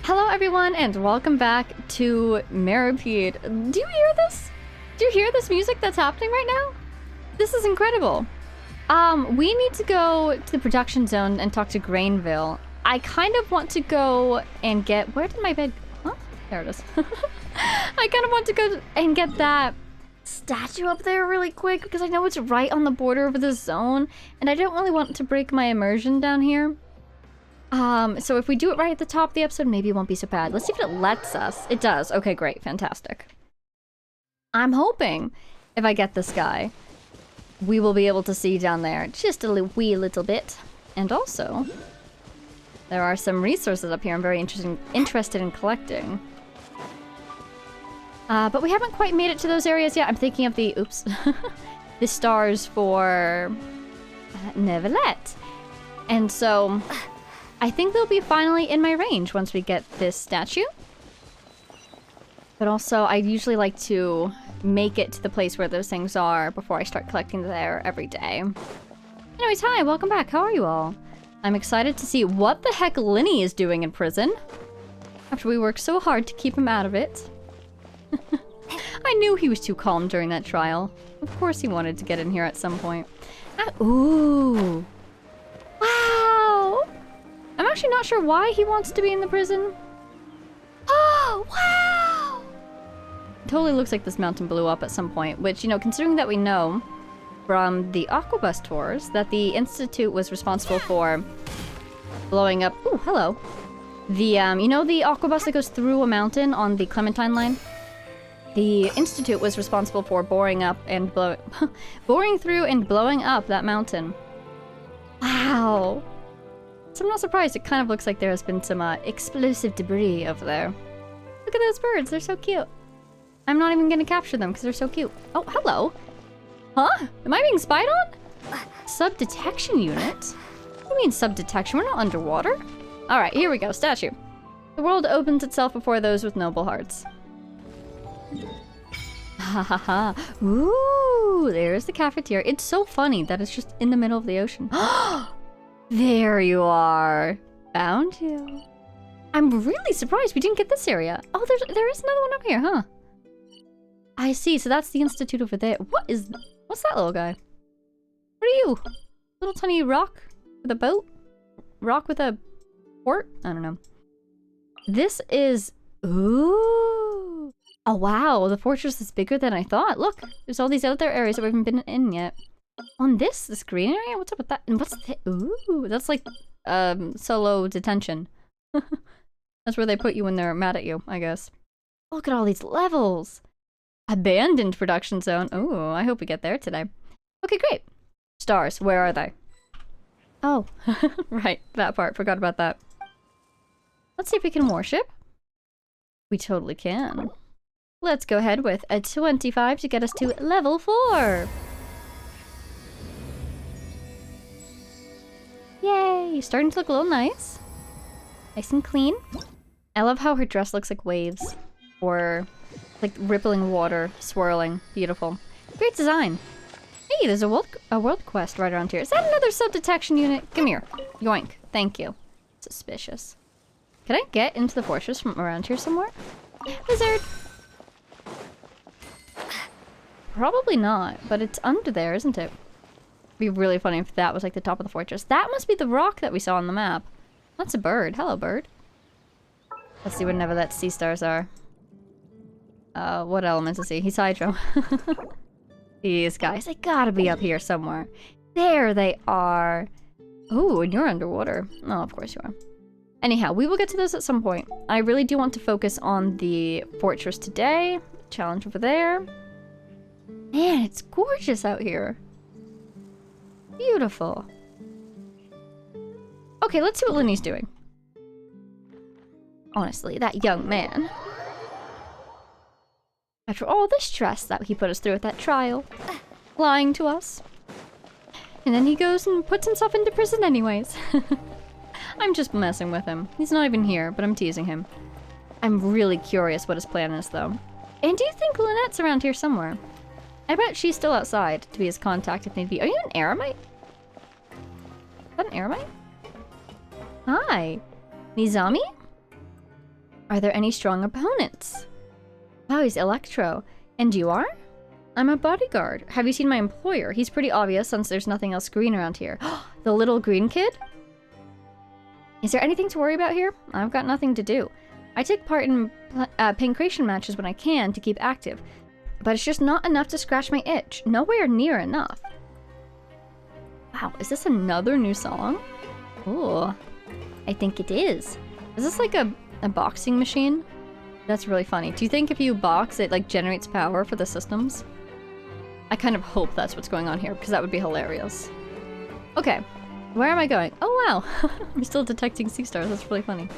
Hello everyone and welcome back to Meropide. Do you hear this? Do you hear this music that's happening right now? This is incredible. We need to go to the production zone and talk to Grainville. I kind of want to go and get... Where did my bed... Huh? There it is. I kind of want to go and get that statue up there really quick because I know it's right on the border of the zone and I don't really want to break my immersion down here. So if we do it right at the top of the episode, maybe it won't be so bad. Let's see if it lets us. It does. Okay, great. Fantastic. I'm hoping if I get this guy, we will be able to see down there just a wee little bit. And also, there are some resources up here I'm very interested in collecting. But we haven't quite made it to those areas yet. I'm thinking of the, oops, the stars for Neverlet. And so... I think they'll be finally in my range once we get this statue. But also, I usually like to make it to the place where those things are before I start collecting there every day. Anyways, hi, welcome back. How are you all? I'm excited to see what the heck Linny is doing in prison. After we worked so hard to keep him out of it. I knew he was too calm during that trial. Of course he wanted to get in here at some point. Ooh. Wow. I'm actually not sure why he wants to be in the prison. Oh, wow! It totally looks like this mountain blew up at some point, which, you know, considering that we know from the Aquabus tours that the Institute was responsible for blowing up... Ooh, hello. The, you know the Aquabus that goes through a mountain on the Clementine line? The Institute was responsible for boring up and boring through and blowing up that mountain. Wow. So I'm not surprised. It kind of looks like there has been some explosive debris over there. Look at those birds. They're so cute. I'm not even going to capture them because they're so cute. Oh, hello. Huh? Am I being spied on? Sub-detection unit? What do you mean sub-detection? We're not underwater. All right, here we go. Statue. The world opens itself before those with noble hearts. Ha ha ha. Ooh, there's the cafeteria. It's so funny that it's just in the middle of the ocean. There you are. Found you. I'm really surprised we didn't get this area. Oh, there is another one up here, huh? I see. So that's the Institute over there. What's that little guy? What are you? Little tiny rock with a boat? Rock with a port? I don't know. This is... Ooh. Oh, wow. The fortress is bigger than I thought. Look, there's all these other areas that we haven't been in yet. On this green area? What's up with that? And what's that? Ooh, that's like, solo detention. That's where they put you when they're mad at you, I guess. Look at all these levels! Abandoned production zone. Ooh, I hope we get there today. Okay, great. Stars, where are they? Oh, right, that part. Forgot about that. Let's see if we can worship. We totally can. Let's go ahead with a 25 to get us to level 4. Yay! Starting to look a little nice. Nice and clean. I love how her dress looks like waves. Or like rippling water, swirling. Beautiful. Great design. Hey, there's a world quest right around here. Is that another sub-detection unit? Come here. Yoink. Thank you. Suspicious. Can I get into the fortress from around here somewhere? Wizard! Probably not, but it's under there, isn't it? It'd be really funny if that was like the top of the fortress. That must be the rock that we saw on the map. That's a bird. Hello, bird. Let's see what Neverlet sea stars are. What element is he? He's Hydro. These guys, they gotta be up here somewhere. There they are. Ooh, and you're underwater. Oh, of course you are. Anyhow, we will get to those at some point. I really do want to focus on the fortress today. Challenge over there. Man, it's gorgeous out here. Beautiful. Okay, let's see what Linny's doing. Honestly, that young man. After all the stress that he put us through at that trial. Lying to us. And then he goes and puts himself into prison anyways. I'm just messing with him. He's not even here, but I'm teasing him. I'm really curious what his plan is, though. And do you think Lynette's around here somewhere? I bet she's still outside to be his contact if need be. Are you an Aramite? Is that an Aramite? Hi. Nizami? Are there any strong opponents? Oh, he's Electro. And you are? I'm a bodyguard. Have you seen my employer? He's pretty obvious since there's nothing else green around here. The little green kid? Is there anything to worry about here? I've got nothing to do. I take part in pancration matches when I can to keep active, but it's just not enough to scratch my itch. Nowhere near enough. Wow, is this another new song? Ooh, I think it is. Is this like a boxing machine? That's really funny. Do you think if you box, it like generates power for the systems? I kind of hope that's what's going on here, because that would be hilarious. Okay, where am I going? Oh wow, I'm still detecting sea stars. That's really funny.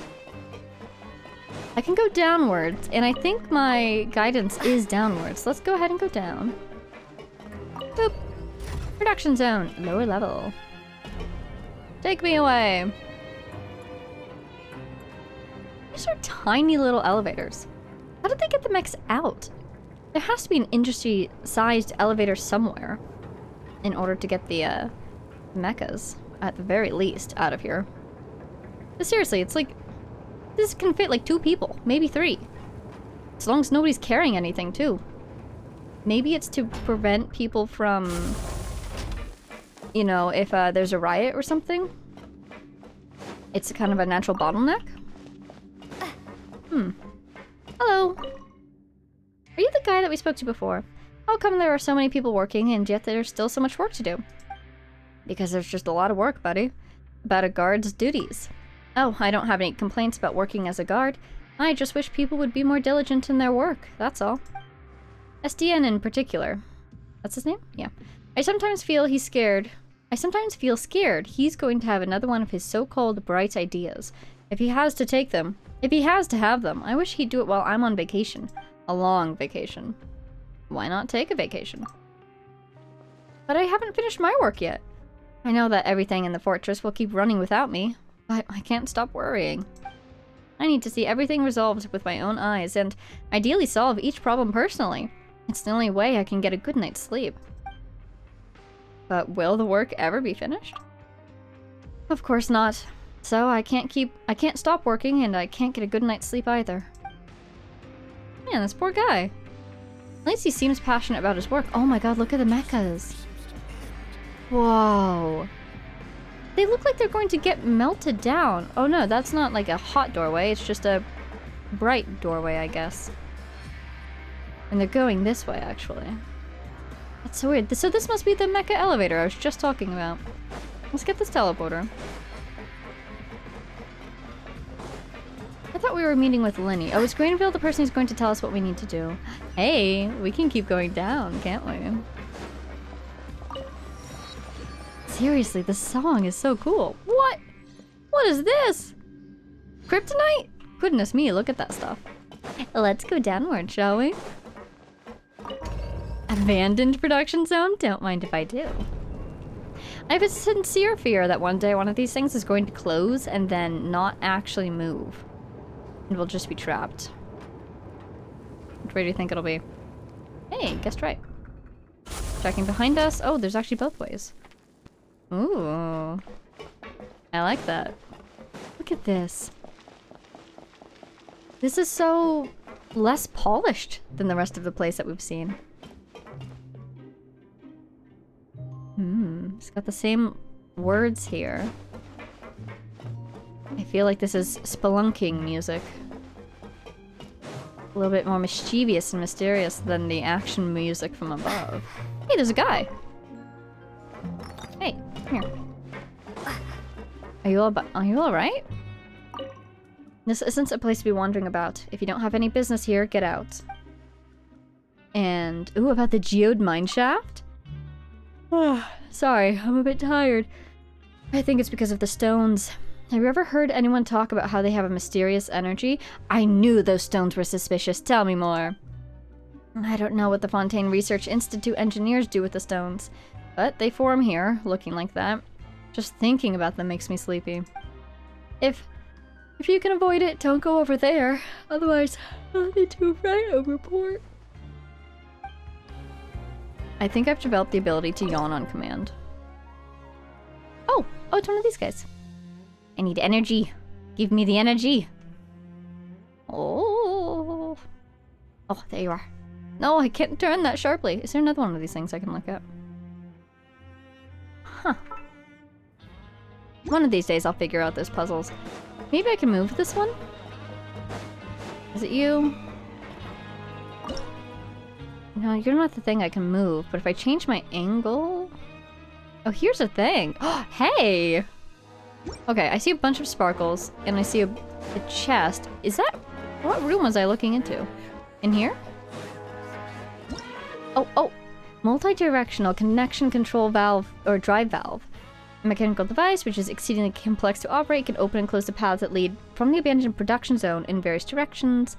I can go downwards, and I think my guidance is downwards. Let's go ahead and go down. Boop. Production zone, lower level. Take me away. These are tiny little elevators. How did they get the mechs out? There has to be an industry-sized elevator somewhere in order to get the mechas, at the very least, out of here. But seriously, it's like, this can fit like 2 people, maybe 3. As long as nobody's carrying anything, too. Maybe it's to prevent people from, you know, if there's a riot or something. It's kind of a natural bottleneck. Hello. Are you the guy that we spoke to before? How come there are so many people working and yet there's still so much work to do? Because there's just a lot of work, buddy. About a guard's duties. Oh, I don't have any complaints about working as a guard. I just wish people would be more diligent in their work, that's all. SDN in particular. That's his name? Yeah. I sometimes feel scared he's going to have another one of his so-called bright ideas. If he has to have them, I wish he'd do it while I'm on vacation. A long vacation. Why not take a vacation? But I haven't finished my work yet. I know that everything in the fortress will keep running without me, but I can't stop worrying. I need to see everything resolved with my own eyes, and ideally solve each problem personally. It's the only way I can get a good night's sleep. But will the work ever be finished? Of course not. So I can't stop working, and I can't get a good night's sleep either. Man, this poor guy. At least he seems passionate about his work. Oh my god, look at the mechas. Whoa. They look like they're going to get melted down. Oh no, that's not like a hot doorway. It's just a bright doorway, I guess. And they're going this way, actually. That's so weird. So this must be the mecha elevator I was just talking about. Let's get this teleporter. I thought we were meeting with Lenny. Oh, is Greenville the person who's going to tell us what we need to do? Hey, we can keep going down, can't we? Seriously, this song is so cool. What? What is this? Kryptonite? Goodness me, look at that stuff. Let's go downward, shall we? Abandoned production zone? Don't mind if I do. I have a sincere fear that one day one of these things is going to close and then not actually move. And we'll just be trapped. Which way do you think it'll be? Hey, guessed right. Checking behind us. Oh, there's actually both ways. Ooh. I like that. Look at this. This is so less polished than the rest of the place that we've seen. It's got the same words here. I feel like this is spelunking music. A little bit more mischievous and mysterious than the action music from above. Hey, there's a guy! Hey, come here. Are you alright? This isn't a place to be wandering about. If you don't have any business here, get out. And, ooh, about the geode mineshaft? Sorry, I'm a bit tired. I think it's because of the stones. Have you ever heard anyone talk about how they have a mysterious energy? I knew those stones were suspicious. Tell me more. I don't know what the Fontaine Research Institute engineers do with the stones, but they form here, looking like that. Just thinking about them makes me sleepy. If you can avoid it, don't go over there. Otherwise, I'll be too afraid to report. I think I've developed the ability to yawn on command. Oh, it's one of these guys. I need energy. Give me the energy. Oh, Oh, there you are. No, I can't turn that sharply. Is there another one of these things I can look at? Huh. One of these days I'll figure out those puzzles. Maybe I can move this one? Is it you? No, you're not the thing I can move, but if I change my angle... Oh, here's a thing! Oh, hey! Okay, I see a bunch of sparkles, and I see a chest. Is that... What room was I looking into? In here? Oh! Multi-directional connection control valve, or drive valve. A mechanical device, which is exceedingly complex to operate, can open and close the paths that lead from the abandoned production zone in various directions.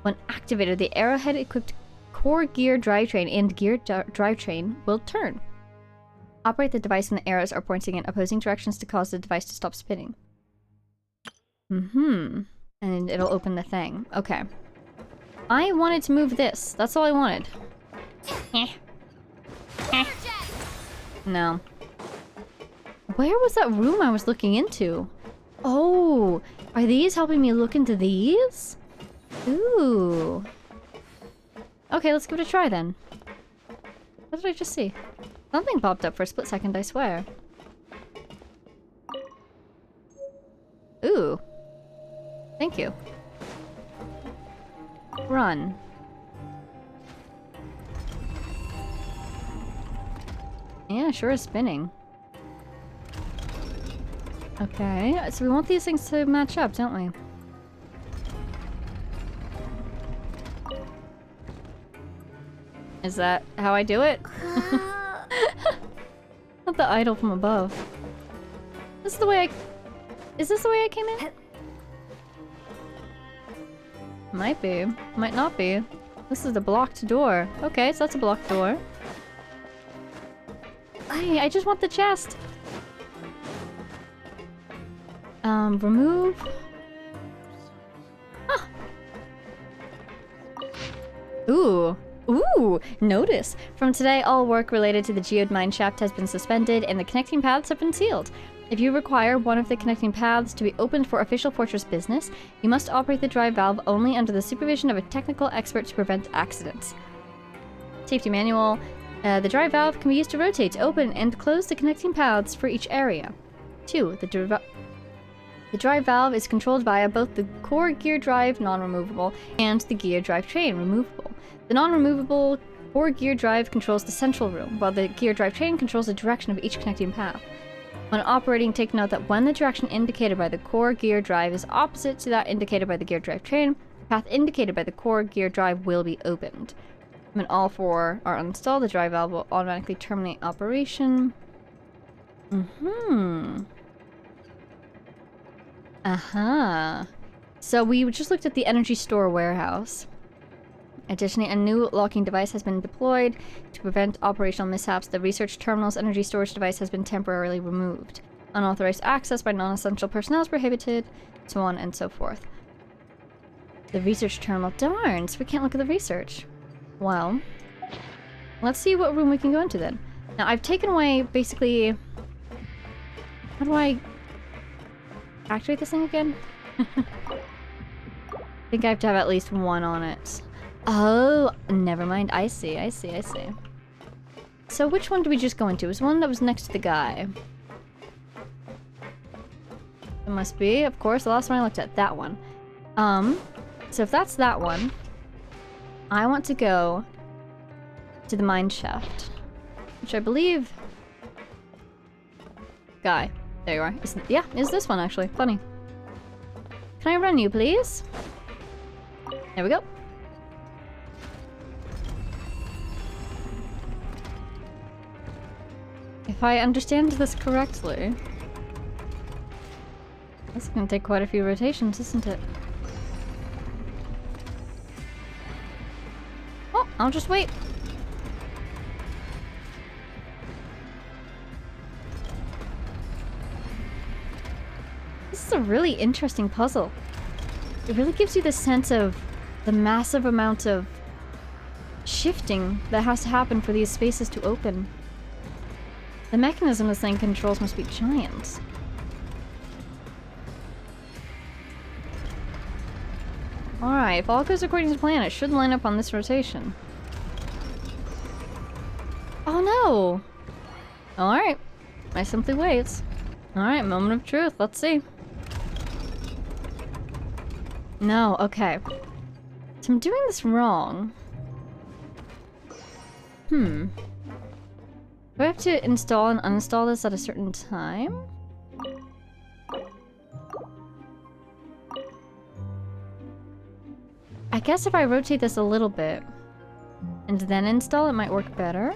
When activated, the arrowhead-equipped core gear drivetrain and gear drivetrain will turn. Operate the device when the arrows are pointing in opposing directions to cause the device to stop spinning. And it'll open the thing. Okay. I wanted to move this. That's all I wanted. No. Where was that room I was looking into? Oh, are these helping me look into these? Ooh. Okay, let's give it a try then. What did I just see? Something popped up for a split second, I swear. Ooh. Thank you. Run. Yeah, sure is spinning. Okay, so we want these things to match up, don't we? Is that how I do it? Not the idol from above. This is the way I... Is this the way I came in? Might be. Might not be. This is the blocked door. Okay, so that's a blocked door. Hey, I just want the chest. Remove. Ah. Ooh. Ooh! Notice! From today, all work related to the geode mine shaft has been suspended and the connecting paths have been sealed. If you require one of the connecting paths to be opened for official Fortress business, you must operate the drive valve only under the supervision of a technical expert to prevent accidents. Safety manual. The drive valve can be used to rotate, open, and close the connecting paths for each area. 2. The drive valve is controlled via both the core gear drive, non-removable, and the gear drive train, removable. The non-removable core gear drive controls the central room, while the gear drive train controls the direction of each connecting path. When operating, take note that when the direction indicated by the core gear drive is opposite to that indicated by the gear drive train, the path indicated by the core gear drive will be opened. When all four are installed, the drive valve will automatically terminate operation. So we just looked at the energy store warehouse. Additionally, a new locking device has been deployed to prevent operational mishaps. The research terminal's energy storage device has been temporarily removed. Unauthorized access by non-essential personnel is prohibited, so on and so forth. The research terminal. Darn, so we can't look at the research. Well, let's see what room we can go into then. Now, I've taken away, basically... How do I activate this thing again? I think I have to have at least one on it. Oh, never mind. I see. So which one did we just go into? It was one that was next to the guy. It must be, of course, the last one I looked at. That one. So if that's that one, I want to go to the mine shaft. Which I believe... Guy. There you are. Is this one actually. Funny. Can I run you, please? There we go. If I understand this correctly... This is gonna take quite a few rotations, isn't it? Oh, I'll just wait. This is a really interesting puzzle. It really gives you the sense of the massive amount of shifting that has to happen for these spaces to open. The mechanism this thing controls must be giant. Alright, if all goes according to plan, it should line up on this rotation. Oh no! Alright. I simply wait. Alright, moment of truth. Let's see. No, okay. So I'm doing this wrong. Do I have to install and uninstall this at a certain time? I guess if I rotate this a little bit and then install, it might work better.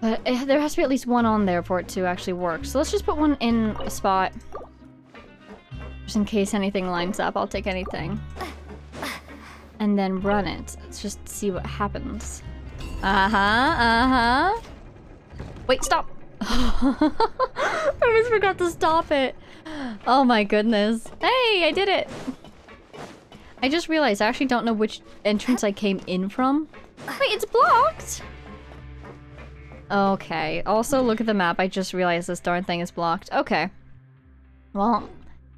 But there has to be at least one on there for it to actually work. So let's just put one in a spot. Just in case anything lines up, I'll take anything. And then run it. Let's just see what happens. Wait, stop! I almost forgot to stop it. Oh my goodness. Hey, I did it! I just realized I actually don't know which entrance I came in from. Wait, it's blocked? Okay. Also, look at the map. I just realized this darn thing is blocked. Okay. Well,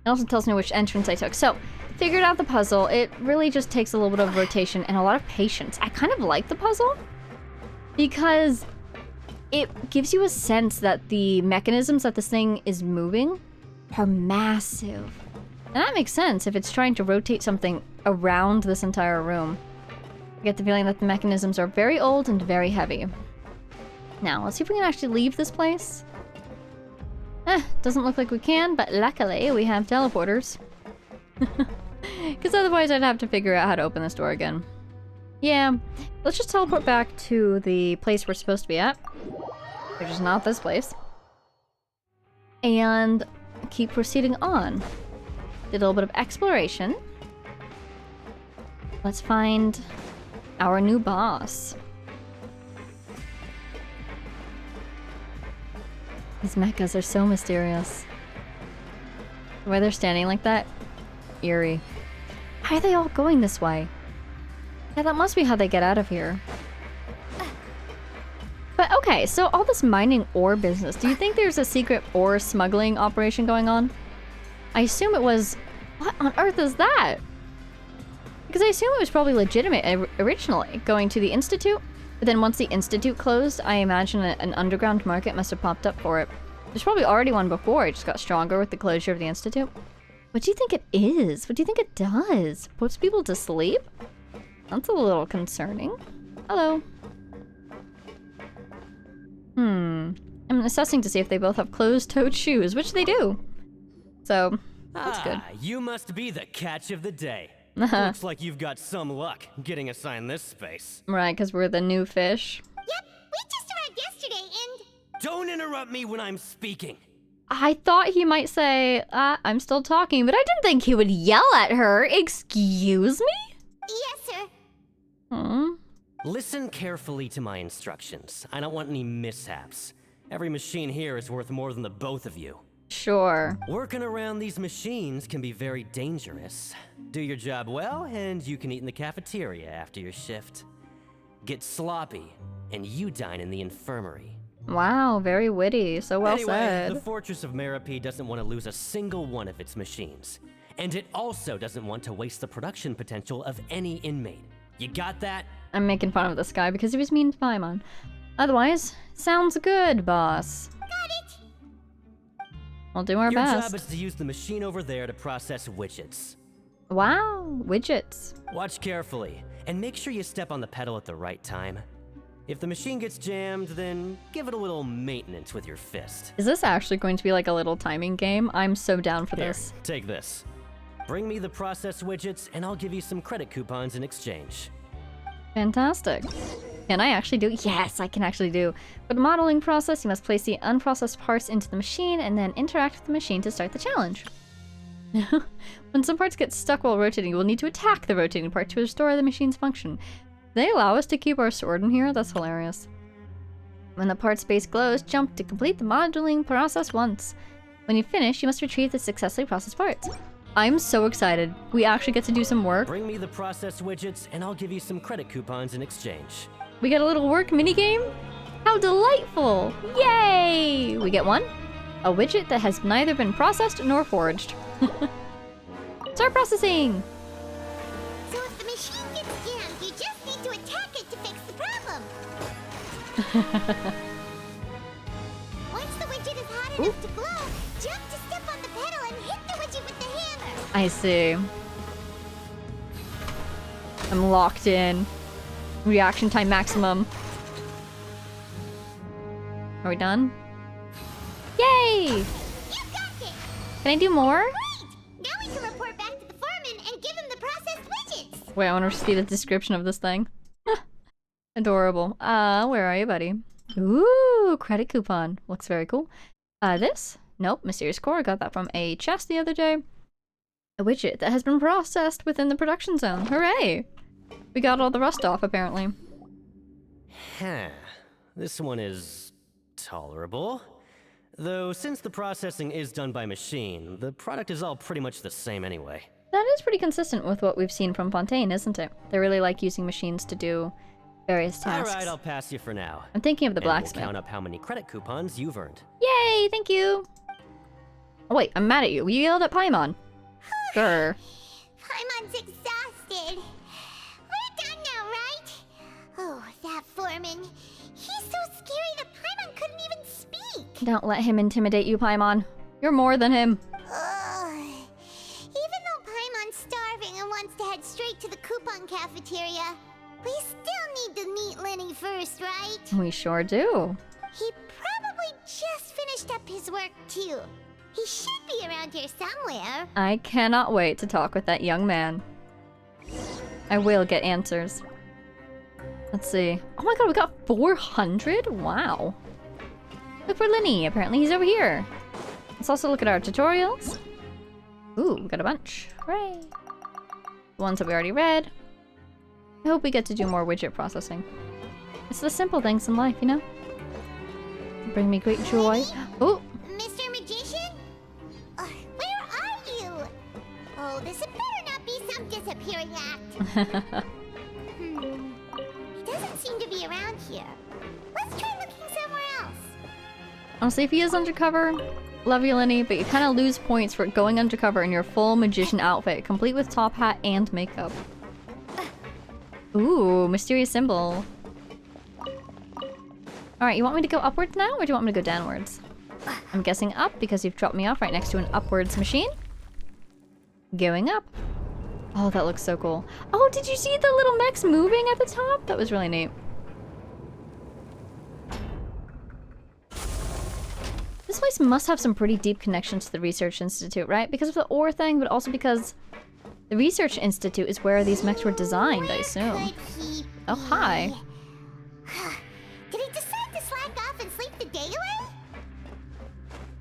it also tells me which entrance I took. So, figured out the puzzle. It really just takes a little bit of rotation and a lot of patience. I kind of like the puzzle because it gives you a sense that the mechanisms that this thing is moving are massive. And that makes sense if it's trying to rotate something around this entire room. I get the feeling that the mechanisms are very old and very heavy. Now, let's see if we can actually leave this place. Doesn't look like we can, but luckily we have teleporters. Because otherwise I'd have to figure out how to open this door again. Yeah, let's just teleport back to the place we're supposed to be at. Which is not this place. And keep proceeding on. Did a little bit of exploration. Let's find our new boss. These mechas are so mysterious. The way they're standing like that, eerie. How are they all going this way? Yeah, that must be how they get out of here. But okay, so all this mining ore business, do you think there's a secret ore smuggling operation going on? I assume it was... What on earth is that? Because I assume it was probably legitimate originally, going to the Institute. But then once the Institute closed, I imagine an underground market must have popped up for it. There's probably already one before, it just got stronger with the closure of the Institute. What do you think it is? What do you think it does? Puts people to sleep? That's a little concerning. Hello. I'm assessing to see if they both have closed-toed shoes, which they do. So, that's good. You must be the catch of the day. Looks like you've got some luck getting assigned this space. Right, because we're the new fish. Yep, we just arrived yesterday and... Don't interrupt me when I'm speaking. I thought he might say, I'm still talking, but I didn't think he would yell at her. Excuse me? Yes, sir. Listen carefully to my instructions. I don't want any mishaps. Every machine here is worth more than the both of you. Sure. Working around these machines can be very dangerous. Do your job well, and you can eat in the cafeteria after your shift. Get sloppy, and you dine in the infirmary. Wow, very witty. So well said. The Fortress of Meropide doesn't want to lose a single one of its machines. And it also doesn't want to waste the production potential of any inmate. You got that? I'm making fun of this guy because he was mean to Paimon. Otherwise, sounds good, boss. Got it. We'll do our Your best. job is to use the machine over there to process widgets. Wow, widgets. Watch carefully, and make sure you step on the pedal at the right time. If the machine gets jammed, then give it a little maintenance with your fist. Is this actually going to be like a little timing game? I'm so down for Here, this. take this. Bring me the process widgets, and I'll give you some credit coupons in exchange. Fantastic. Can I actually do? Yes, I can actually do. For the modeling process, you must place the unprocessed parts into the machine and then interact with the machine to start the challenge. When some parts get stuck while rotating, you will need to attack the rotating part to restore the machine's function. They allow us to keep our sword in here? That's hilarious. When the part space glows, jump to complete the modeling process once. When you finish, you must retrieve the successfully processed parts. I'm so excited. We actually get to do some work. Bring me the process widgets, and I'll give you some credit coupons in exchange. We get a little work minigame? How delightful! Yay! We get one. A widget that has neither been processed nor forged. Start processing! So if the machine gets jammed, you just need to attack it to fix the problem. Once the widget is hot enough to glow, jump to step on the pedal and hit the widget with the hammer. I see. I'm locked in. Reaction time maximum. Are we done? Yay! You got it! Can I do more? Great! Now we can report back to the foreman and give him the processed widgets. Wait, I want to see the description of this thing. Adorable. Where are you, buddy? Ooh, credit coupon. Looks very cool. This? Nope, mysterious core. Got that from a chest the other day. A widget that has been processed within the production zone. Hooray! We got all the rust off, apparently. Huh. This one is tolerable. Though since the processing is done by machine, the product is all pretty much the same anyway. That is pretty consistent with what we've seen from Fontaine, isn't it? They really like using machines to do various tasks. Alright, I'll pass you for now. I'm thinking of the And we'll blacksmith. count up how many credit coupons you've earned. Yay, thank you! Oh wait, I'm mad at you. You yelled at Paimon. Sure. Paimon's exhausted. We're done now, right? Oh, that foreman. He's so scary that Paimon couldn't even speak. Don't let him intimidate you, Paimon. You're more than him. Ugh. Even though Paimon's starving and wants to head straight to the coupon cafeteria, we still need to meet Lenny first, right? We sure do. He probably just finished up his work, too. He should be around here somewhere. I cannot wait to talk with that young man. I will get answers. Let's see. Oh my god, we got 400? Wow. Look for Lenny. Apparently he's over here. Let's also look at our tutorials. Ooh, we got a bunch. Hooray. The ones that we already read. I hope we get to do more widget processing. It's the simple things in life, you know? They bring me great joy. Oh! Mr. Magician? Where are you? Oh, this had better not be some disappearing act. He doesn't seem to be around here. Let's try looking somewhere else. Honestly, if he is undercover, love you, Lenny, but you kind of lose points for going undercover in your full magician outfit, complete with top hat and makeup. Ooh, mysterious symbol. Alright, you want me to go upwards now, or do you want me to go downwards? I'm guessing up, because you've dropped me off right next to an upwards machine. Going up. Oh, that looks so cool. Oh, did you see the little mechs moving at the top? That was really neat. This place must have some pretty deep connections to the Research Institute, right? Because of the ore thing, but also because the Research Institute is where these mechs were designed, I assume. Oh, hi. Did he decide to slack off and sleep the day away?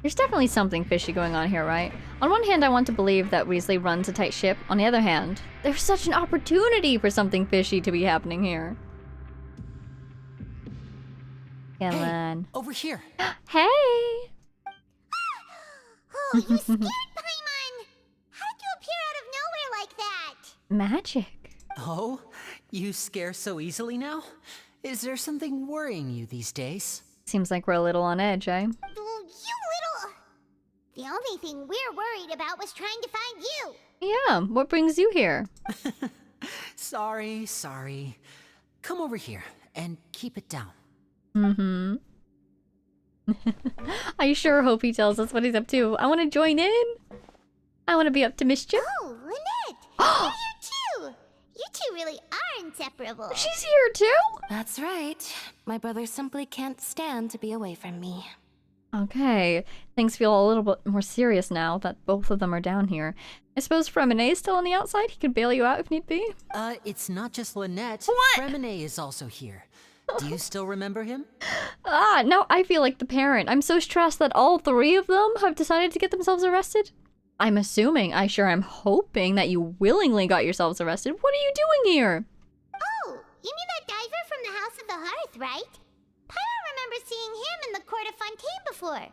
There's definitely something fishy going on here, right? On one hand, I want to believe that Weasley runs a tight ship. On the other hand, there's such an opportunity for something fishy to be happening here. Come on. Over here. Hey! Oh, you scared Paimon! How did you appear out of nowhere like that? Magic. Oh, you scare so easily now? Is there something worrying you these days? Seems like we're a little on edge, eh? You little... The only thing we're worried about was trying to find you. Yeah, what brings you here? Sorry. Come over here and keep it down. Mm-hmm. I sure hope he tells us what he's up to. I want to join in. I want to be up to mischief. Oh, Lynette! You're here too! You two really are inseparable. She's here too? That's right. My brother simply can't stand to be away from me. Okay, things feel a little bit more serious now that both of them are down here. I suppose Fremine is still on the outside? He could bail you out if need be? It's not just Lynette. What? Fremine is also here. Do you still remember him? No, I feel like the parent. I'm so stressed that all three of them have decided to get themselves arrested. I'm assuming, I'm hoping that you willingly got yourselves arrested. What are you doing here? Oh, you mean that diver from the House of the Hearth, right? Pyro remembers seeing him in the Court of Fontaine before.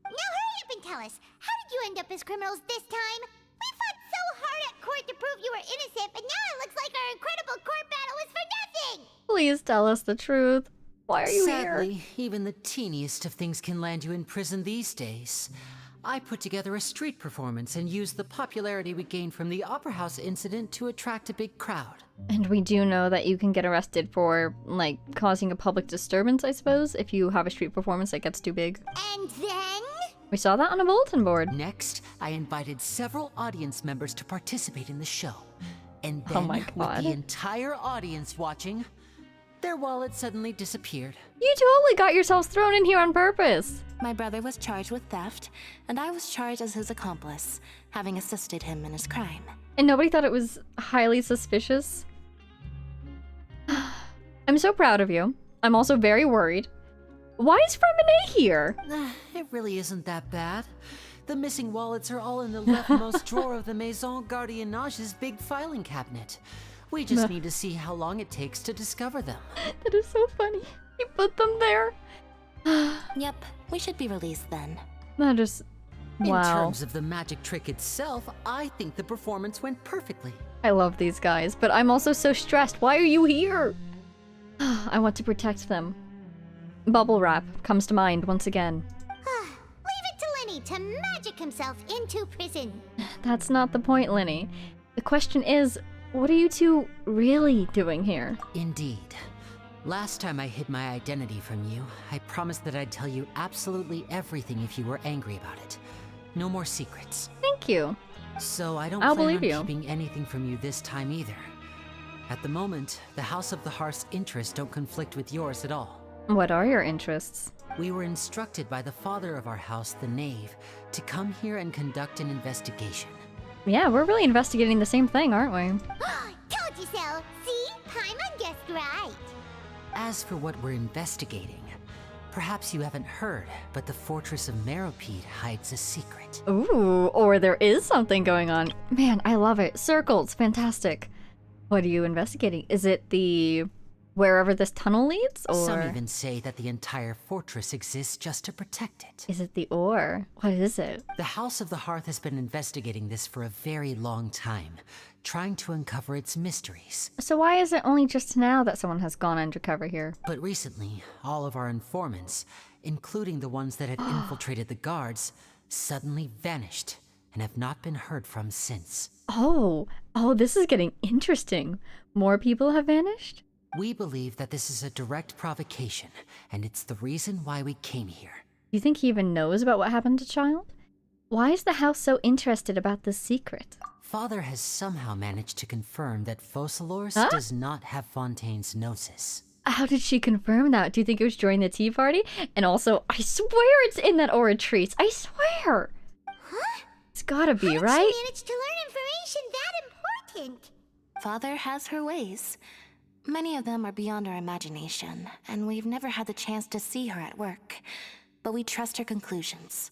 Now hurry up and tell us, how did you end up as criminals this time? We fought so hard at court to prove you were innocent, but now it looks like our incredible court battle was for nothing! Please tell us the truth. Why are you here? Sadly, even the teeniest of things can land you in prison these days. I put together a street performance and used the popularity we gained from the Opera House incident to attract a big crowd. And we do know that you can get arrested for, like, causing a public disturbance, I suppose, if you have a street performance that gets too big. And then? We saw that on a bulletin board. Next, I invited several audience members to participate in the show. And Oh then, my with God. the entire audience watching, their wallet suddenly disappeared. You totally got yourselves thrown in here on purpose. My brother was charged with theft, and I was charged as his accomplice, having assisted him in his crime. And nobody thought it was highly suspicious. I'm so proud of you. I'm also very worried. Why is Fremine here? It really isn't that bad. The missing wallets are all in the leftmost drawer of the Maison Gardiennage's big filing cabinet. We just need to see how long it takes to discover them. That is so funny. You put them there. Yep, we should be released then. That is... In Wow. terms of the magic trick itself, I think the performance went perfectly. I love these guys, but I'm also so stressed. Why are you here? I want to protect them. Bubble wrap comes to mind once again. Leave it to Lenny to magic himself into prison. That's not the point, Linny. The question is, what are you two really doing here? Indeed. Last time I hid my identity from you, I promised that I'd tell you absolutely everything if you were angry about it. No more secrets. Thank you. So I don't I'll plan believe on you. keeping anything from you this time either. At the moment, the House of the Hearth's interests don't conflict with yours at all. What are your interests? We were instructed by the father of our house, the Knave, to come here and conduct an investigation. Yeah, we're really investigating the same thing, aren't we? Told you so. See? Paimon guessed right. As for what we're investigating, perhaps you haven't heard, but the Fortress of Meropide hides a secret. Ooh, or there is something going on. Man, I love it. Circles, fantastic. What are you investigating? Is it the... wherever this tunnel leads, or... Some even say that the entire fortress exists just to protect it. Is it the ore? What is it? The House of the Hearth has been investigating this for a very long time, trying to uncover its mysteries. So why is it only just now that someone has gone undercover here? But recently, all of our informants, including the ones that had infiltrated the guards, suddenly vanished and have not been heard from since. Oh, this is getting interesting. More people have vanished? We believe that this is a direct provocation, and it's the reason why we came here. You think he even knows about what happened to Child? Why is the house so interested about this secret? Father has somehow managed to confirm that Focalors Huh? does not have Fontaine's Gnosis. How did she confirm that? Do you think it was during the tea party? And also, I swear it's in that Oratrice. I swear! Huh? It's gotta be, How did right? she manage to learn information that important? Father has her ways. Many of them are beyond our imagination, and we've never had the chance to see her at work. But we trust her conclusions.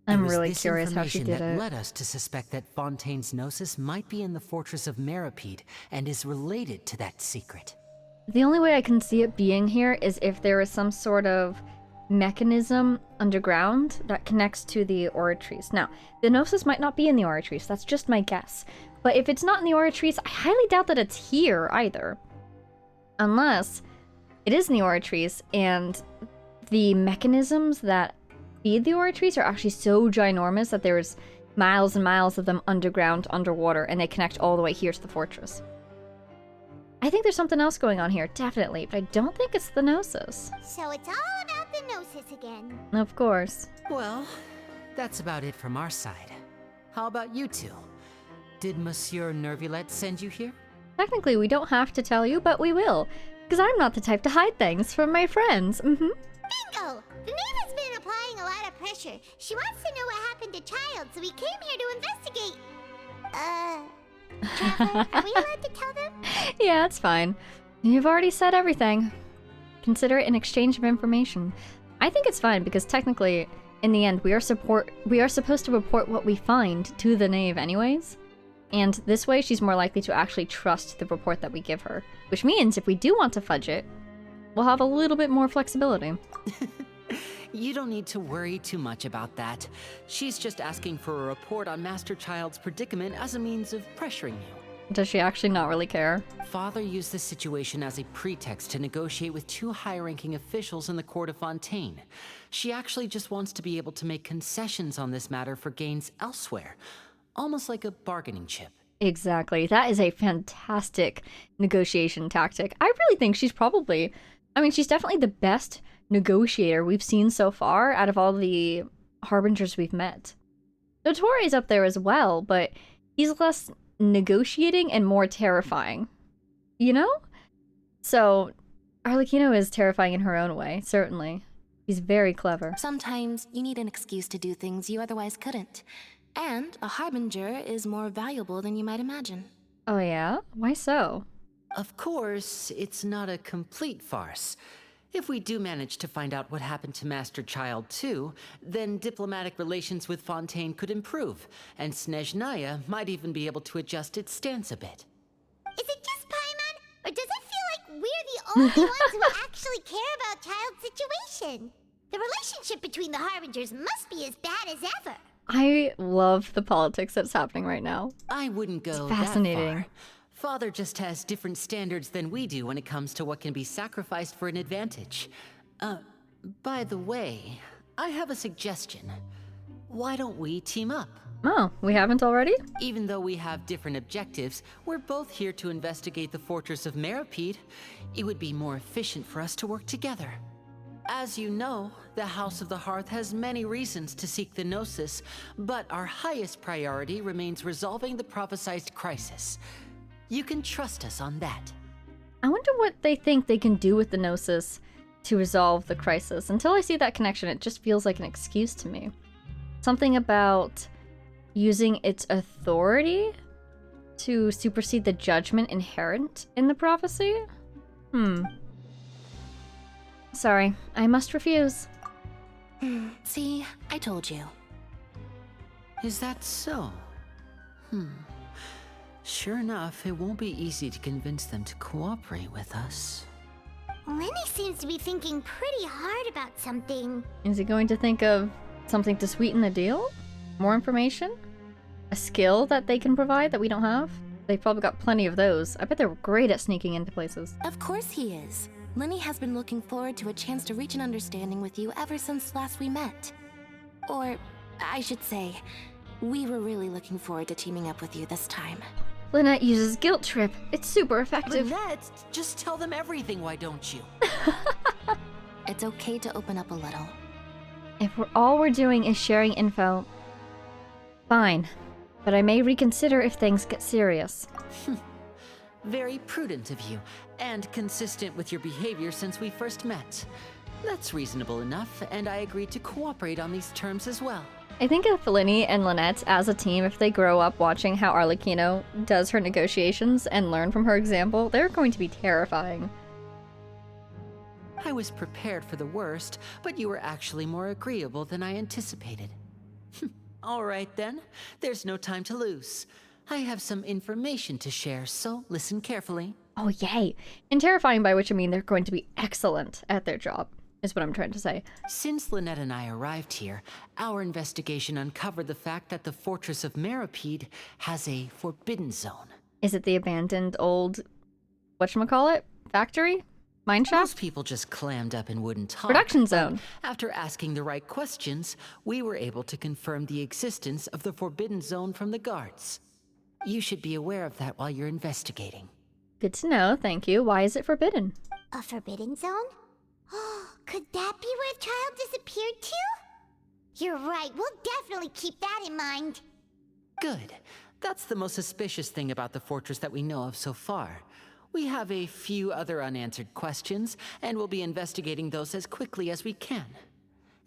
I'm It was really this curious how she information did that it. led us to suspect that Fontaine's Gnosis might be in the Fortress of Meropide and is related to that secret. The only way I can see it being here is if there is some sort of mechanism underground that connects to the Oratrice. Now, the Gnosis might not be in the Oratrice, that's just my guess. But if it's not in the Oratrice, I highly doubt that it's here either. Unless it is in the Oratrice and the mechanisms that feed the Oratrice are actually so ginormous that there's miles and miles of them underground, underwater, and they connect all the way here to the fortress. I think there's something else going on here, definitely, but I don't think it's the Gnosis. So it's all about the Gnosis again. Of course. Well, that's about it from our side. How about you two? Did Monsieur Nervulette send you here? Technically, we don't have to tell you, but we will. Because I'm not the type to hide things from my friends. Bingo! The Knave has been applying a lot of pressure. She wants to know what happened to Child, so we came here to investigate. Traveler, are we allowed to tell them? Yeah, it's fine. You've already said everything. Consider it an exchange of information. I think it's fine because technically, in the end, we are supposed to report what we find to the Knave anyways. And this way, she's more likely to actually trust the report that we give her. Which means, if we do want to fudge it, we'll have a little bit more flexibility. You don't need to worry too much about that. She's just asking for a report on Master Child's predicament as a means of pressuring you. Does she actually not really care? Father used this situation as a pretext to negotiate with two high-ranking officials in the court of Fontaine. She actually just wants to be able to make concessions on this matter for gains elsewhere, almost like a bargaining chip. Exactly. That is a fantastic negotiation tactic. I really think she's probably, I mean, she's definitely the best negotiator we've seen so far out of all the harbingers we've met. Dottore up there as well, but he's less negotiating and more terrifying. You know? So, Arlecchino is terrifying in her own way, certainly. He's very clever. Sometimes you need an excuse to do things you otherwise couldn't. And a harbinger is more valuable than you might imagine. Oh yeah? Why so? Of course, it's not a complete farce. If we do manage to find out what happened to Master Child 2, then diplomatic relations with Fontaine could improve, and Snezhnaya might even be able to adjust its stance a bit. Is it just Paimon? Or does it feel like we're the only ones who actually care about Child's situation? The relationship between the Harbingers must be as bad as ever. I love the politics that's happening right now. I wouldn't go fascinating. that far. Father just has different standards than we do when it comes to what can be sacrificed for an advantage. By the way, I have a suggestion. Why don't we team up? Oh, we haven't already? Even though we have different objectives, we're both here to investigate the Fortress of Meropide. It would be more efficient for us to work together. As you know, the House of the Hearth has many reasons to seek the Gnosis, but our highest priority remains resolving the prophesized crisis. You can trust us on that. I wonder what they think they can do with the Gnosis to resolve the crisis. Until I see that connection, it just feels like an excuse to me. Something about using its authority to supersede the judgment inherent in the prophecy? Sorry, I must refuse. See, I told you. Is that so? Sure enough, it won't be easy to convince them to cooperate with us. Lenny seems to be thinking pretty hard about something. Is he going to think of something to sweeten the deal? More information? A skill that they can provide that we don't have? They've probably got plenty of those. I bet they're great at sneaking into places. Of course he is. Lenny has been looking forward to a chance to reach an understanding with you ever since last we met. Or, I should say, we were really looking forward to teaming up with you this time. Lynette uses guilt trip. It's super effective. Lynette, just tell them everything, why don't you? It's okay to open up a little. If all we're doing is sharing info, fine. But I may reconsider if things get serious. Very prudent of you, and consistent with your behavior since we first met. That's reasonable enough, and I agreed to cooperate on these terms as well. I think if Lynette and Lynette as a team, if they grow up watching how Arlecchino does her negotiations and learn from her example, they're going to be terrifying. I was prepared for the worst, but you were actually more agreeable than I anticipated. All right then, there's no time to lose. I have some information to share, so listen carefully. Oh, yay. And terrifying, by which I mean they're going to be excellent at their job, is what I'm trying to say. Since Lynette and I arrived here, our investigation uncovered the fact that the Fortress of Meropide has a forbidden zone. Is it the abandoned old, whatchamacallit, factory? Mine shaft? Most people just clammed up and wouldn't talk. Production zone. After asking the right questions, we were able to confirm the existence of the forbidden zone from the guards. You should be aware of that while you're investigating. Good to know, thank you. Why is it forbidden? A forbidden zone? Could that be where Child disappeared to? You're right, we'll definitely keep that in mind. Good. That's the most suspicious thing about the fortress that we know of so far. We have a few other unanswered questions, and we'll be investigating those as quickly as we can.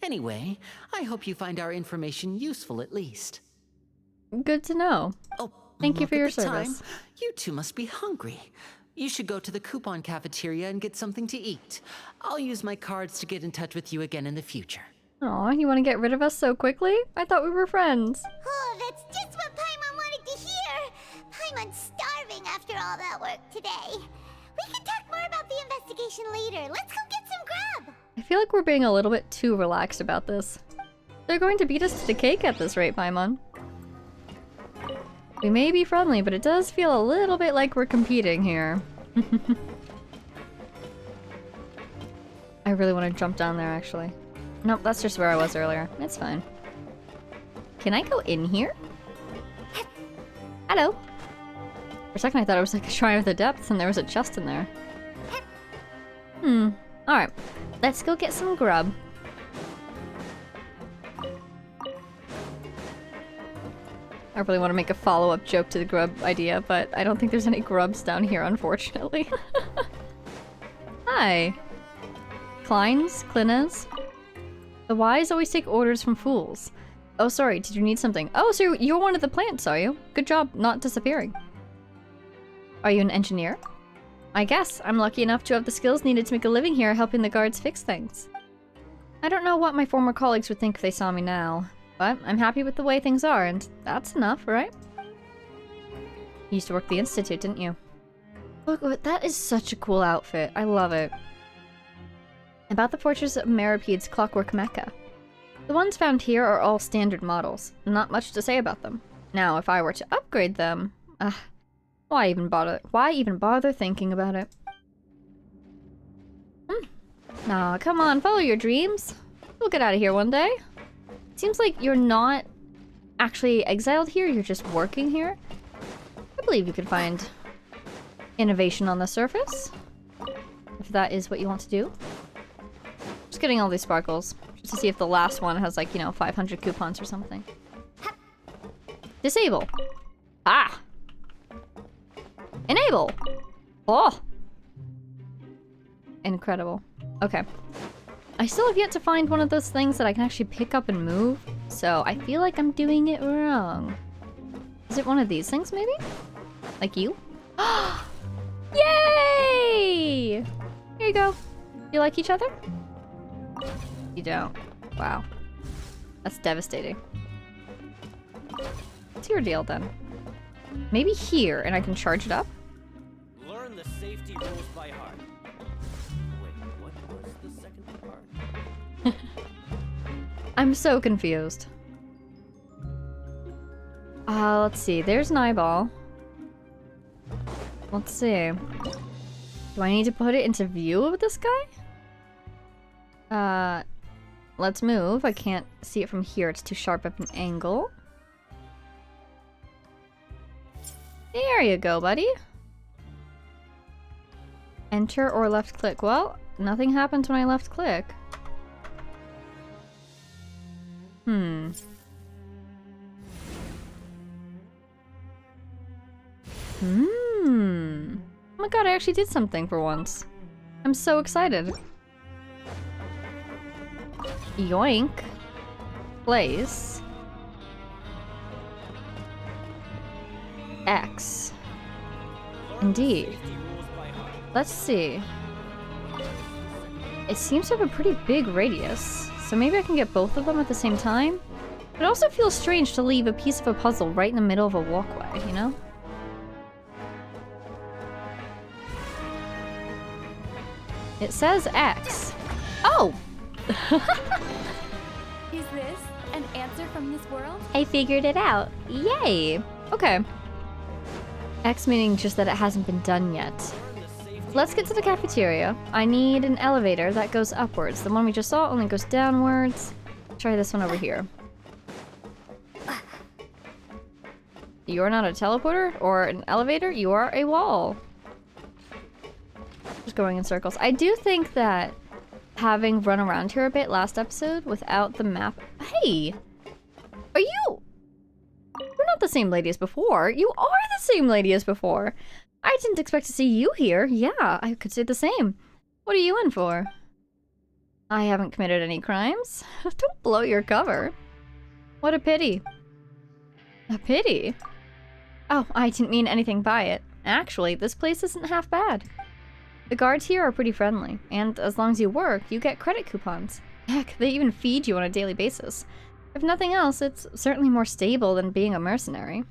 Anyway, I hope you find our information useful at least. Good to know. Oh, Thank you for look your at the service. time. You two must be hungry. You should go to the coupon cafeteria and get something to eat. I'll use my cards to get in touch with you again in the future. Aw, you want to get rid of us so quickly? I thought we were friends. Oh, that's just what Paimon wanted to hear. Paimon's starving after all that work today. We can talk more about the investigation later. Let's go get some grub. I feel like we're being a little bit too relaxed about this. They're going to beat us to the cake at this rate, Paimon. We may be friendly, but it does feel a little bit like we're competing here. I really want to jump down there, actually. Nope, that's just where I was earlier. It's fine. Can I go in here? Hello. For a second I thought it was like a shrine of the depths and there was a chest in there. Alright. Let's go get some grub. I really want to make a follow-up joke to the grub idea, but I don't think there's any grubs down here, unfortunately. Hi. Kleins? Clinas? The wise always take orders from fools. Oh, sorry, did you need something? Oh, so you're one of the plants, are you? Good job not disappearing. Are you an engineer? I guess. I'm lucky enough to have the skills needed to make a living here helping the guards fix things. I don't know what my former colleagues would think if they saw me now, but I'm happy with the way things are, and that's enough, right? You used to work at the Institute, didn't you? Look, that is such a cool outfit. I love it. About the Fortress of Meropide's clockwork mecha. The ones found here are all standard models. Not much to say about them. Now, if I were to upgrade them... why even bother? Why even bother thinking about it? Nah, come on, follow your dreams. We'll get out of here one day. Seems like you're not actually exiled here, you're just working here. I believe you could find innovation on the surface. If that is what you want to do. Just getting all these sparkles. Just to see if the last one has like, you know, 500 coupons or something. Disable. Ah! Enable! Oh! Incredible. Okay. I still have yet to find one of those things that I can actually pick up and move, so I feel like I'm doing it wrong. Is it one of these things, maybe? Like you? Yay! Here you go. You like each other? You don't. Wow. That's devastating. What's your deal, then? Maybe here, and I can charge it up? Learn the safety rules by heart. Wait, what was the second part? I'm so confused. Let's see. There's an eyeball. Let's see. Do I need to put it into view of this guy? Let's move. I can't see it from here. It's too sharp of an angle. There you go, buddy. Enter or left click. Well, nothing happens when I left click. Oh my god, I actually did something for once. I'm so excited. Yoink. Place. X. Indeed. Let's see. It seems to have a pretty big radius, so maybe I can get both of them at the same time? It also feels strange to leave a piece of a puzzle right in the middle of a walkway, you know? It says X. Oh! Is this an answer from this world? I figured it out. Yay! Okay. X meaning just that it hasn't been done yet. Let's get to the cafeteria. I need an elevator that goes upwards. The one we just saw only goes downwards. Try this one over here. You're not a teleporter or an elevator, you are a wall. Just going in circles. I do think that having run around here a bit last episode without the map... Hey! Are you... You're not the same lady as before. You are the same lady as before. I didn't expect to see you here. Yeah, I could say the same. What are you in for? I haven't committed any crimes. Don't blow your cover. What a pity. A pity? Oh, I didn't mean anything by it. Actually, this place isn't half bad. The guards here are pretty friendly, and as long as you work, you get credit coupons. Heck, they even feed you on a daily basis. If nothing else, it's certainly more stable than being a mercenary.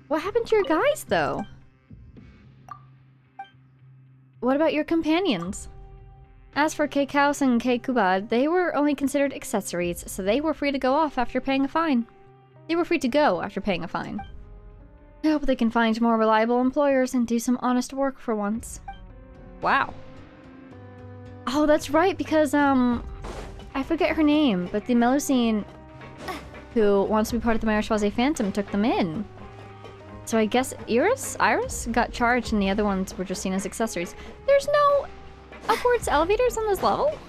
What happened to your guys, though? What about your companions? As for K-Kaus and K-Kubad, they were only considered accessories, so they were free to go off after paying a fine. They were free to go after paying a fine. I hope they can find more reliable employers and do some honest work for once. Wow. Oh, that's right, because, I forget her name, but the Melusine who wants to be part of the Marechaussee Phantom took them in. So I guess Iris got charged and the other ones were just seen as accessories. There's no upwards elevators on this level?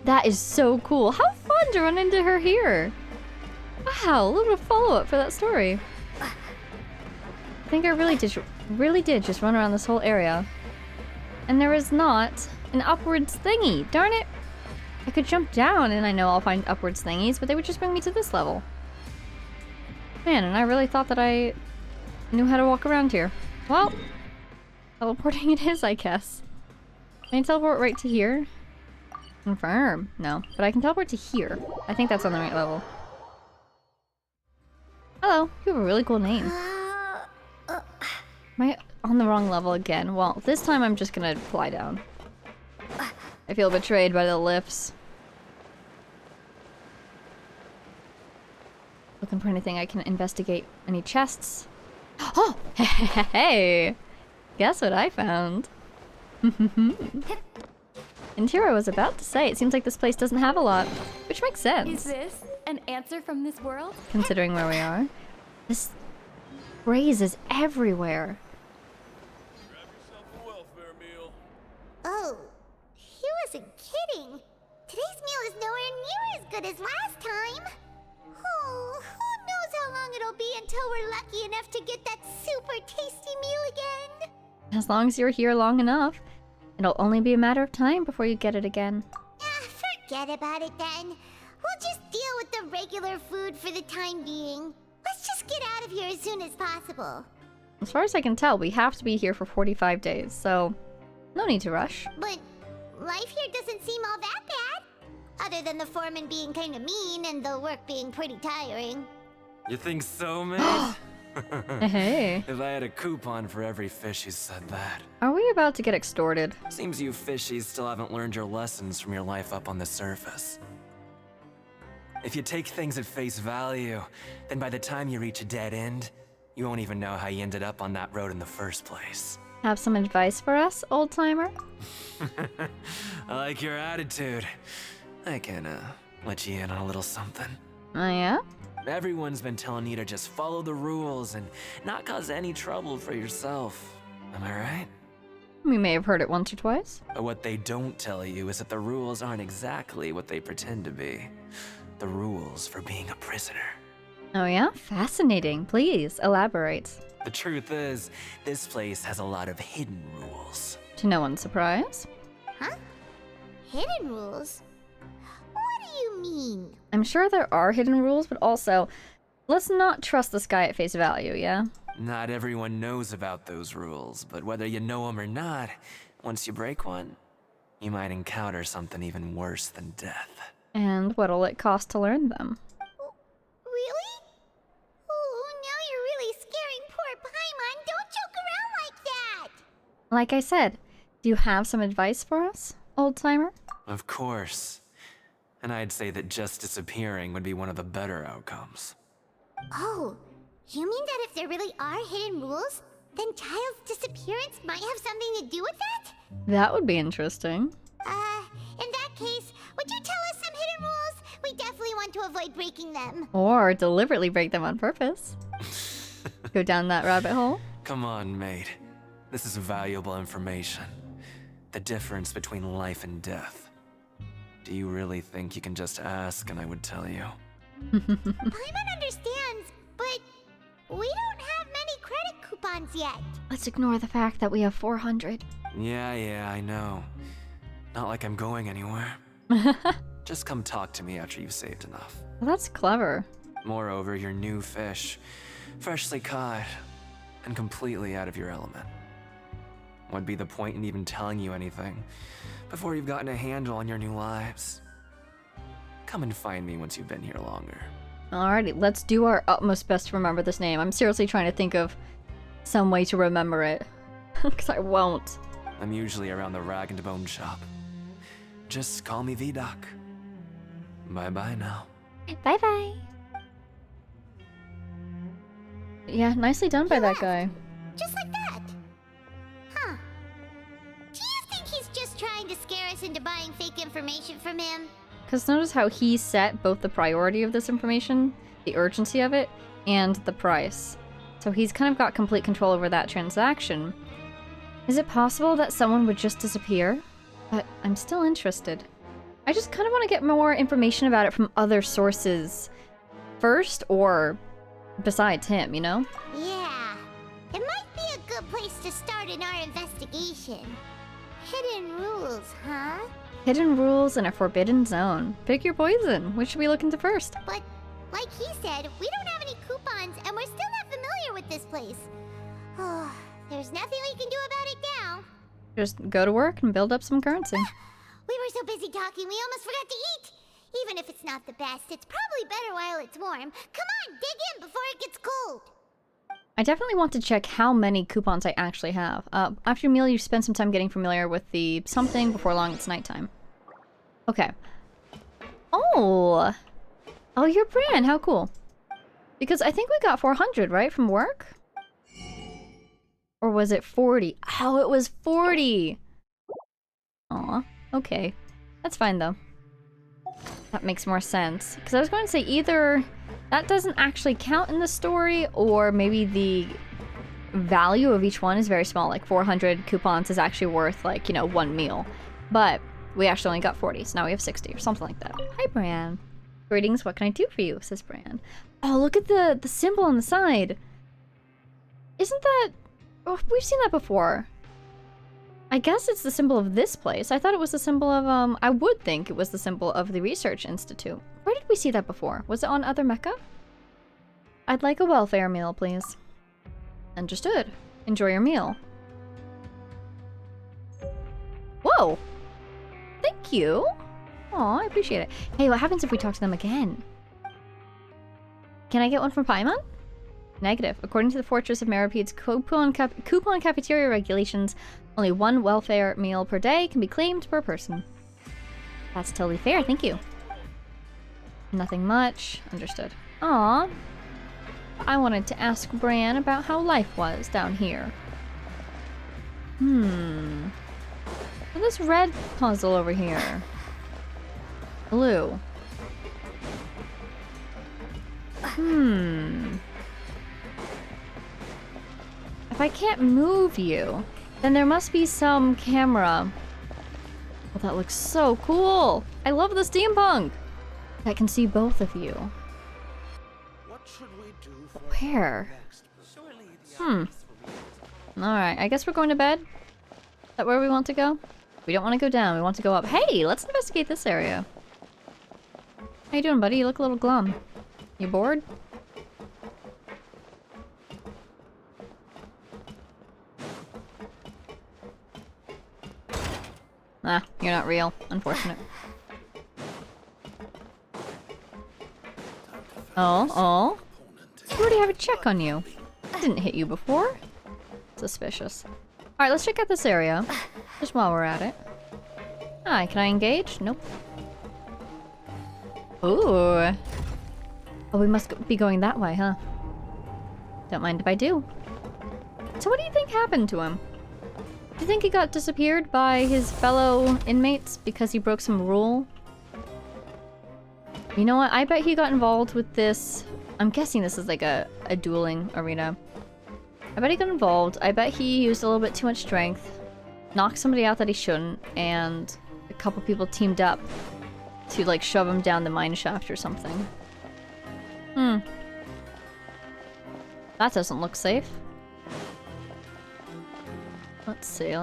That is so cool. How fun to run into her here. Wow, a little bit of follow-up for that story. I think I really did just run around this whole area. And there is not an upwards thingy. Darn it. I could jump down and I know I'll find upwards thingies, but they would just bring me to this level. Man, and I really thought that I knew how to walk around here. Well, teleporting it is, I guess. Can I teleport right to here? Confirm. No, but I can teleport to here. I think that's on the right level. Hello, you have a really cool name. Am I on the wrong level again? Well, this time I'm just gonna fly down. I feel betrayed by the lifts. Looking for anything I can investigate. Any chests? Oh! Hey! Guess what I found? And here I was about to say, it seems like this place doesn't have a lot, which makes sense. Is this an answer from this world? Considering where we are. This phrase is everywhere. Grab yourself a welfare meal. Oh, he wasn't kidding. Today's meal is nowhere near as good as last time. Oh, who knows how long it'll be until we're lucky enough to get that super tasty meal again. As long as you're here long enough, it'll only be a matter of time before you get it again. Forget about it then. We'll just deal with the regular food for the time being. Let's just get out of here as soon as possible. As far as I can tell, we have to be here for 45 days, so no need to rush. But life here doesn't seem all that bad. Other than the foreman being kind of mean and the work being pretty tiring. You think so, mate? Hey. If I had a coupon for every fish who said that. Are we about to get extorted? Seems you fishies still haven't learned your lessons from your life up on the surface. If you take things at face value, then by the time you reach a dead end, you won't even know how you ended up on that road in the first place. Have some advice for us, old timer? I like your attitude. I can, let you in on a little something. Oh yeah? Everyone's been telling you to just follow the rules and not cause any trouble for yourself. Am I right? We may have heard it once or twice. But what they don't tell you is that the rules aren't exactly what they pretend to be. The rules for being a prisoner. Oh yeah? Fascinating. Please, elaborate. The truth is, this place has a lot of hidden rules. To no one's surprise. Huh? Hidden rules? What do you mean? I'm sure there are hidden rules, but also, let's not trust this guy at face value, yeah? Not everyone knows about those rules, but whether you know them or not, once you break one, you might encounter something even worse than death. And what'll it cost to learn them? Really? Oh, now you're really scaring poor Paimon. Don't joke around like that. Like I said, do you have some advice for us, old timer? Of course. And I'd say that just disappearing would be one of the better outcomes. Oh, you mean that if there really are hidden rules, then Child's disappearance might have something to do with that? That would be interesting. In that case, would you tell us some hidden rules? We definitely want to avoid breaking them. Or deliberately break them on purpose. Go down that rabbit hole. Come on, mate. This is valuable information. The difference between life and death. Do you really think you can just ask and I would tell you? Paimon understands, but we don't have many credit coupons yet. Let's ignore the fact that we have 400. Yeah, I know. Not like I'm going anywhere. Just come talk to me after you've saved enough. Well, that's clever. Moreover, you're new fish, freshly caught, and completely out of your element. What'd be the point in even telling you anything before you've gotten a handle on your new lives? Come and find me once you've been here longer. Alrighty, let's do our utmost best to remember this name. I'm seriously trying to think of some way to remember it. Because I won't. I'm usually around the rag and bone shop. Just call me V-Doc. Bye-bye now. Bye-bye. Yeah, nicely done by that guy. Just like that. Huh. Do you think he's just trying to scare us into buying fake information from him? Because notice how he set both the priority of this information, the urgency of it, and the price. So he's kind of got complete control over that transaction. Is it possible that someone would just disappear? But I'm still interested. I just kind of want to get more information about it from other sources first, or besides him, you know? Yeah. It might be a good place to start in our investigation. Hidden rules, huh? Hidden rules in a forbidden zone. Pick your poison. Which should we look into first? But, like he said, we don't have any coupons, and we're still not familiar with this place. Oh, there's nothing we can do about it now. Just go to work and build up some currency. We were so busy talking, we almost forgot to eat. Even if it's not the best, it's probably better while it's warm. Come on, dig in before it gets cold. I definitely want to check how many coupons I actually have. After your meal, you spend some time getting familiar with the something. Before long, it's nighttime. Okay. Oh! Oh, you're Bran. How cool. Because I think we got 400, right, from work? Or was it 40? Oh, it was 40! Aw, okay. That's fine, though. That makes more sense. Because I was going to say either that doesn't actually count in the story, or maybe the value of each one is very small. Like 400 coupons is actually worth, like, you know, one meal. But we actually only got 40, so now we have 60 or something like that. Hi, Bran. Greetings, what can I do for you? Says Bran. Oh, look at the symbol on the side. Isn't that... Oh, we've seen that before. I guess it's the symbol of this place. I thought it was the symbol of, I would think it was the symbol of the Research Institute. Where did we see that before? Was it on Other Mecca? I'd like a welfare meal, please. Understood. Enjoy your meal. Whoa! Thank you! Aw, I appreciate it. Hey, what happens if we talk to them again? Can I get one from Paimon? Negative. According to the Fortress of Meropide's coupon cafeteria regulations, only one welfare meal per day can be claimed per person. That's totally fair, thank you. Nothing much. Understood. Aw. I wanted to ask Bran about how life was down here. And this red puzzle over here. Blue. If I can't move you, then there must be some camera. Oh, that looks so cool! I love the steampunk! I can see both of you. What should we do for Where? Alright, I guess we're going to bed. Is that where we want to go? We don't want to go down, we want to go up. Hey, let's investigate this area. How you doing, buddy? You look a little glum. You bored? Ah, you're not real. Unfortunate. Oh. You already have a check on you. I didn't hit you before. Suspicious. Alright, let's check out this area. Just while we're at it. Hi, can I engage? Nope. Ooh. Oh, we must be going that way, huh? Don't mind if I do. So what do you think happened to him? Do you think he got disappeared by his fellow inmates because he broke some rule? You know what? I bet he got involved with this. I'm guessing this is like a dueling arena. I bet he got involved. I bet he used a little bit too much strength, knocked somebody out that he shouldn't, and a couple people teamed up to like shove him down the mine shaft or something. That doesn't look safe. Let's see.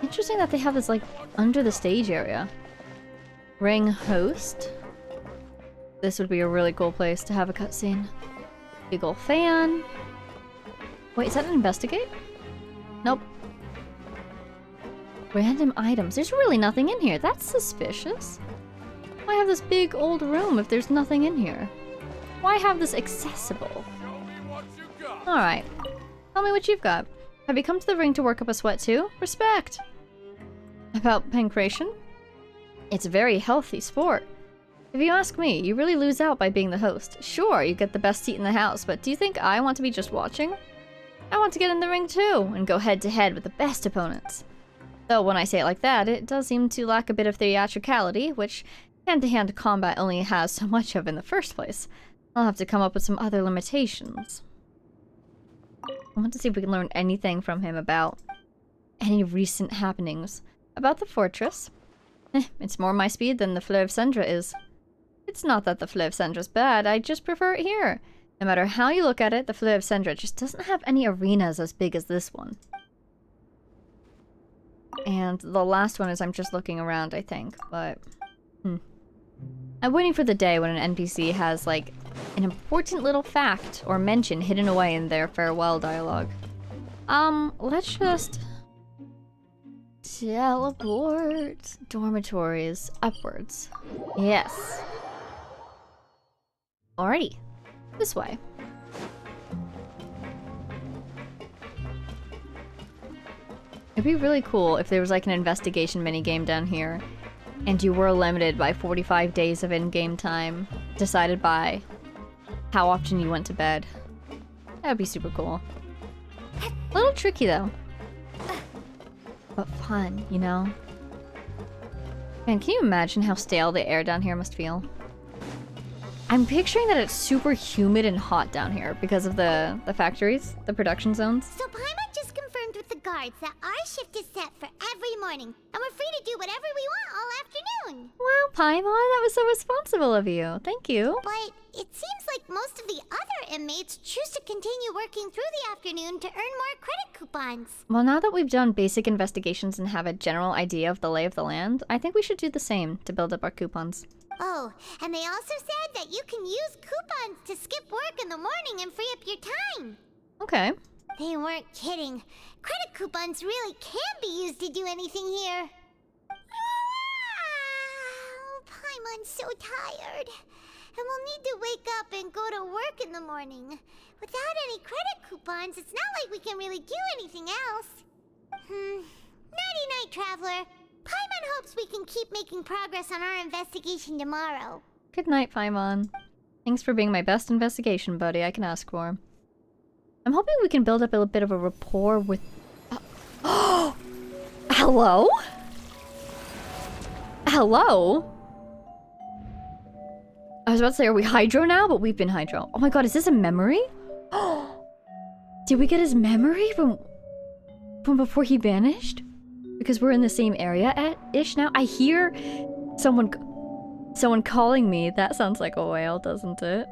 Interesting that they have this like under the stage area. Ring host. This would be a really cool place to have a cutscene. Big ol' fan. Wait, is that an investigate? Nope. Random items. There's really nothing in here. That's suspicious. Why have this big old room if there's nothing in here? Why have this accessible? Alright. Tell me what you've got. Have you come to the ring to work up a sweat too? Respect! About pancreation? It's a very healthy sport. If you ask me, you really lose out by being the host. Sure, you get the best seat in the house, but do you think I want to be just watching? I want to get in the ring too, and go head to head with the best opponents. Though when I say it like that, it does seem to lack a bit of theatricality, which hand-to-hand combat only has so much of in the first place. I'll have to come up with some other limitations. I want to see if we can learn anything from him about any recent happenings. About the fortress. It's more my speed than the Fleur of Cendra is. It's not that the Fleur of Cendra's bad, I just prefer it here. No matter how you look at it, the Fleur of Cendra just doesn't have any arenas as big as this one. And the last one is I'm just looking around, I think, but... I'm waiting for the day when an NPC has, like, an important little fact or mention hidden away in their farewell dialogue. Let's just... teleport dormitories upwards. Yes. Alrighty. This way. It'd be really cool if there was like an investigation minigame down here and you were limited by 45 days of in-game time, decided by how often you went to bed. That would be super cool. A little tricky though. But fun, you know? Man, can you imagine how stale the air down here must feel? I'm picturing that it's super humid and hot down here because of the factories, the production zones. So Paimon just confirmed with the guards that our shift is set for every morning, and we're free to do whatever we want all afternoon. Wow, Paimon, that was so responsible of you. Thank you. But it seems like most of the other inmates choose to continue working through the afternoon to earn more credit coupons. Well, now that we've done basic investigations and have a general idea of the lay of the land, I think we should do the same to build up our coupons. Oh, and they also said that you can use coupons to skip work in the morning and free up your time. Okay. They weren't kidding. Credit coupons really can be used to do anything here. Paimon's so tired. And we'll need to wake up and go to work in the morning. Without any credit coupons, it's not like we can really do anything else. Nighty-night, Traveler. Paimon hopes we can keep making progress on our investigation tomorrow. Good night, Paimon. Thanks for being my best investigation buddy I can ask for. I'm hoping we can build up a bit of a rapport with... Oh! Hello? Hello? I was about to say, are we Hydro now? But we've been Hydro. Oh my god, is this a memory? Did we get his memory from before he vanished? Because we're in the same area-ish now? I hear someone calling me. That sounds like a whale, doesn't it?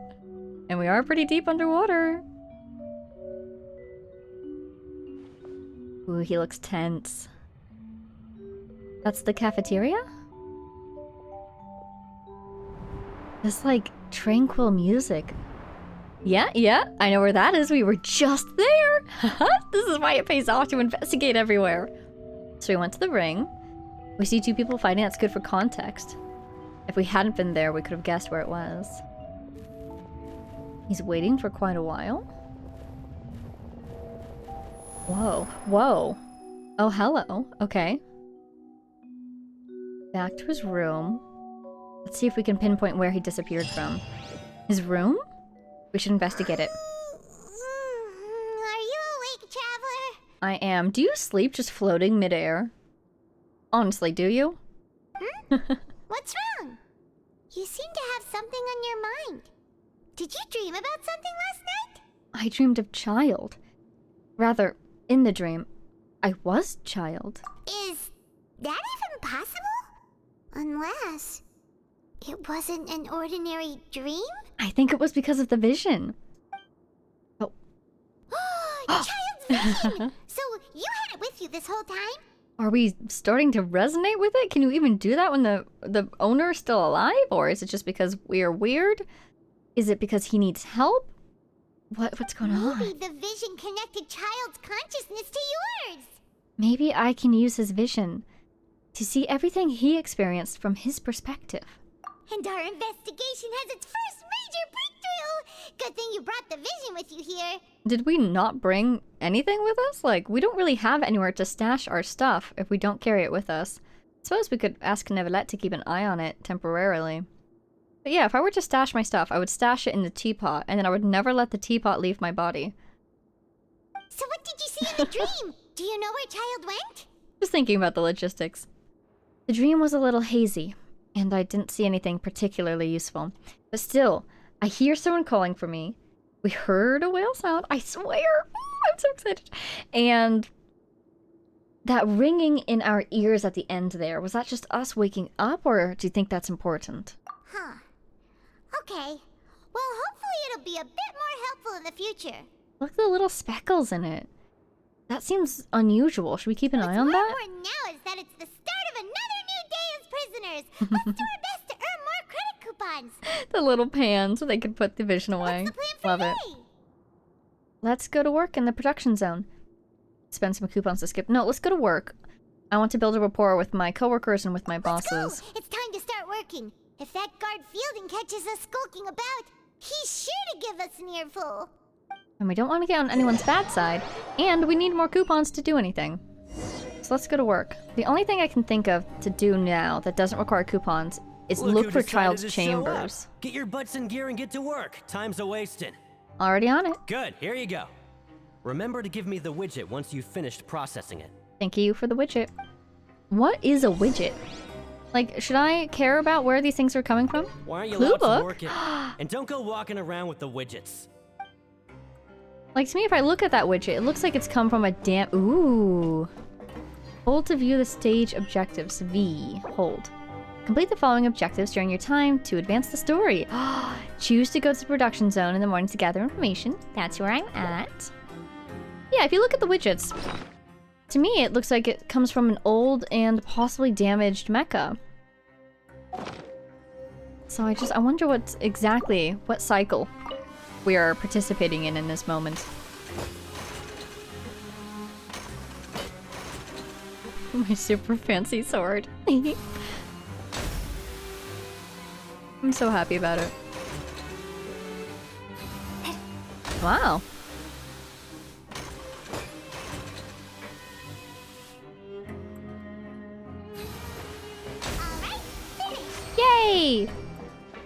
And we are pretty deep underwater. Ooh, he looks tense. That's the cafeteria? This, like, tranquil music. Yeah, I know where that is. We were just there. This is why it pays off to investigate everywhere. So we went to the ring. We see two people fighting. That's good for context. If we hadn't been there, we could have guessed where it was. He's waiting for quite a while. Whoa. Oh, hello. Okay. Back to his room. Let's see if we can pinpoint where he disappeared from. His room? We should investigate it. Are you awake, Traveler? I am. Do you sleep just floating midair? Honestly, do you? What's wrong? You seem to have something on your mind. Did you dream about something last night? I dreamed of child. Rather, in the dream, I was child. Is that even possible? Unless it wasn't an ordinary dream? I think it was because of the vision. Oh. Child's vision! So you had it with you this whole time? Are we starting to resonate with it? Can you even do that when the owner is still alive? Or is it just because we are weird? Is it because he needs help? What's going on? Maybe the vision connected child's consciousness to yours. Maybe I can use his vision to see everything he experienced from his perspective. And our investigation has its first major breakthrough! Good thing you brought the vision with you here. Did we not bring anything with us? Like, we don't really have anywhere to stash our stuff if we don't carry it with us. I suppose we could ask Neuvillette to keep an eye on it temporarily. But yeah, if I were to stash my stuff, I would stash it in the teapot, and then I would never let the teapot leave my body. So what did you see in the dream? Do you know where Child went? Just thinking about the logistics. The dream was a little hazy, and I didn't see anything particularly useful. But still, I hear someone calling for me. We heard a whale sound, I swear! I'm so excited. And that ringing in our ears at the end there, was that just us waking up, or do you think that's important? Huh. Okay. Well, hopefully it'll be a bit more helpful in the future. Look at the little speckles in it. That seems unusual. Should we keep an eye on that? What's more important now is that it's the start of another new day as prisoners. Let's do our best to earn more credit coupons. The little pan so they could put the vision away. What's the plan for Love it. today? Let's go to work in the production zone. Spend some coupons to skip. No, let's go to work. I want to build a rapport with my coworkers and with my bosses. Let's go. It's time to start working. If that guard Fielding catches us skulking about, he's sure to give us an earful. And we don't want to get on anyone's bad side. And we need more coupons to do anything. So let's go to work. The only thing I can think of to do now that doesn't require coupons is look who for decided Child's to show up. chambers. Get your butts in gear and get to work. Time's a-wasting. Already on it. Good, here you go. Remember to give me the widget once you've finished processing it. Thank you for the widget. What is a widget? Like, should I care about where these things are coming from? Why aren't you Clue allowed book? to work it? And don't go walking around with the widgets. Like, to me, if I look at that widget, it looks like it's come from a damn... Ooh. Hold to view the stage objectives. V. Hold. Complete the following objectives during your time to advance the story. Choose to go to the production zone in the morning to gather information. That's where I'm at. Yeah, if you look at the widgets, to me, it looks like it comes from an old and possibly damaged mecha. So I wonder what cycle we are participating in this moment. My super fancy sword. I'm so happy about it. Wow. Alright, finished. Yay!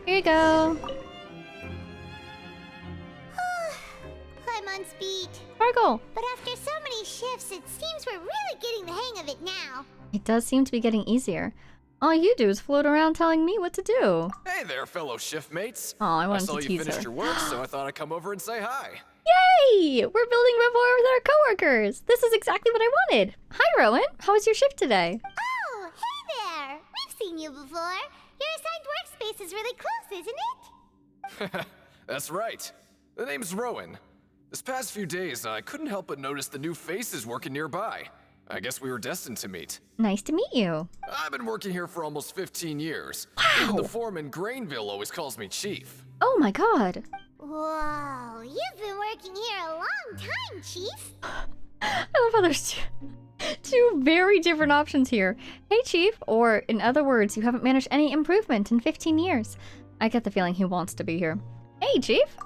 Here you go. Paimon's beat. Sparkle! But after so many shifts, it seems we're really getting the hang of it now. It does seem to be getting easier. All you do is float around telling me what to do. Hey there, fellow shift mates. Oh, I wanted saw to you tease finished her. your work, so I thought I'd come over and say hi. Yay! We're building rapport with our coworkers. This is exactly what I wanted. Hi, Rowan. How was your shift today? Oh, hey there! We've seen you before. Your assigned workspace is really close, isn't it? That's right. The name's Rowan. This past few days, I couldn't help but notice the new faces working nearby. I guess we were destined to meet. Nice to meet you. I've been working here for almost 15 years. Even the foreman Grainville always calls me Chief. Oh my god. Whoa, you've been working here a long time, Chief. I love how there's two very different options here. Hey, Chief, or in other words, you haven't managed any improvement in 15 years. I get the feeling he wants to be here. Hey, Chief.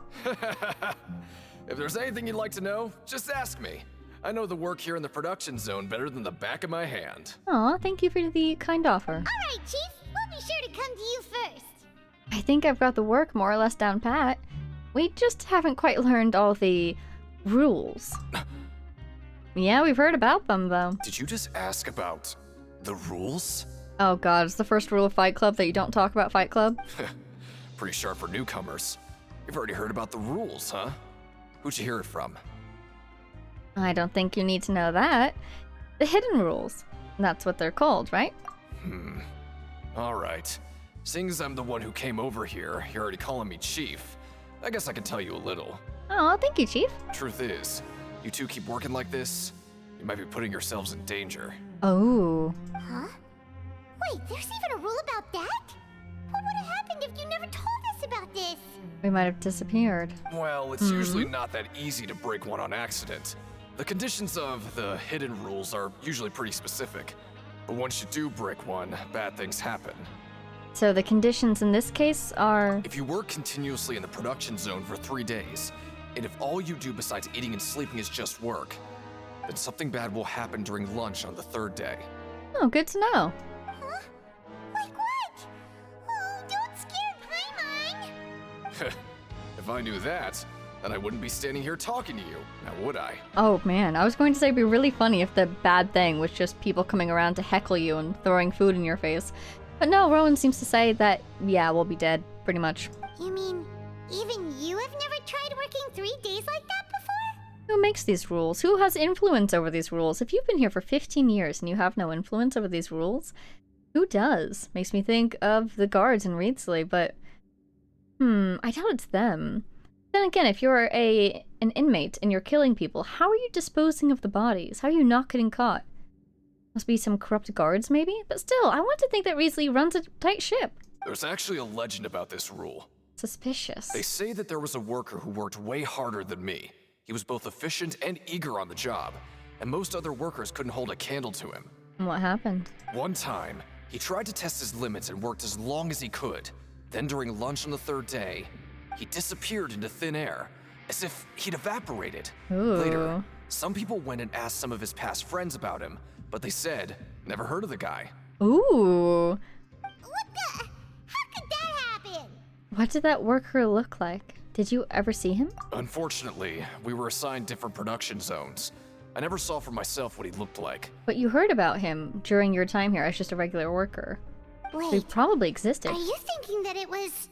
If there's anything you'd like to know, just ask me. I know the work here in the production zone better than the back of my hand. Aw, thank you for the kind offer. Alright, Chief. We'll be sure to come to you first. I think I've got the work more or less down pat. We just haven't quite learned all the rules. Yeah, we've heard about them, though. Did you just ask about the rules? Oh god, it's the first rule of Fight Club that you don't talk about Fight Club? Pretty sharp for newcomers. You've already heard about the rules, huh? Who'd you hear it from? I don't think you need to know that. The hidden rules. That's what they're called, right? Alright. Seeing as I'm the one who came over here, you're already calling me Chief. I guess I can tell you a little. Oh, thank you, Chief. Truth is, you two keep working like this, you might be putting yourselves in danger. Oh. Huh? Wait, there's even a rule about that? What would have happened if you never told us about this? We might have disappeared. Well, it's usually not that easy to break one on accident. The conditions of the hidden rules are usually pretty specific. But once you do break one, bad things happen. So the conditions in this case are... If you work continuously in the production zone for 3 days, and if all you do besides eating and sleeping is just work, then something bad will happen during lunch on the 3rd day. Oh, good to know. Huh? Like what? Oh, don't scare If I knew that, then I wouldn't be standing here talking to you, now would I? Oh man, I was going to say it'd be really funny if the bad thing was just people coming around to heckle you and throwing food in your face. But no, Rowan seems to say that, yeah, we'll be dead, pretty much. You mean, even you have never tried working 3 days like that before? Who makes these rules? Who has influence over these rules? If you've been here for 15 years and you have no influence over these rules, who does? Makes me think of the guards in Reedsley, but... I doubt it's them. Then again, if you're an inmate and you're killing people, how are you disposing of the bodies? How are you not getting caught? Must be some corrupt guards, maybe? But still, I want to think that Reedsley runs a tight ship. There's actually a legend about this rule. Suspicious. They say that there was a worker who worked way harder than me. He was both efficient and eager on the job, and most other workers couldn't hold a candle to him. And what happened? One time, he tried to test his limits and worked as long as he could. Then during lunch on the 3rd day, he disappeared into thin air, as if he'd evaporated. Ooh. Later, some people went and asked some of his past friends about him, but they said, never heard of the guy. Ooh. What the? How could that happen? What did that worker look like? Did you ever see him? Unfortunately, we were assigned different production zones. I never saw for myself what he looked like. But you heard about him during your time here as just a regular worker. So he Wait, probably existed. are you thinking that it was...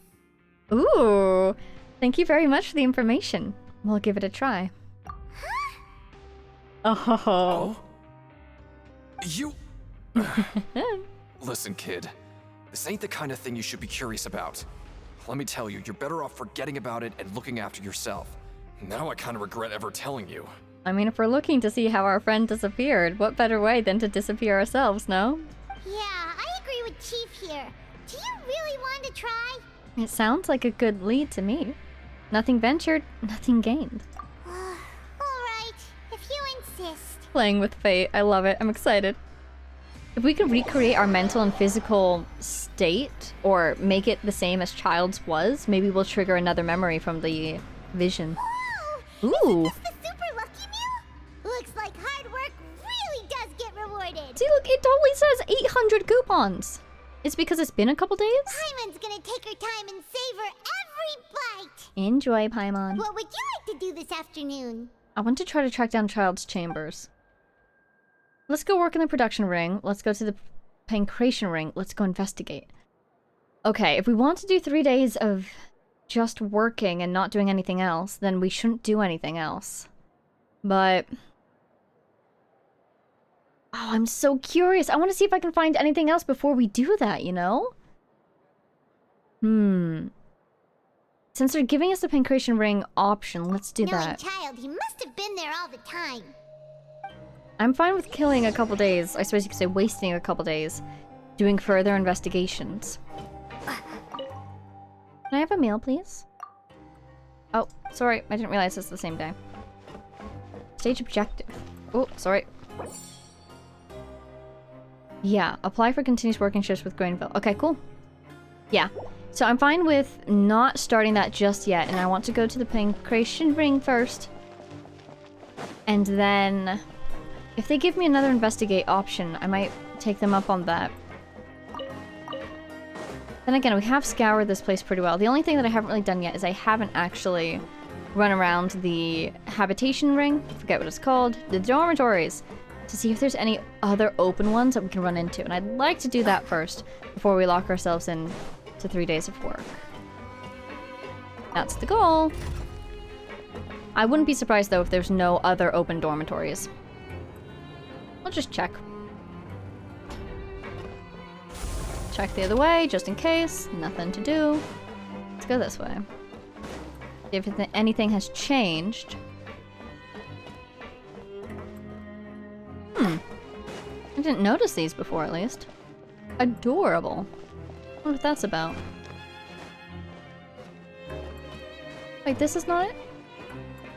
Ooh. Thank you very much for the information. We'll give it a try. Oh. You... Listen, kid. This ain't the kind of thing you should be curious about. Let me tell you, you're better off forgetting about it and looking after yourself. Now I kind of regret ever telling you. I mean, if we're looking to see how our friend disappeared, what better way than to disappear ourselves, no? Yeah, I agree with Chief here. Do you really want to try? It sounds like a good lead to me. Nothing ventured, nothing gained. Alright, if you insist. Playing with fate, I love it, I'm excited. If we could recreate our mental and physical state, or make it the same as Child's was, maybe we'll trigger another memory from the vision. Whoa! Ooh! Is this the super lucky meal? Looks like hard work really does get rewarded. See, look, it totally says 800 coupons! It's because it's been a couple days? Paimon's gonna take her time and savor every bite. Enjoy, Paimon. What would you like to do this afternoon? I want to try to track down Child's chambers. Let's go work in the production ring. Let's go to the pancreation ring. Let's go investigate. Okay, if we want to do 3 days of just working and not doing anything else, then we shouldn't do anything else. But... oh, I'm so curious. I want to see if I can find anything else before we do that, you know? Since they're giving us the pancreation ring option, let's do Knowing that. Child, he must have been there all the time. I'm fine with killing a couple days. I suppose you could say wasting a couple days. Doing further investigations. Can I have a meal, please? Oh, sorry. I didn't realize it's the same day. Stage objective. Oh, sorry. Yeah, apply for continuous working shifts with Grainville. Okay, cool. Yeah. So I'm fine with not starting that just yet, and I want to go to the pancreation ring first. And then... if they give me another investigate option, I might take them up on that. Then again, we have scoured this place pretty well. The only thing that I haven't really done yet is I haven't actually run around the habitation ring, forget what it's called, the dormitories, to see if there's any other open ones that we can run into. And I'd like to do that first before we lock ourselves in to 3 days of work. That's the goal. I wouldn't be surprised though if there's no other open dormitories. I'll just check. Check the other way, just in case. Nothing to do. Let's go this way. See if anything has changed. I didn't notice these before, at least. Adorable. I wonder what that's about. Wait, this is not it?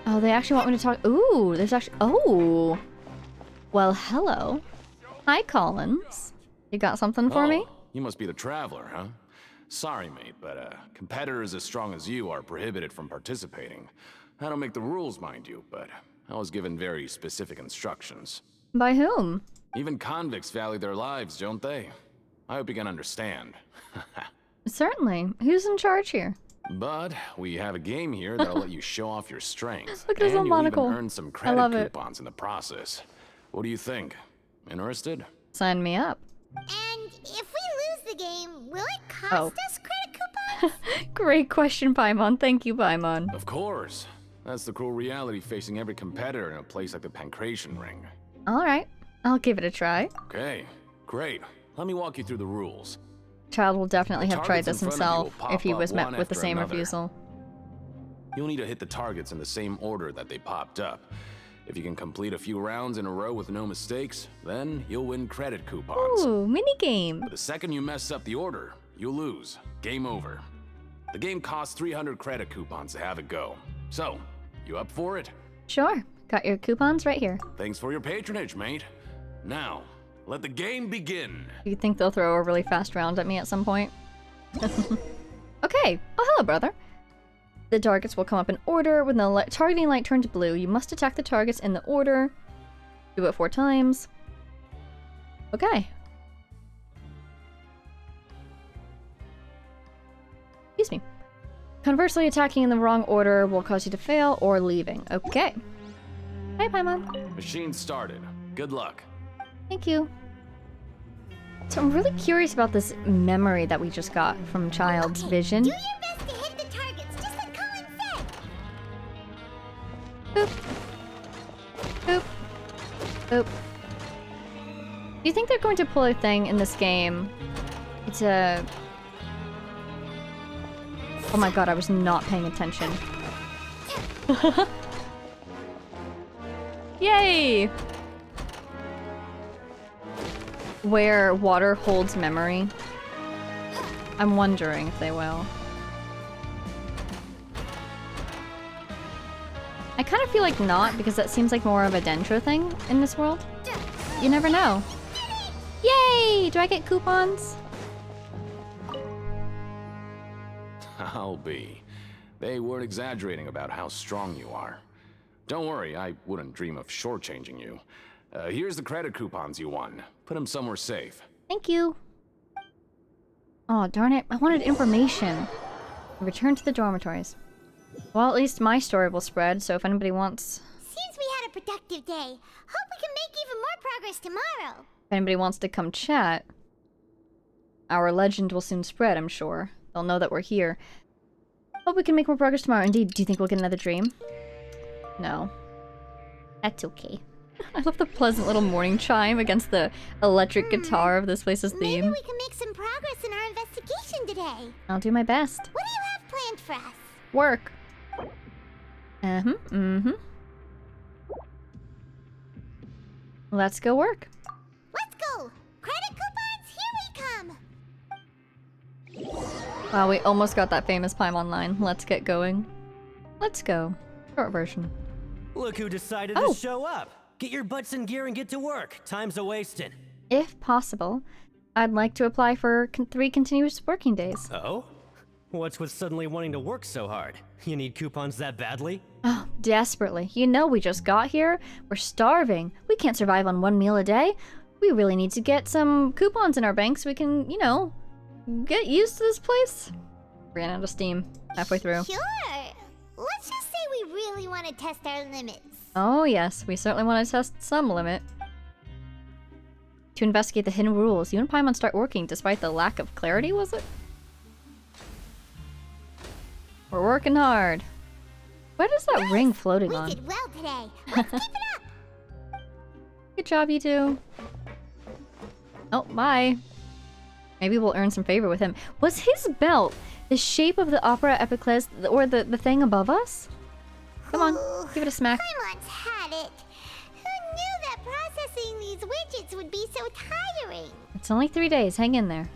Oh, they actually want me to talk. Ooh, there's actually. Oh! Well, hello. Hi, Collins. You got something for me? You must be the traveler, huh? Sorry, mate, but competitors as strong as you are prohibited from participating. I don't make the rules, mind you, but I was given very specific instructions. By whom? Even convicts value their lives, don't they? I hope you can understand. Certainly. Who's in charge here? But we have a game here that'll let you show off your strength. Look at his and little you'll monocle. even earn some I credit love it. coupons in the process. What do you think? Interested? Sign me up. And if we lose the game, will it cost Oh. us credit coupons? Great question, Paimon. Thank you, Paimon. Of course. That's the cruel reality facing every competitor in a place like the Pancration Ring. Alright, I'll give it a try. Okay, great. Let me walk you through the rules. Child will definitely The have tried targets this in front of you himself will pop if he up was met one with the after same another. refusal. You'll need to hit the targets in the same order that they popped up. If you can complete a few rounds in a row with no mistakes, then you'll win credit coupons. Ooh, minigame. But the second you mess up the order, you'll lose. Game over. The game costs 300 credit coupons to have it go. So, you up for it? Sure, got your coupons right here. Thanks for your patronage, mate. Now, let the game begin. Do you think they'll throw a really fast round at me at some point? Okay, oh hello, brother. The targets will come up in order. When the targeting light turns blue, you must attack the targets in the order. Do it 4 times. Okay. Excuse me. Conversely, attacking in the wrong order will cause you to fail or leaving. Okay. Hi, Paimon. Machine started. Good luck. Thank you. So I'm really curious about this memory that we just got from Child's vision. Do your best to hit the targets, just like Colin said. Boop. Boop. Boop. Do you think they're going to pull a thing in this game? It's a... Oh my god, I was not paying attention. Yay! Where water holds memory. I'm wondering if they will. I kind of feel like not, because that seems like more of a Dendro thing in this world. You never know. Yay! Do I get coupons? I'll be. They weren't exaggerating about how strong you are. Don't worry, I wouldn't dream of shortchanging you. Here's the credit coupons you won. Put them somewhere safe. Thank you. Oh, darn it. I wanted information. Return to the dormitories. Well, at least my story will spread, so if anybody wants... Seems we had a productive day. Hope we can make even more progress tomorrow. If anybody wants to come chat, our legend will soon spread, I'm sure. They'll know that we're here. Hope we can make more progress tomorrow. Indeed, do you think we'll get another dream? No. That's okay. I love the pleasant little morning chime against the electric guitar of this place's theme. Maybe we can make some progress in our investigation today. I'll do my best. What do you have planned for us? Work. Let's go work. Let's go! Credit coupons, here we come! Wow, we almost got that famous Paimon line. Let's get going. Let's go. Short version. Look who decided Oh. to show up. Get your butts in gear and get to work. Time's a-wasting. If possible, I'd like to apply for 3 continuous working days. Oh? What's with suddenly wanting to work so hard? You need coupons that badly? Oh, desperately. You know we just got here. We're starving. We can't survive on 1 meal a day. We really need to get some coupons in our bank so we can, you know, get used to this place. Ran out of steam halfway through. Sure. Let's just say we really want to test our limits. Oh yes, we certainly want to test some limit. To investigate the hidden rules, you and Paimon start working despite the lack of clarity, was it? We're working hard. What is that ring floating We on? did well today. Let's keep it up. Good job, you two. Oh, bye. Maybe we'll earn some favor with him. Was his belt the shape of the Opera Epiclese or the thing above us? Come on, give it a smack. Paimon's had it. Who knew that processing these widgets would be so tiring? It's only 3 days, hang in there.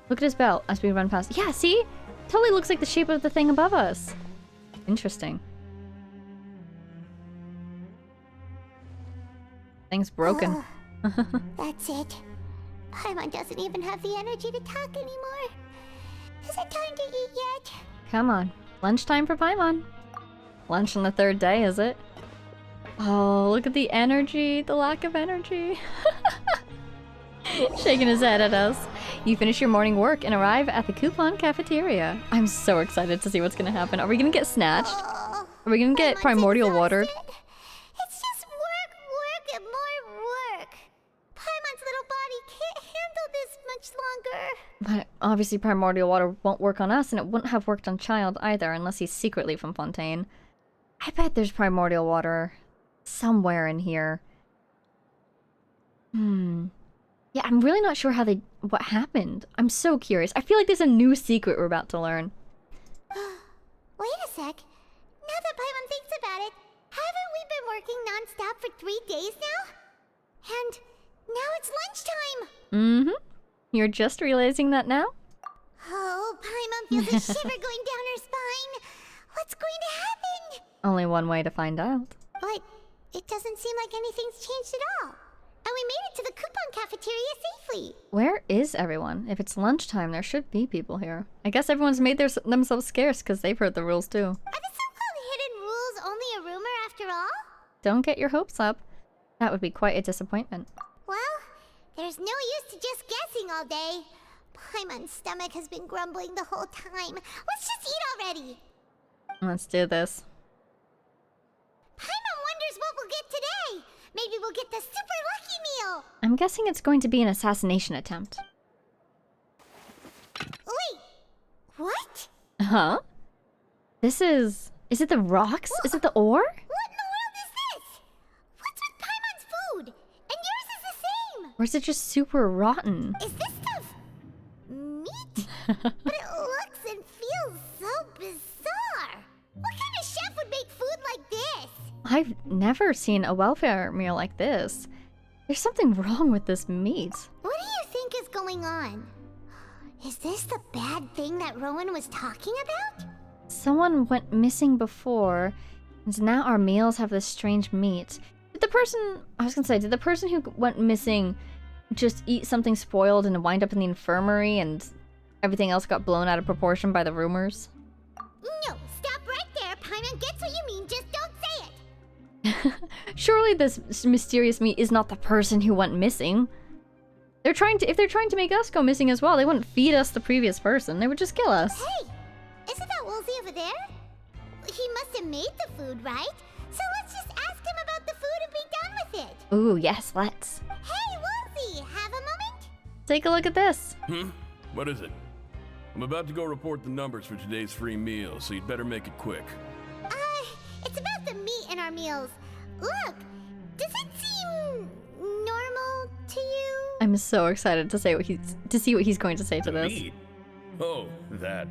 Look at his belt as we run past. Yeah, see? Totally looks like the shape of the thing above us. Interesting. Thing's broken. That's it. Paimon doesn't even have the energy to talk anymore. Is it time to eat yet? Come on. Lunchtime for Paimon. Lunch on the 3rd day, is it? Oh, look at the energy. The lack of energy. Shaking his head at us. You finish your morning work and arrive at the coupon cafeteria. I'm so excited to see what's gonna happen. Are we gonna get snatched? Are we gonna get primordial watered? It's just work, and more work. Paimon's little body can't handle this much longer. But obviously primordial water won't work on us, and it wouldn't have worked on Child either, unless he's secretly from Fontaine. I bet there's primordial water somewhere in here. Yeah, I'm really not sure what happened. I'm so curious. I feel like there's a new secret we're about to learn. Wait a sec. Now that Paimon thinks about it, haven't we been working non-stop for 3 days now? And now it's lunchtime. You're just realizing that now? Oh, Paimon feels a shiver going down her spine. What's going to happen? Only one way to find out. But it doesn't seem like anything's changed at all. And we made it to the coupon cafeteria safely. Where is everyone? If it's lunchtime, there should be people here. I guess everyone's made themselves scarce because they've heard the rules too. Are the so-called hidden rules only a rumor after all? Don't get your hopes up. That would be quite a disappointment. Well, there's no use to just guessing all day. Paimon's stomach has been grumbling the whole time. Let's just eat already. Let's do this. Paimon wonders what we'll get today. Maybe we'll get the super lucky meal. I'm guessing it's going to be an assassination attempt. Wait, what? Huh? Is it the rocks? Is it the ore? What in the world is this? What's with Paimon's food? And yours is the same. Or is it just super rotten? Is this stuff meat? But it looks and feels so bizarre. What kind of chef would make food like this? I've never seen a welfare meal like this. There's something wrong with this meat. What do you think is going on? Is this the bad thing that Rowan was talking about? Someone went missing before, and now our meals have this strange meat. Did the person who went missing just eat something spoiled and wind up in the infirmary and everything else got blown out of proportion by the rumors? No, stop right there. Paimon gets what you mean, just don't say it. Surely this mysterious meat is not the person who went missing. If they're trying to make us go missing as well, they wouldn't feed us the previous person. They would just kill us. Hey, isn't that Woolsey over there? He must have made the food, right? So let's just ask him about the food and be done with it. Ooh, yes, let's. Hey, Woolsey, have a moment? Take a look at this. What is it? I'm about to go report the numbers for today's free meal, so you'd better make it quick. It's about the meat in our meals. Look, does it seem normal to you? I'm so excited to see what he's going to say to this. Meat? Oh, that.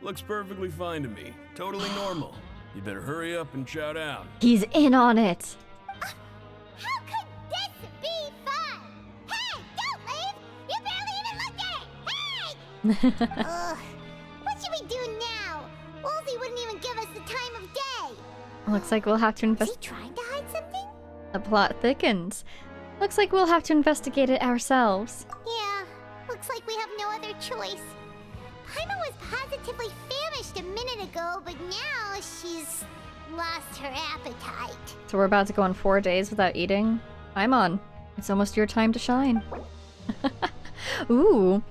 Looks perfectly fine to me. Totally normal. You better hurry up and shout out. He's in on it. How could this be fun? Hey, don't leave! You barely even looked at it! Hey! What should we do now? Woolsey wouldn't even give us the time of day. Looks like we'll have to Is investigate. he trying to hide something? The plot thickens. Looks like we'll have to investigate it ourselves. Yeah, looks like we have no other choice. Paimon was positively famished a minute ago, but now she's lost her appetite. So we're about to go on 4 days without eating. Paimon, it's almost your time to shine. Ooh.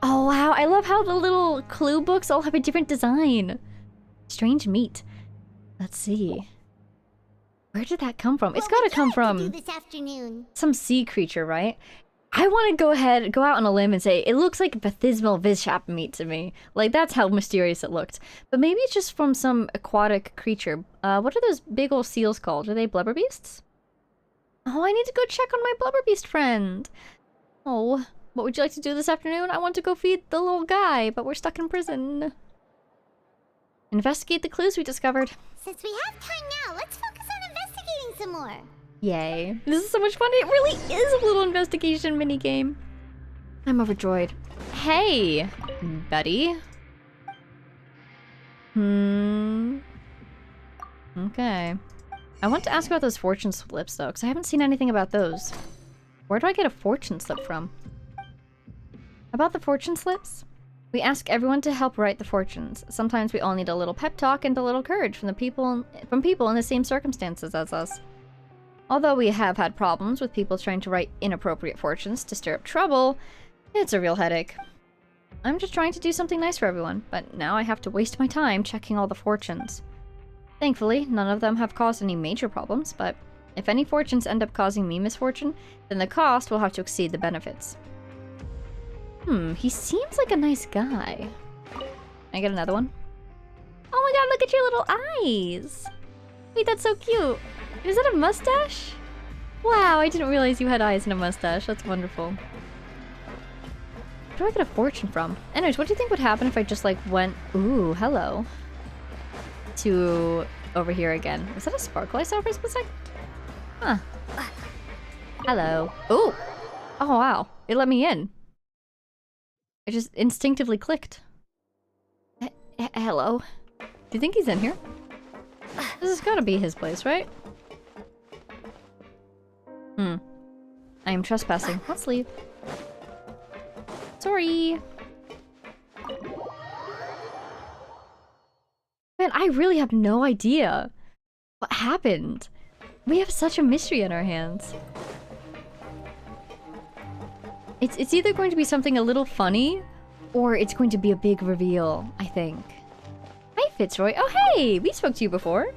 Oh wow, I love how the little clue books all have a different design. Strange meat. Let's see. Where did that come from? It's gotta come from this afternoon. some sea creature, right? I want to go out on a limb and say it looks like Bathismal Vizchap meat to me. Like, that's how mysterious it looked. But maybe it's just from some aquatic creature. What are those big old seals called? Are they blubber beasts? Oh, I need to go check on my blubber beast friend. Oh, what would you like to do this afternoon? I want to go feed the little guy, but we're stuck in prison. Investigate the clues we discovered. Since we have time now, let's focus on investigating some more. Yay. This is so much fun. It really is a little investigation minigame. I'm overjoyed. Hey, buddy. Okay. I want to ask about those fortune slips, though, because I haven't seen anything about those. Where do I get a fortune slip from? About the fortune slips? We ask everyone to help write the fortunes. Sometimes we all need a little pep talk and a little courage from people in the same circumstances as us. Although we have had problems with people trying to write inappropriate fortunes to stir up trouble, it's a real headache. I'm just trying to do something nice for everyone, but now I have to waste my time checking all the fortunes. Thankfully, none of them have caused any major problems, but if any fortunes end up causing me misfortune, then the cost will have to exceed the benefits. He seems like a nice guy. Can I get another one? Oh my god, look at your little eyes! Wait, that's so cute! Is that a mustache? Wow, I didn't realize you had eyes and a mustache. That's wonderful. Where do I get a fortune from? Anyways, what do you think would happen if I just like went, ooh, hello, to over here again? Was that a sparkle I saw for a split second? Huh. Hello. Ooh! Oh wow, it let me in. I just instinctively clicked. Hello. Do you think he's in here? This has gotta be his place, right? I am trespassing. Let's leave. Sorry. Man, I really have no idea what happened. We have such a mystery on our hands. It's either going to be something a little funny, or it's going to be a big reveal, I think. Hi, Fitzroy. Oh, hey! We spoke to you before.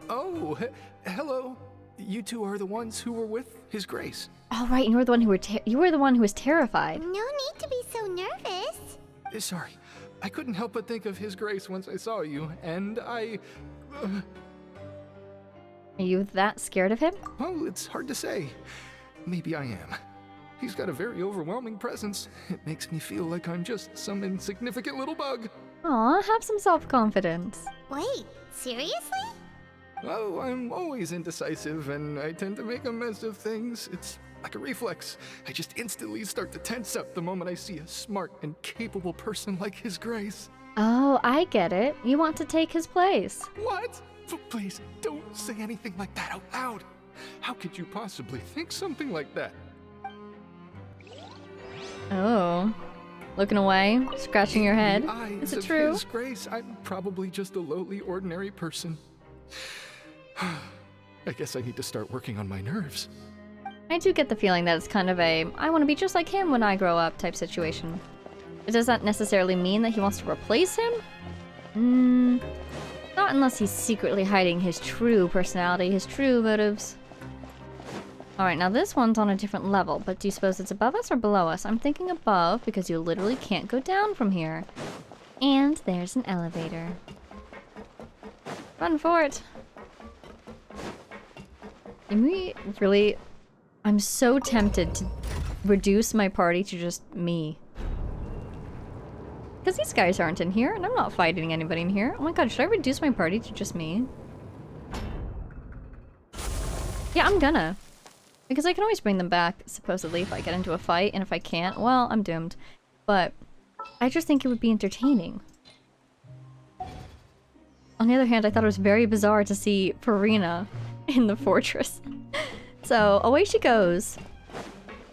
Oh, hello. You two are the ones who were with His Grace. Oh, right. You were the one who was terrified. No need to be so nervous. Sorry. I couldn't help but think of His Grace once I saw you, and I... Are you that scared of him? Well, it's hard to say. Maybe I am. He's got a very overwhelming presence. It makes me feel like I'm just some insignificant little bug. Aw, have some self-confidence. Wait, seriously? Oh, I'm always indecisive, and I tend to make a mess of things. It's like a reflex. I just instantly start to tense up the moment I see a smart and capable person like His Grace. Oh, I get it. You want to take his place. What? Please, don't say anything like that out loud. How could you possibly think something like that? Oh. Looking away, scratching your head. Is it true? His Grace, I'm probably just a lowly, ordinary person. I guess I need to start working on my nerves. I do get the feeling that it's kind of a I want to be just like him when I grow up type situation. It does not necessarily mean that he wants to replace him. Not unless he's secretly hiding his true personality, his true motives. Alright, now this one's on a different level, but do you suppose it's above us or below us? I'm thinking above, because you literally can't go down from here. And there's an elevator. Run for it! Can we really... I'm so tempted to reduce my party to just me. Because these guys aren't in here, and I'm not fighting anybody in here. Oh my god, should I reduce my party to just me? Yeah, I'm gonna. Because I can always bring them back, supposedly, if I get into a fight, and if I can't, well, I'm doomed. But I just think it would be entertaining. On the other hand, I thought it was very bizarre to see Farina in the fortress. So, away she goes.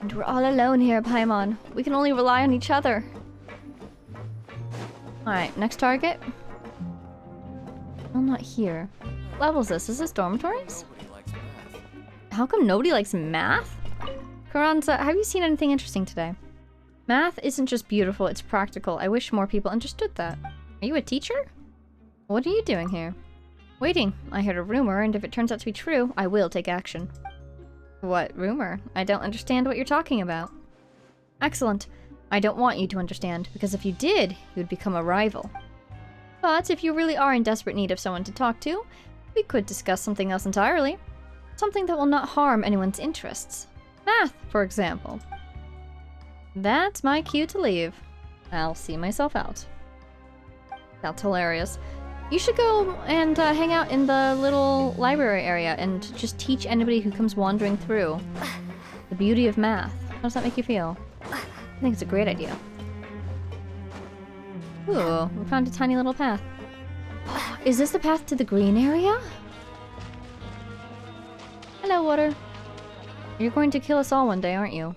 And we're all alone here, Paimon. We can only rely on each other. Alright, next target. Oh, not here. What level is this? Is this dormitories? How come nobody likes math? Carranza, have you seen anything interesting today? Math isn't just beautiful, it's practical. I wish more people understood that. Are you a teacher? What are you doing here? Waiting. I heard a rumor, and if it turns out to be true, I will take action. What rumor? I don't understand what you're talking about. Excellent. I don't want you to understand, because if you did, you would become a rival. But if you really are in desperate need of someone to talk to, we could discuss something else entirely. Something that will not harm anyone's interests. Math, for example. That's my cue to leave. I'll see myself out. That's hilarious. You should go and hang out in the little library area and just teach anybody who comes wandering through the beauty of math. How does that make you feel? I think it's a great idea. Ooh, we found a tiny little path. Is this the path to the green area? Hello, water. You're going to kill us all one day, aren't you?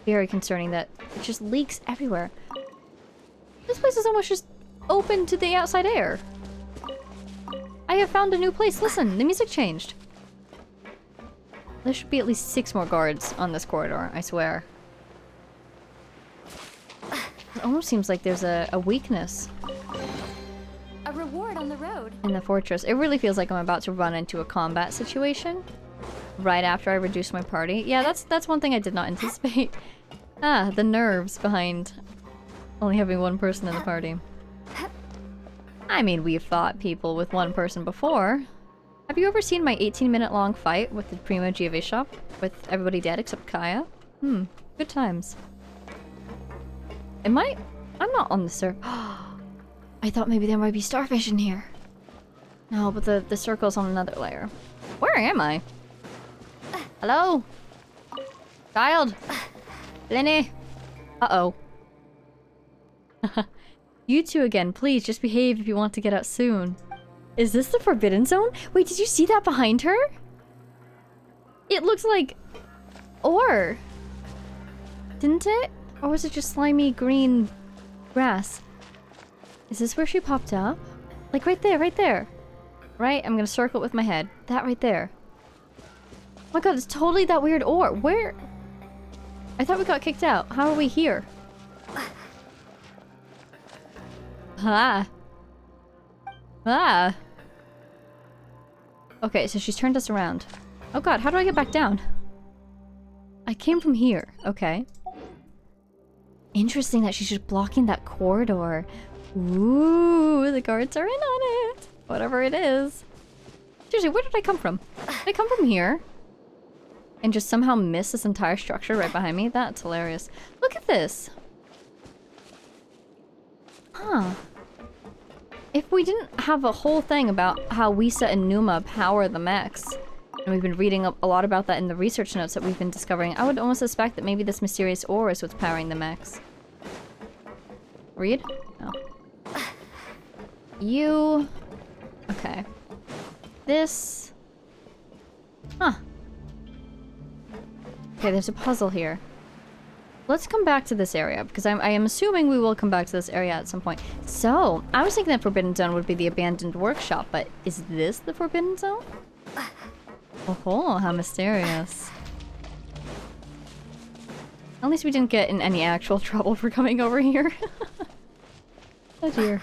Very concerning that it just leaks everywhere. This place is almost just open to the outside air. I have found a new place. Listen, the music changed. There should be at least 6 more guards on this corridor, I swear. It almost seems like there's a weakness A reward on the road. in the fortress. It really feels like I'm about to run into a combat situation right after I reduce my party. Yeah, that's one thing I did not anticipate. Ah, the nerves behind only having one person in the party. I mean, we've fought people with one person before. Have you ever seen my 18-minute long fight with the Prima Giavisha? With everybody dead except Kaya? Good times. I'm not on the surf. I thought maybe there might be starfish in here. No, but the circle's on another layer. Where am I? Hello? Child? Lenny? Uh-oh. You two again, please, just behave if you want to get out soon. Is this the Forbidden Zone? Wait, did you see that behind her? It looks like ore. Didn't it? Or was it just slimy green grass? Is this where she popped up? Like right there, right there. Right? I'm gonna circle it with my head. That right there. Oh my god, it's totally that weird ore. Where? I thought we got kicked out. How are we here? Ah. Ah. Okay, so she's turned us around. Oh god, how do I get back down? I came from here. Okay. Interesting that she's just blocking that corridor. Ooh, the guards are in on it. Whatever it is. Seriously, where did I come from? Did I come from here? And just somehow miss this entire structure right behind me? That's hilarious. Look at this. Huh. If we didn't have a whole thing about how Wisa and Numa power the mechs, and we've been reading a lot about that in the research notes that we've been discovering, I would almost suspect that maybe this mysterious ore is what's powering the mechs. Read? No. You... Okay. This... Huh. Okay, there's a puzzle here. Let's come back to this area, because I am assuming we will come back to this area at some point. So, I was thinking that Forbidden Zone would be the abandoned workshop, but is this the Forbidden Zone? Oh, how mysterious. At least we didn't get in any actual trouble for coming over here. Oh dear.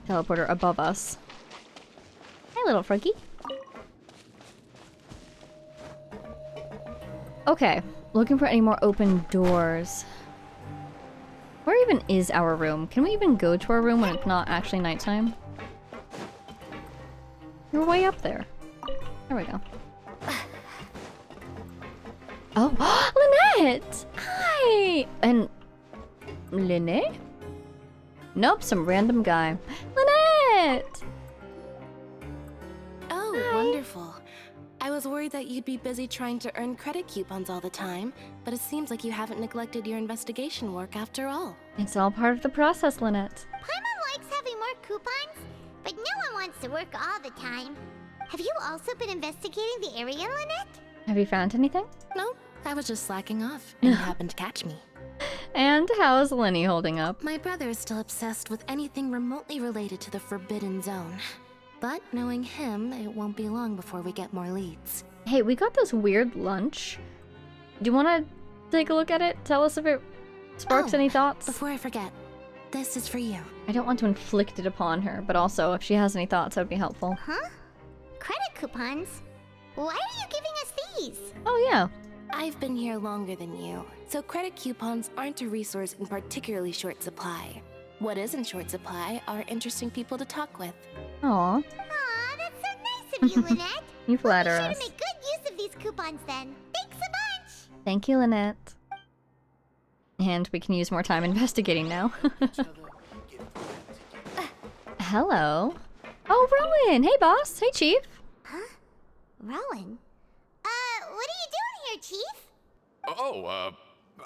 Teleporter above us. Hi, little froggy. Okay, looking for any more open doors. Where even is our room? Can we even go to our room when it's not actually nighttime? You're way up there. There we go. Oh, Lynette! Hi! And... Lynette? Nope, some random guy. Lynette! Oh, Hi. Wonderful. I was worried that you'd be busy trying to earn credit coupons all the time, but it seems like you haven't neglected your investigation work after all. It's all part of the process, Lynette. Paimon likes having more coupons, but no one wants to work all the time. Have you also been investigating the area, Lynette? Have you found anything? No, I was just slacking off, and you happened to catch me. And how is Lenny holding up? My brother is still obsessed with anything remotely related to the Forbidden Zone. But knowing him, it won't be long before we get more leads. Hey, we got this weird lunch. Do you want to take a look at it? Tell us if it sparks any thoughts? Before I forget, this is for you. I don't want to inflict it upon her, but also if she has any thoughts, that would be helpful. Huh? Credit coupons? Why are you giving us these? Oh, yeah. I've been here longer than you, so credit coupons aren't a resource in particularly short supply. What is in short supply are interesting people to talk with. Aw. Aw, that's so nice of you, Lynette. You flatter We'll be us. sure to make good use of these coupons then. Thanks a bunch! Thank you, Lynette. And we can use more time investigating now. Hello. Oh, Rowan! Hey, boss! Hey, Chief! Huh? Rowan? What are you doing here, Chief? Oh,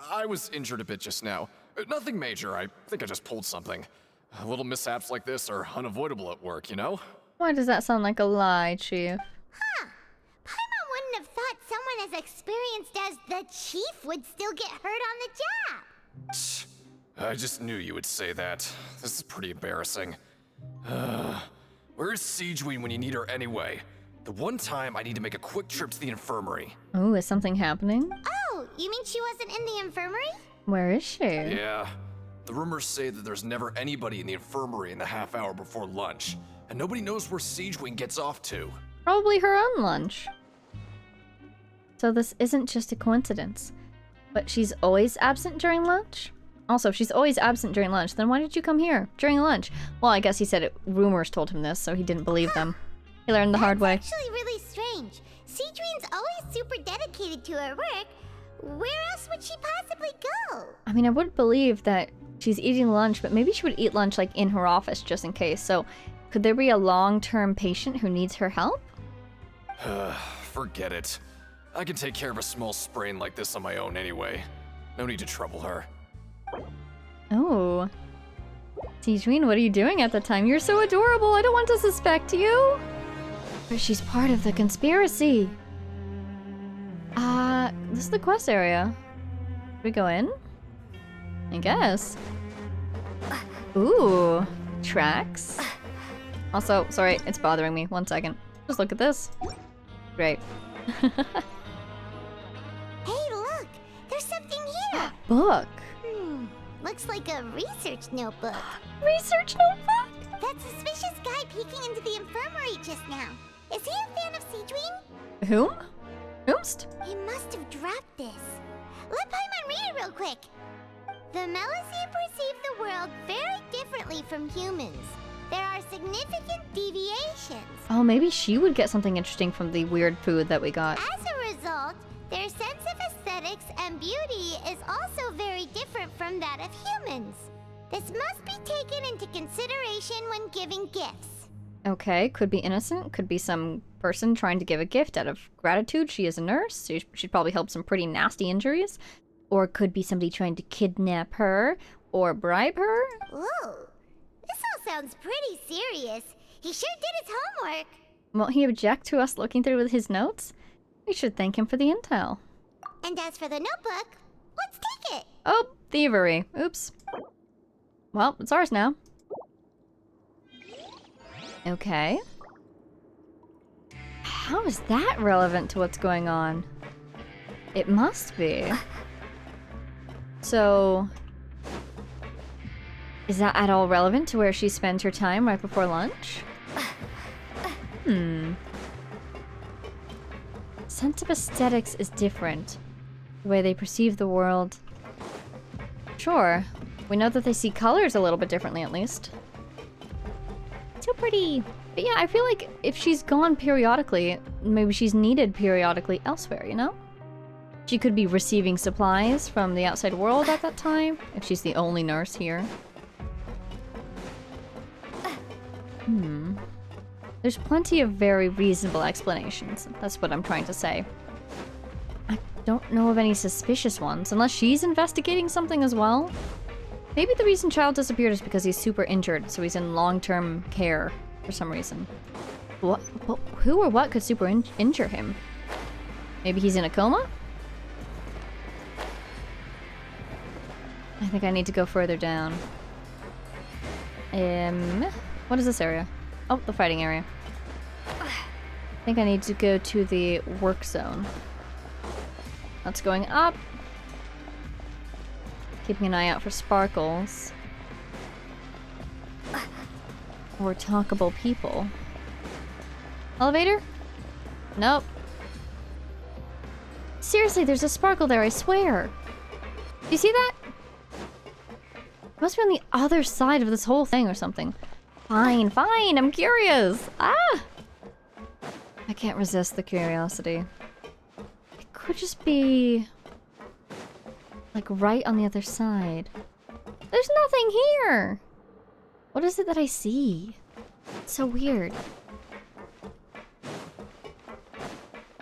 I was injured a bit just now. Nothing major, I think I just pulled something. Little mishaps like this are unavoidable at work, you know? Why does that sound like a lie, Chief? Huh. Paimon wouldn't have thought someone as experienced as the Chief would still get hurt on the job. I just knew you would say that. This is pretty embarrassing. Where's Siegeween when you need her anyway? The one time I need to make a quick trip to the infirmary. Oh, is something happening? Oh, you mean she wasn't in the infirmary? Where is she? Yeah. The rumors say that there's never anybody in the infirmary in the half hour before lunch, and nobody knows where Siegewing gets off to. Probably her own lunch. So this isn't just a coincidence. But she's always absent during lunch? Also, if she's always absent during lunch, then why did you come here during lunch? Well, I guess he said rumors told him this, so he didn't believe them. He learned the hard way. That's actually really strange. Siegewing's always super dedicated to her work. Where else would she possibly go? I mean, I would believe that she's eating lunch, but maybe she would eat lunch like in her office just in case. So could there be a long-term patient who needs her help? Forget it. I can take care of a small sprain like this on my own anyway. No need to trouble her. Oh. Siegewing, what are you doing at the time? You're so adorable. I don't want to suspect you. But she's part of the conspiracy. This is the quest area. Should we go in? I guess. Ooh. Tracks. Also, sorry, it's bothering me. 1 second. Just look at this. Great. Hey, look! There's something here! Book. Looks like a research notebook. Research notebook? That suspicious guy peeking into the infirmary just now. Is he a fan of Siegewing? Whom? Whomst? He must have dropped this. Let Paimon read it real quick. The Melusine perceive the world very differently from humans. There are significant deviations. Oh, maybe she would get something interesting from the weird food that we got. As a result, their sense of aesthetics and beauty is also very different from that of humans. This must be taken into consideration when giving gifts. Okay, could be innocent, could be some person trying to give a gift out of gratitude. She is a nurse, so she'd probably help some pretty nasty injuries. Or could be somebody trying to kidnap her or bribe her. Ooh, this all sounds pretty serious. He sure did his homework. Won't he object to us looking through his notes? We should thank him for the intel. And as for the notebook, let's take it. Oh, thievery. Oops. Well, it's ours now. Okay. How is that relevant to what's going on? It must be. So, is that at all relevant to where she spends her time right before lunch? Sense of aesthetics is different. The way they perceive the world. Sure. We know that they see colors a little bit differently, at least. So pretty. But yeah, I feel like if she's gone periodically, maybe she's needed periodically elsewhere, you know? She could be receiving supplies from the outside world at that time, if she's the only nurse here. There's plenty of very reasonable explanations. That's what I'm trying to say. I don't know of any suspicious ones, unless she's investigating something as well. Maybe the reason Child disappeared is because he's super injured, so he's in long-term care for some reason. What? Who or what could super injure him? Maybe he's in a coma? I think I need to go further down. What is this area? Oh, the fighting area. I think I need to go to the work zone. That's going up. Keeping an eye out for sparkles. Or talkable people. Elevator? Nope. Seriously, there's a sparkle there, I swear. Do you see that? It must be on the other side of this whole thing or something. Fine, fine, I'm curious. Ah! I can't resist the curiosity. It could just be... like right on the other side. There's nothing here! What is it that I see? It's so weird.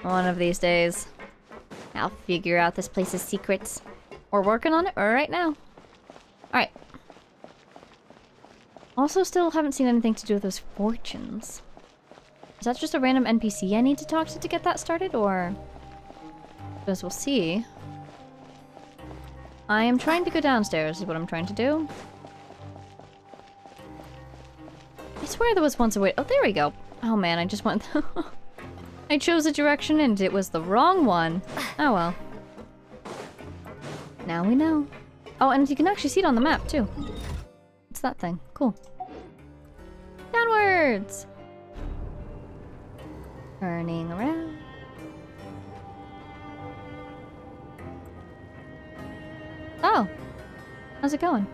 One of these days, I'll figure out this place's secrets. We're working on it right now. Alright. Also, still haven't seen anything to do with those fortunes. Is that just a random NPC I need to talk to get that started, or... As we'll see. I am trying to go downstairs, is what I'm trying to do. I swear there was once a way... Oh, there we go. Oh man, I just went... I chose a direction and it was the wrong one. Oh well. Now we know. Oh, and you can actually see it on the map too. It's that thing. Cool. Downwards! Turning around. Oh! How's it going?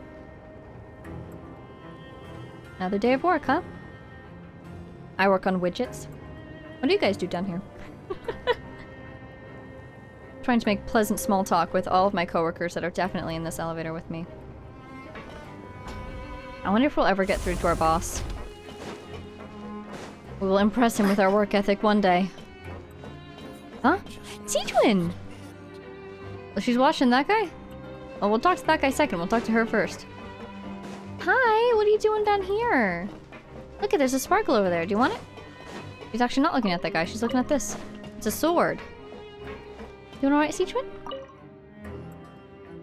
Another day of work, huh? I work on widgets. What do you guys do down here? Trying to make pleasant small talk with all of my coworkers that are definitely in this elevator with me. I wonder if we'll ever get through to our boss. We will impress him with our work ethic one day. Huh? Sichuan! Well, she's watching that guy? Oh, we'll talk to that guy second. We'll talk to her first. Hi, what are you doing down here? Look, there's a sparkle over there. Do you want it? She's actually not looking at that guy. She's looking at this. It's a sword. Doing alright, Sichuan?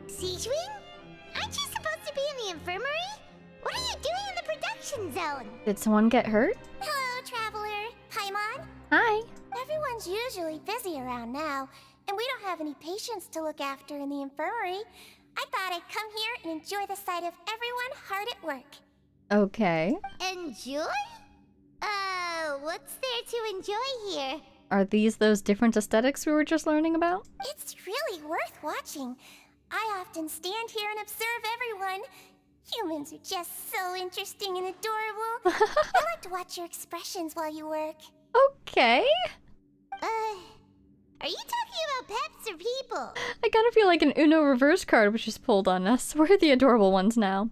Sichuan? Aren't you supposed to be in the infirmary? What are you doing in the production zone? Did someone get hurt? Hello, traveler. Paimon? Hi. Everyone's usually busy around now, and we don't have any patients to look after in the infirmary. I thought I'd come here and enjoy the sight of everyone hard at work. Okay. Enjoy? What's there to enjoy here? Are these those different aesthetics we were just learning about? It's really worth watching. I often stand here and observe everyone. Humans are just so interesting and adorable. I like to watch your expressions while you work. Okay. Are you talking about pets or people? I kind of feel like an Uno reverse card was just pulled on us. We're the adorable ones now.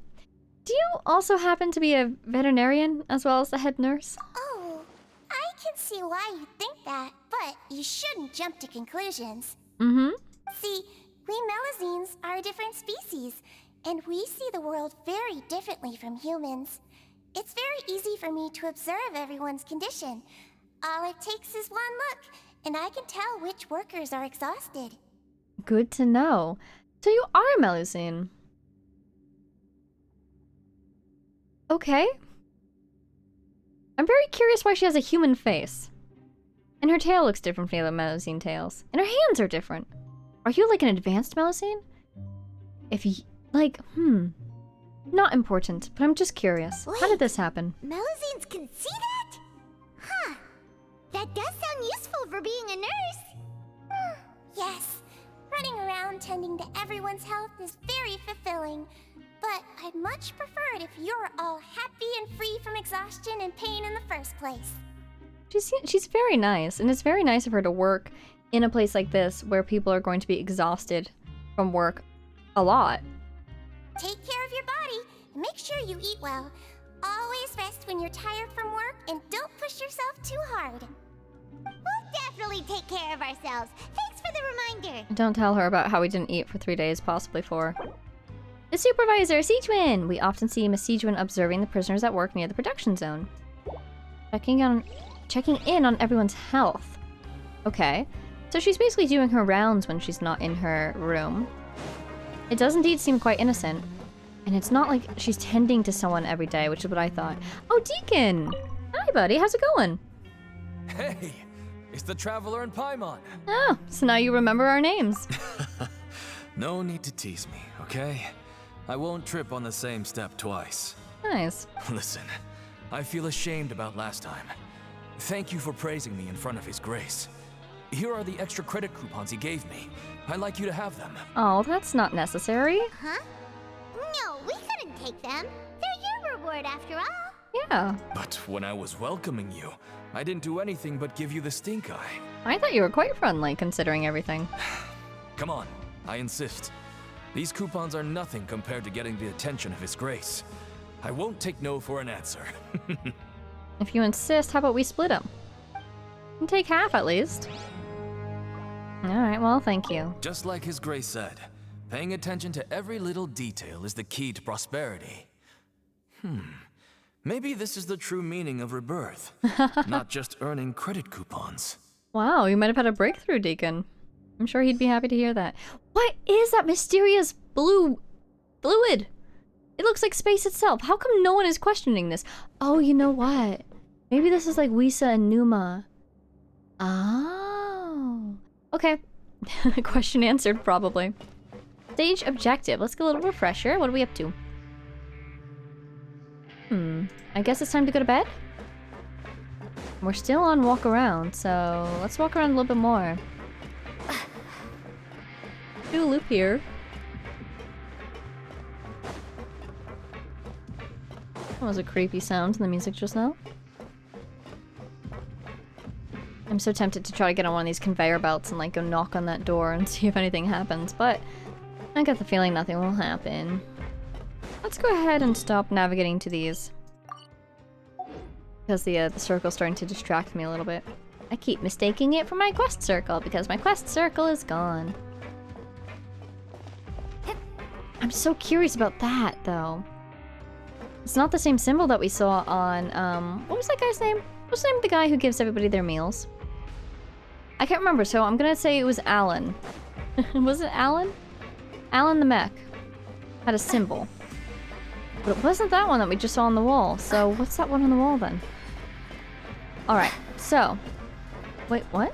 Do you also happen to be a veterinarian as well as the head nurse? Oh, I can see why you think that, but you shouldn't jump to conclusions. Mm-hmm. See, we Melazines are a different species, and we see the world very differently from humans. It's very easy for me to observe everyone's condition. All it takes is one look, and I can tell which workers are exhausted. Good to know. So you are a Melusine. Okay. I'm very curious why she has a human face. And her tail looks different from the other Melusine tails. And her hands are different. Are you like an advanced Melusine? If you, not important, but I'm just curious. Wait, how did this happen? Melusines can see that? Huh. That does sound useful for being a nurse. Yes. Running around tending to everyone's health is very fulfilling. But I'd much prefer it if you're all happy and free from exhaustion and pain in the first place. She's very nice, and it's very nice of her to work in a place like this where people are going to be exhausted from work a lot. Take care of your body and make sure you eat well. Always rest when you're tired from work and don't push yourself too hard. We'll definitely take care of ourselves. Thanks for the reminder. Don't tell her about how we didn't eat for 3 days, possibly 4. The supervisor, Sichuan! We often see Miss Sichuan observing the prisoners at work near the production zone. Checking in on everyone's health. Okay. So she's basically doing her rounds when she's not in her room. It does indeed seem quite innocent. And it's not like she's tending to someone every day, which is what I thought. Oh, Deacon! Hi, buddy. How's it going? Hey! It's the Traveler and Paimon! Oh, so now you remember our names. No need to tease me, okay? I won't trip on the same step twice. Nice. Listen, I feel ashamed about last time. Thank you for praising me in front of His Grace. Here are the extra credit coupons he gave me. I'd like you to have them. Oh, that's not necessary. Huh? No, we couldn't take them. They're your reward after all. Yeah. But when I was welcoming you, I didn't do anything but give you the stink eye. I thought you were quite friendly, considering everything. Come on, I insist. These coupons are nothing compared to getting the attention of His Grace. I won't take no for an answer. If you insist, how about we split them? And take half at least. Alright, well, thank you. Just like His Grace said, paying attention to every little detail is the key to prosperity. Maybe this is the true meaning of rebirth. Not just earning credit coupons. Wow, you might have had a breakthrough, Deacon. I'm sure he'd be happy to hear that. What is that mysterious blue fluid? It looks like space itself. How come no one is questioning this? Oh, you know what? Maybe this is like Wisa and Numa. Oh. Okay. Question answered, probably. Stage objective. Let's get a little refresher. What are we up to? I guess it's time to go to bed? We're still on walk around, so let's walk around a little bit more. Do a loop here. That was a creepy sound in the music just now. I'm so tempted to try to get on one of these conveyor belts and like go knock on that door and see if anything happens, but I got the feeling nothing will happen. Let's go ahead and stop navigating to these. Because the circle's starting to distract me a little bit. I keep mistaking it for my quest circle because my quest circle is gone. I'm so curious about that, though. It's not the same symbol that we saw on, what was that guy's name? What's the name of the guy who gives everybody their meals? I can't remember, so I'm gonna say it was Alan. Was it Alan? Alan the mech had a symbol. But it wasn't that one that we just saw on the wall, so what's that one on the wall then? Alright, so... Wait, what?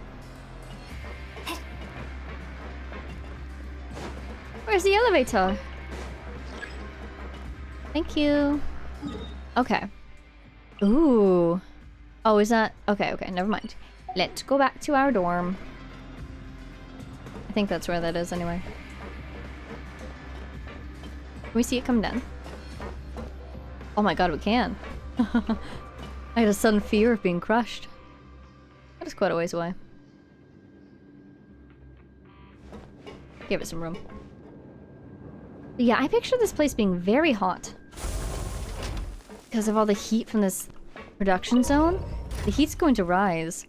Where's the elevator? Thank you. Okay. Ooh. Oh, is that... Okay, okay, never mind. Let's go back to our dorm. I think that's where that is anyway. Can we see it come down? Oh my god, we can. I had a sudden fear of being crushed. That is quite a ways away. Give it some room. But yeah, I picture this place being very hot. Because of all the heat from this production zone. The heat's going to rise.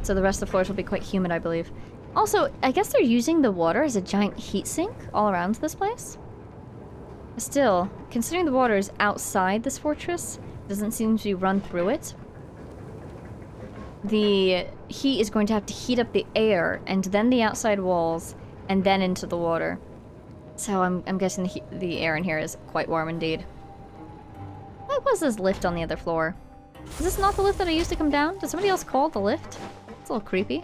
So the rest of the floors will be quite humid, I believe. Also, I guess they're using the water as a giant heat sink all around this place. Still, considering the water is outside this fortress, doesn't seem to run through it, the heat is going to have to heat up the air, and then the outside walls, and then into the water. So I'm guessing the air in here is quite warm indeed. What was this lift on the other floor? Is this not the lift that I used to come down? Did somebody else call it the lift? It's a little creepy.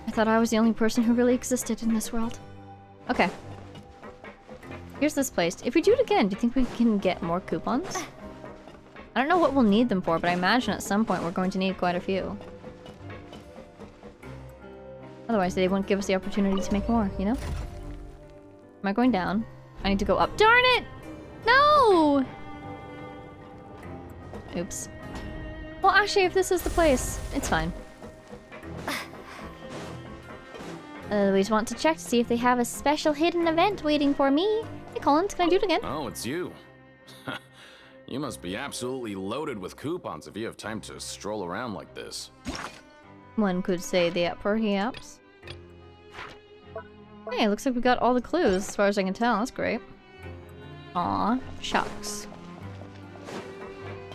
I thought I was the only person who really existed in this world. Okay. Here's this place. If we do it again, do you think we can get more coupons? I don't know what we'll need them for, but I imagine at some point we're going to need quite a few. Otherwise, they won't give us the opportunity to make more, you know? Am I going down? I need to go up. Darn it! No! Oops. Well, actually, if this is the place, it's fine. We just want to check to see if they have a special hidden event waiting for me. Hey, Collins, can I do it again? Oh, it's you. You must be absolutely loaded with coupons if you have time to stroll around like this. One could say that, perhaps. Hey, looks like we got all the clues as far as I can tell. That's great. Aw, shucks.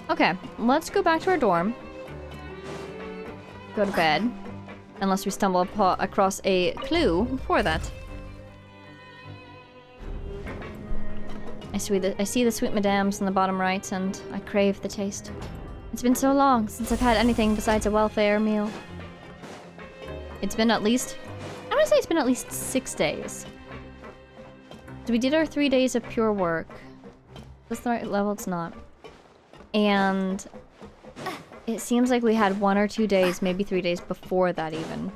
Okay, let's go back to our dorm. Go to bed. Unless we stumble across a clue before that. I see the sweet madames in the bottom right, and I crave the taste. It's been so long since I've had anything besides a welfare meal. It's been at least... I'm gonna say it's been at least 6 days. So we did our 3 days of pure work. That's the right level? It's not. And... it seems like we had 1 or 2 days, maybe 3 days before that even.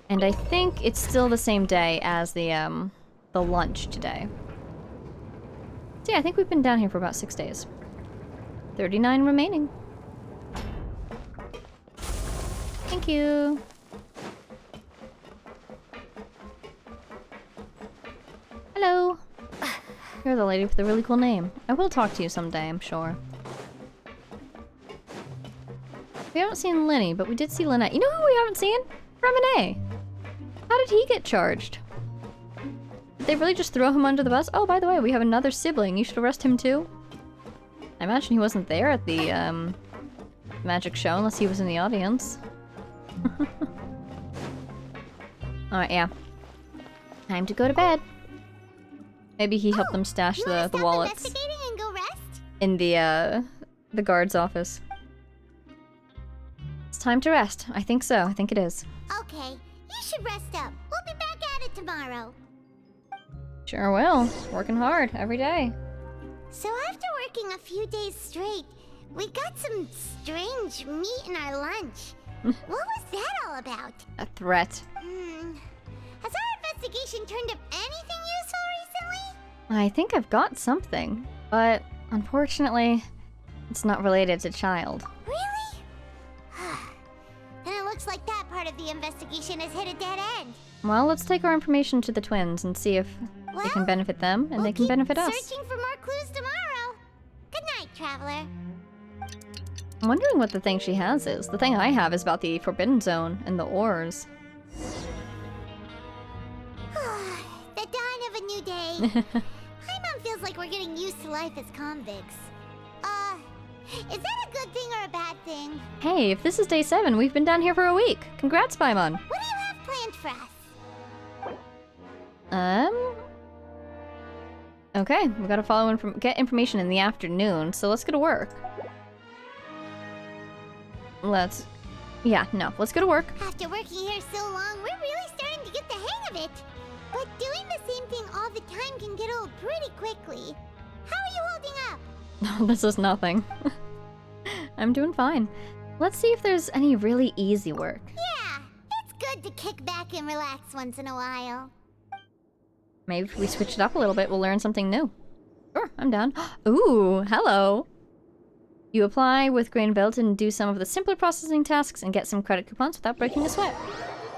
And I think it's still the same day as the lunch today. So yeah, I think we've been down here for about 6 days. 39 remaining. Thank you. Hello. You're the lady with the really cool name. I will talk to you someday, I'm sure. We haven't seen Lenny, but we did see Lynette. You know who we haven't seen? Remine. How did he get charged? Did they really just throw him under the bus? Oh, by the way, we have another sibling. You should arrest him too. I imagine he wasn't there at the magic show unless he was in the audience. Alright, yeah. Time to go to bed. Maybe he helped them stash the wallets And go rest? in the guard's office. It's time to rest. I think so. I think it is. Okay, you should rest up. We'll be back at it tomorrow. Sure will. Working hard every day. So after working a few days straight, we got some strange meat in our lunch. What was that all about? A threat. Has our investigation turned up anything useful recently? I think I've got something, but unfortunately, it's not related to Child. Really? Then it looks like that part of the investigation has hit a dead end. Well, let's take our information to the twins and see if they can benefit them and they can benefit us. Searching for more clues tomorrow. Good night, traveler. I'm wondering what the thing she has is. The thing I have is about the Forbidden Zone and the ores. The dawn of a new day. Paimon feels like we're getting used to life as convicts. Is that a good thing or a bad thing? Hey, if this is day 7, we've been down here for a week. Congrats, Paimon. What do you have planned for us? Okay, we gotta get information in the afternoon, so let's go to work. Let's go to work. After working here so long, we're really starting to get the hang of it. But doing the same thing all the time can get old pretty quickly. How are you holding up? No, this is nothing. I'm doing fine. Let's see if there's any really easy work. Yeah, it's good to kick back and relax once in a while. Maybe if we switch it up a little bit, we'll learn something new. Sure, I'm down. Ooh, hello. You apply with Grainville and do some of the simpler processing tasks and get some credit coupons without breaking a sweat.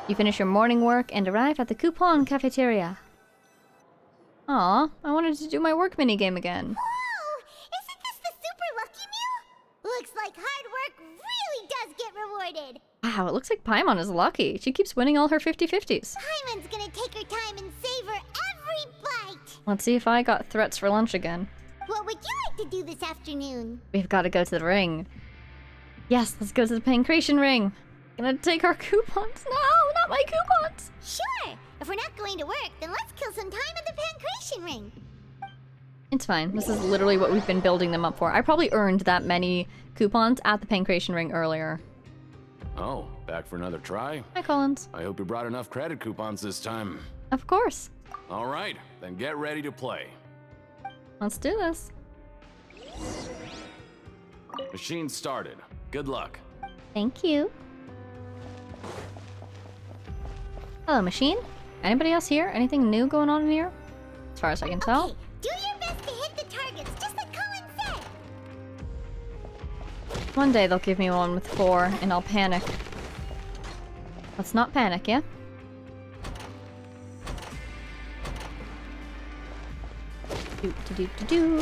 You finish your morning work and arrive at the coupon cafeteria. Aw, I wanted to do my work minigame again. Whoa! Isn't this the Super Lucky Mew? Looks like hard work really does get rewarded. Wow, it looks like Paimon is lucky. She keeps winning all her 50-50s. Paimon's gonna take her time and savor every bite. Let's see if I got threats for lunch again. What would you like to do this afternoon? We've got to go to the ring. Yes, let's go to the Pancration ring. Gonna take our coupons. No, not my coupons. Sure. If we're not going to work, then let's kill some time at the Pancration ring. It's fine. This is literally what we've been building them up for. I probably earned that many coupons at the Pancration ring earlier. Oh, back for another try? Hi, Collins. I hope you brought enough credit coupons this time. Of course. All right, then get ready to play. Let's do this. Machine started. Good luck. Thank you. Hello, machine. Anybody else here? Anything new going on in here? As far as I can tell. Okay, do your best to hit the targets, just like Colin said. One day they'll give me one with 4, and I'll panic. Let's not panic, yeah? Do. I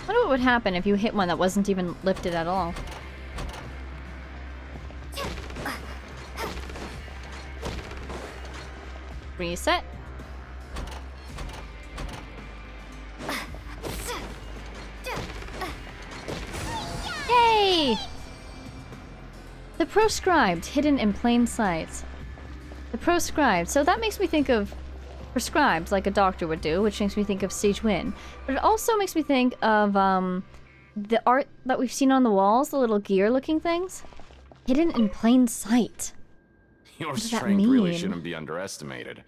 wonder what would happen if you hit one that wasn't even lifted at all. Reset. Yay! The proscribed, hidden in plain sight. The proscribed, so that makes me think of prescribed, like a doctor would do, which makes me think of Sage Win. But it also makes me think of the art that we've seen on the walls, the little gear-looking things. Hidden in plain sight. Your What does that strength really mean? shouldn't be underestimated.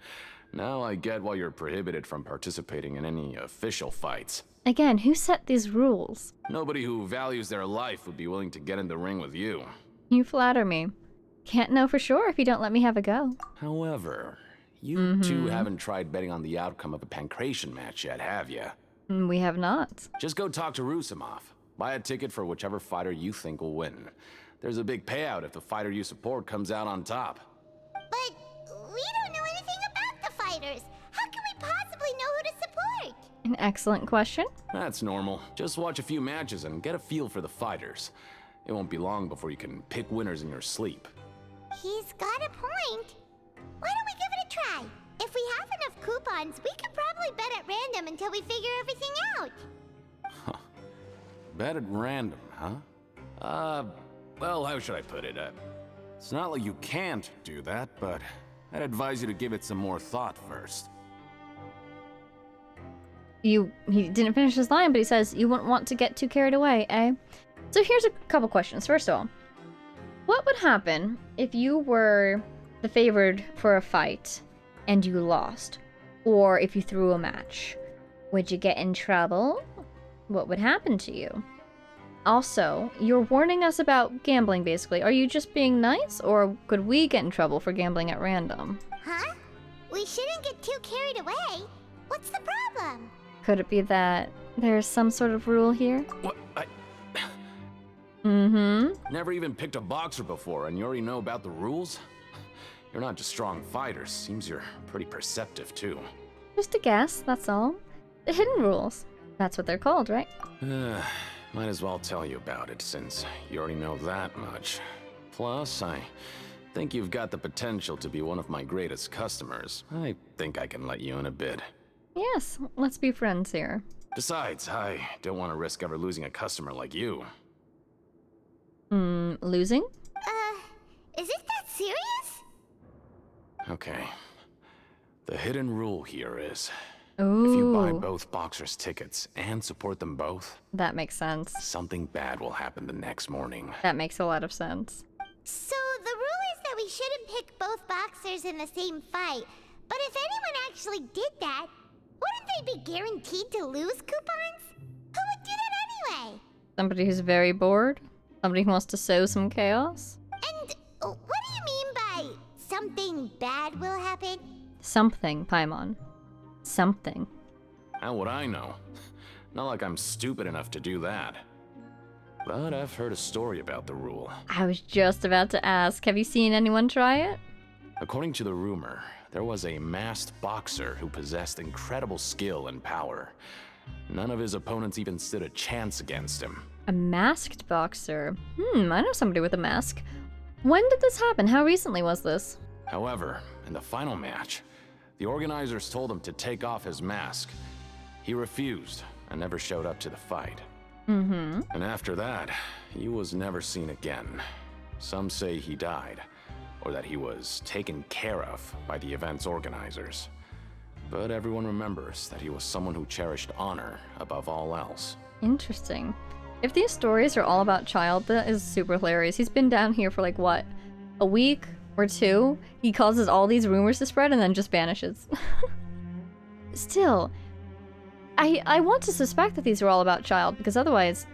Now I get why you're prohibited from participating in any official fights. Again, who set these rules? Nobody who values their life would be willing to get in the ring with you. You flatter me. Can't know for sure if you don't let me have a go. However, you two haven't tried betting on the outcome of a Pancration match yet, have you? We have not. Just go talk to Rusimov. Buy a ticket for whichever fighter you think will win. There's a big payout if the fighter you support comes out on top. But we don't know anything about the fighters. How can we possibly know who to support? An excellent question. That's normal. Just watch a few matches and get a feel for the fighters. It won't be long before you can pick winners in your sleep. He's got a point. Why don't we give it a try? If we have enough coupons, we could probably bet at random until we figure everything out. Bet at random, huh? Well, how should I put it? It's not like you can't do that, but I'd advise you to give it some more thought first. He didn't finish his line, but he says, you wouldn't want to get too carried away, eh? So here's a couple questions. First of all, What would happen if you were the favored for a fight and you lost? Or if you threw a match? Would you get in trouble? What would happen to you? Also, you're warning us about gambling, basically. Are you just being nice, or could we get in trouble for gambling at random? Huh? We shouldn't get too carried away. What's the problem? Could it be that there's some sort of rule here? What? Never even picked a boxer before, and you already know about the rules? You're not just strong fighters. Seems you're pretty perceptive, too. Just a guess, that's all. The hidden rules. That's what they're called, right? Might as well tell you about it, since you already know that much. Plus, I think you've got the potential to be one of my greatest customers. I think I can let you in a bit. Yes, let's be friends here. Besides, I don't want to risk ever losing a customer like you. Losing? Is it that serious? Okay. The hidden rule here is, Ooh. if you buy both boxers' tickets and support them both, that makes sense. Something bad will happen the next morning. That makes a lot of sense. So the rule is that we shouldn't pick both boxers in the same fight. But if anyone actually did that, wouldn't they be guaranteed to lose coupons? Who would do that anyway? Somebody who's very bored? Somebody who wants to sow some chaos? And what do you mean by something bad will happen? Something, Paimon. Something. How would I know? Not like I'm stupid enough to do that. But I've heard a story about the rule. I was just about to ask, have you seen anyone try it? According to the rumor, there was a masked boxer who possessed incredible skill and power. None of his opponents even stood a chance against him. A masked boxer? I know somebody with a mask. When did this happen? How recently was this? However, in the final match, the organizers told him to take off his mask. He refused and never showed up to the fight. And after that, he was never seen again. Some say he died, or that he was taken care of by the event's organizers. But everyone remembers that he was someone who cherished honor above all else. Interesting. If these stories are all about Child, that is super hilarious. He's been down here for like, what, a week or two? He causes all these rumors to spread and then just vanishes. Still, I want to suspect that these are all about Child, because otherwise,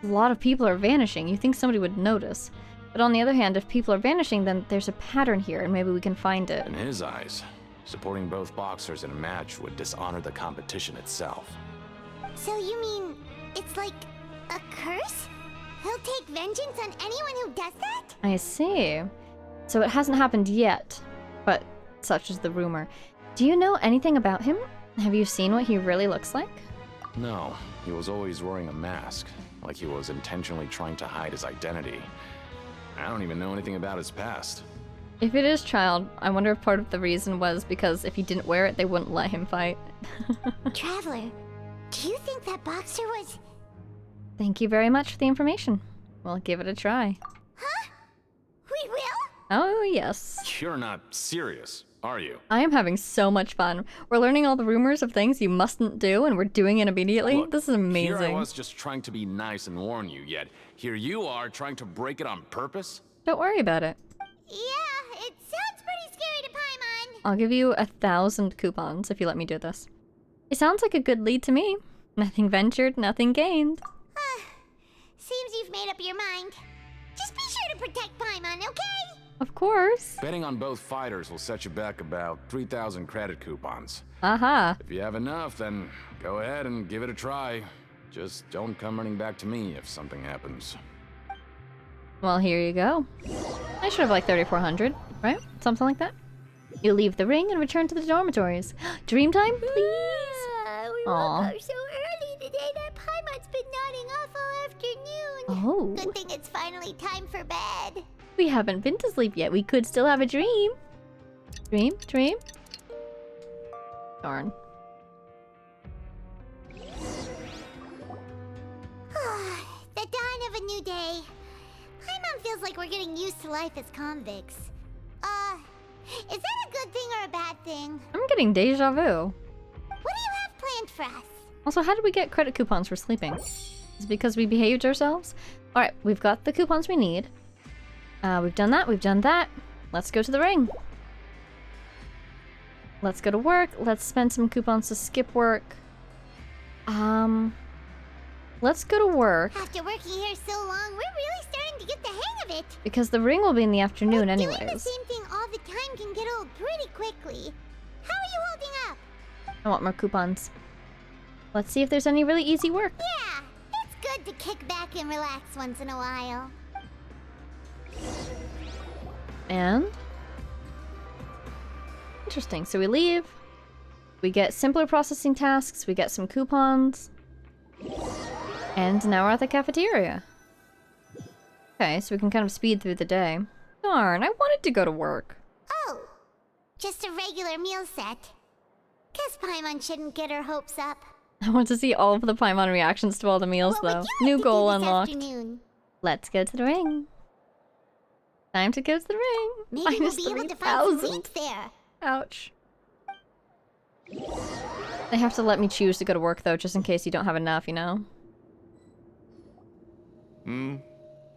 a lot of people are vanishing. You think somebody would notice. But on the other hand, if people are vanishing, then there's a pattern here, and maybe we can find it. In his eyes, supporting both boxers in a match would dishonor the competition itself. So you mean it's like a curse? He'll take vengeance on anyone who does that? I see. So it hasn't happened yet, but such is the rumor. Do you know anything about him? Have you seen what he really looks like? No, he was always wearing a mask, like he was intentionally trying to hide his identity. I don't even know anything about his past. If it is Child, I wonder if part of the reason was because if he didn't wear it, they wouldn't let him fight. Traveler, do you think that boxer was... Thank you very much for the information. We'll give it a try. Huh? We will? Oh, yes. You're not serious, are you? I am having so much fun. We're learning all the rumors of things you mustn't do, and we're doing it immediately. Look, this is amazing. Here I was just trying to be nice and warn you, yet here you are trying to break it on purpose? Don't worry about it. Yeah, it sounds pretty scary to Paimon. I'll give you 1,000 coupons if you let me do this. It sounds like a good lead to me. Nothing ventured, nothing gained. Seems you've made up your mind. Just be sure to protect Paimon, okay? Of course. Betting on both fighters will set you back about 3,000 credit coupons. Aha. If you have enough, then go ahead and give it a try. Just don't come running back to me if something happens. Well, here you go. I should have like 3,400, right? Something like that. You leave the ring and return to the dormitories. Dream time, please? We woke up so early today that Paimon's been nodding off all afternoon. Oh. Good thing it's finally time for bed. We haven't been to sleep yet. We could still have a dream. Dream? Dream? Darn. The dawn of a new day. Paimon feels like we're getting used to life as convicts. Is that a good thing or a bad thing? I'm getting deja vu. What do you have planned for us? Also, how did we get credit coupons for sleeping? Is it because we behaved ourselves? Alright, we've got the coupons we need. We've done that, we've done that. Let's go to the ring. Let's go to work. Let's spend some coupons to skip work. Let's go to work. After working here so long, we're really starting to get the hang of it. Because the ring will be in the afternoon anyways. Doing the same thing all the time can get old pretty quickly. How are you holding up? I want more coupons. Let's see if there's any really easy work. Yeah, it's good to kick back and relax once in a while. And? Interesting. So we leave. We get simpler processing tasks. We get some coupons. And now we're at the cafeteria. Okay, so we can kind of speed through the day. Darn, I wanted to go to work. Oh, just a regular meal set. Guess Paimon shouldn't get her hopes up. I want to see all of the Paimon reactions to all the meals, though. New goal unlocked. Afternoon? Let's go to the ring. Time to go to the ring. Maybe we'll be able to find some wheat there. Ouch. They have to let me choose to go to work, though, just in case you don't have enough, you know?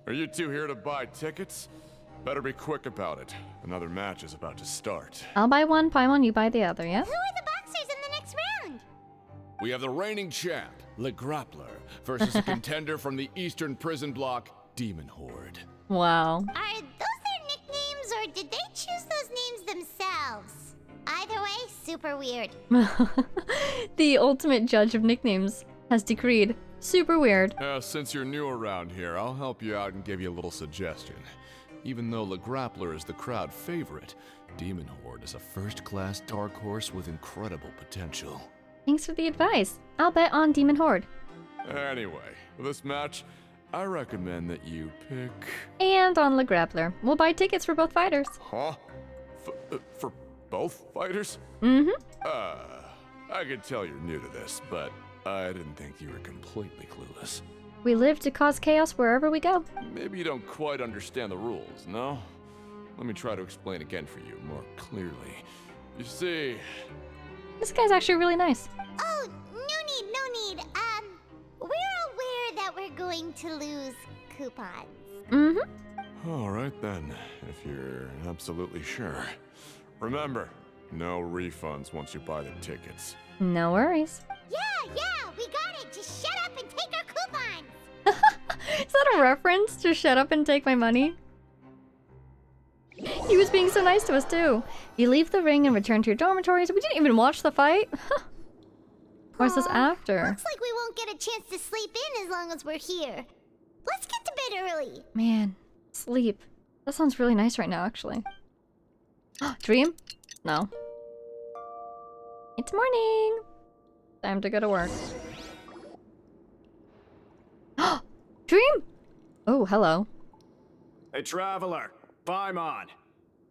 Are you two here to buy tickets? Better be quick about it. Another match is about to start. I'll buy one, Paimon, you buy the other, yeah? Who are the boxers in the next round? We have the reigning champ, Le Grappler, versus a contender from the Eastern Prison Block, Demon Horde. Wow. Are those their nicknames, or did they choose those names themselves? Either way, super weird. The ultimate judge of nicknames has decreed. Super weird. Since you're new around here, I'll help you out and give you a little suggestion. Even though Le Grappler is the crowd favorite, Demon Horde is a first-class dark horse with incredible potential. Thanks for the advice. I'll bet on Demon Horde. Anyway, for this match, I recommend that you pick... And on Le Grappler. We'll buy tickets for both fighters. Huh? For both fighters? Mm-hmm. I could tell you're new to this, but I didn't think you were completely clueless. We live to cause chaos wherever we go. Maybe you don't quite understand the rules, no? Let me try to explain again for you more clearly. You see... This guy's actually really nice. Oh, no need. We're aware that we're going to lose coupons. Mm-hmm. Alright then, if you're absolutely sure. Remember, no refunds once you buy the tickets. No worries. Yeah, we got it. Just shut up and take our coupons. Is that a reference to shut up and take my money? He was being so nice to us, too. You leave the ring and return to your dormitories. We didn't even watch the fight. Where's this after? Looks like we won't get a chance to sleep in as long as we're here. Let's get to bed early. Man, sleep. That sounds really nice right now, actually. Dream? No. It's morning. Time to go to work. Dream! Oh, hello. Hey, traveler. Paimon.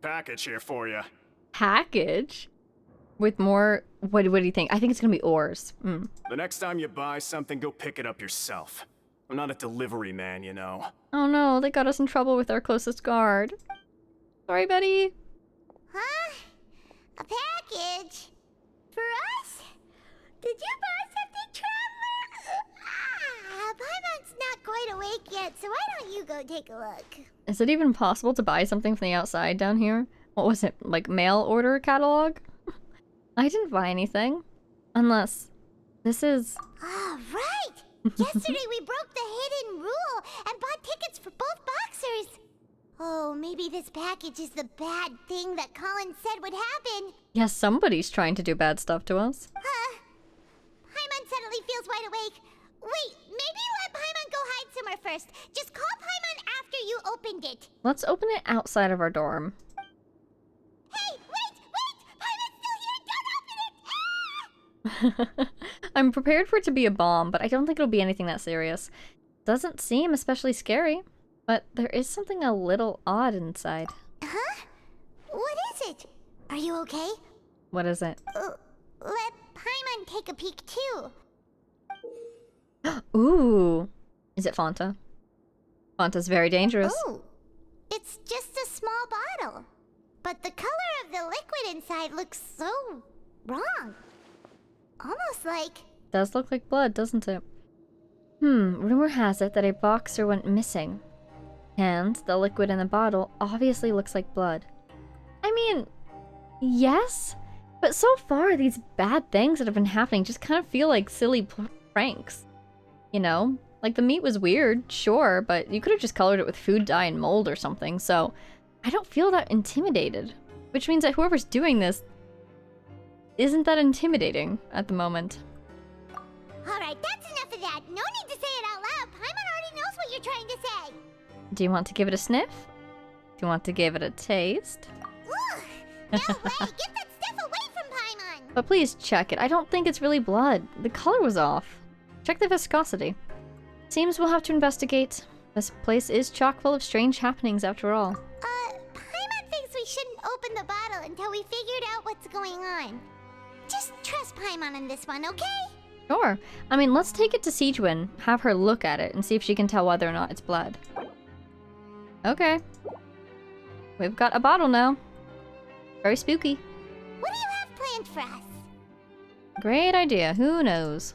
Package here for you. Package? With more... What do you think? I think it's gonna be ores. The next time you buy something, go pick it up yourself. I'm not a delivery man, you know. Oh no, they got us in trouble with our closest guard. Sorry, Betty. Huh? A package? For us? Did you buy something, traveler? Paimon's not quite awake yet, so why don't you go take a look? Is it even possible to buy something from the outside down here? What was it, like mail order catalog? I didn't buy anything. Unless this is... Ah, right! Yesterday we broke the hidden rule and bought tickets for both boxers. Oh, maybe this package is the bad thing that Colin said would happen. Yes, somebody's trying to do bad stuff to us. Paimon suddenly feels wide awake. Wait, maybe let Paimon go hide somewhere first. Just call Paimon after you opened it. Let's open it outside of our dorm. Hey, wait! Paimon's still here! Don't open it! I'm prepared for it to be a bomb, but I don't think it'll be anything that serious. Doesn't seem especially scary, but there is something a little odd inside. Huh? What is it? Are you okay? What is it? Let Paimon take a peek too. Ooh. Is it Fanta? Fanta's very dangerous. Ooh. It's just a small bottle. But the color of the liquid inside looks so wrong. Almost like... Does look like blood, doesn't it? Rumor has it that a boxer went missing. And the liquid in the bottle obviously looks like blood. I mean, yes, but so far these bad things that have been happening just kind of feel like silly pranks. You know? Like the meat was weird, sure, but you could have just colored it with food dye and mold or something, so I don't feel that intimidated. Which means that whoever's doing this isn't that intimidating at the moment. Alright, that's enough of that. No need to say it out loud. Paimon already knows what you're trying to say. Do you want to give it a sniff? Do you want to give it a taste? Ugh! No way! Get that stuff away from Paimon! But please check it. I don't think it's really blood. The color was off. Check the viscosity. Seems we'll have to investigate. This place is chock full of strange happenings after all. Paimon thinks we shouldn't open the bottle until we figured out what's going on. Just trust Paimon on this one, okay? Sure. I mean, let's take it to Siegewin, have her look at it, and see if she can tell whether or not it's blood. Okay. We've got a bottle now. Very spooky. What do you have planned for us? Great idea. Who knows?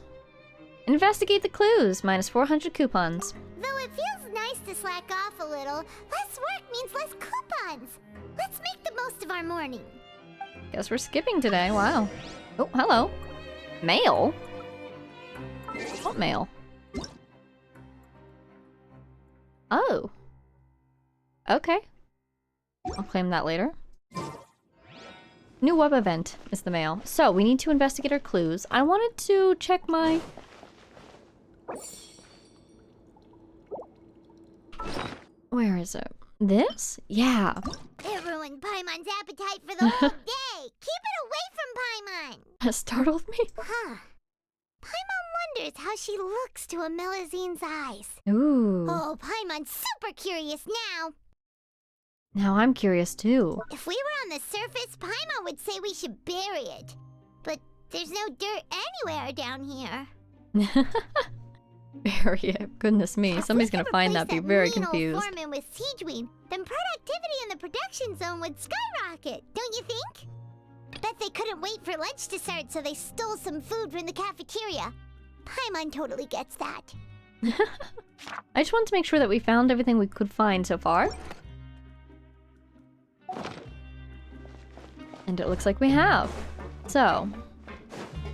Investigate the clues. Minus 400 coupons. Though it feels nice to slack off a little, less work means less coupons. Let's make the most of our morning. Guess we're skipping today. Wow. Oh, hello. Mail? What mail? Oh. Okay. I'll claim that later. New web event is the mail. So, we need to investigate our clues. I wanted to check my... Where is it? This? Yeah. It ruined Paimon's appetite for the whole day. Keep it away from Paimon. That startled me. Huh. Paimon wonders how she looks to a Melazine's eyes. Ooh. Oh, Paimon's super curious now. Now I'm curious too. If we were on the surface, Paimon would say we should bury it. But there's no dirt anywhere down here. Bury it. Goodness me. Somebody's gonna find that, be very confused. Foreman with Siegewin, then productivity in the production zone would skyrocket, don't you think? Bet they couldn't wait for lunch to start, so they stole some food from the cafeteria. Paimon totally gets that. I just wanted to make sure that we found everything we could find so far. And it looks like we have. So,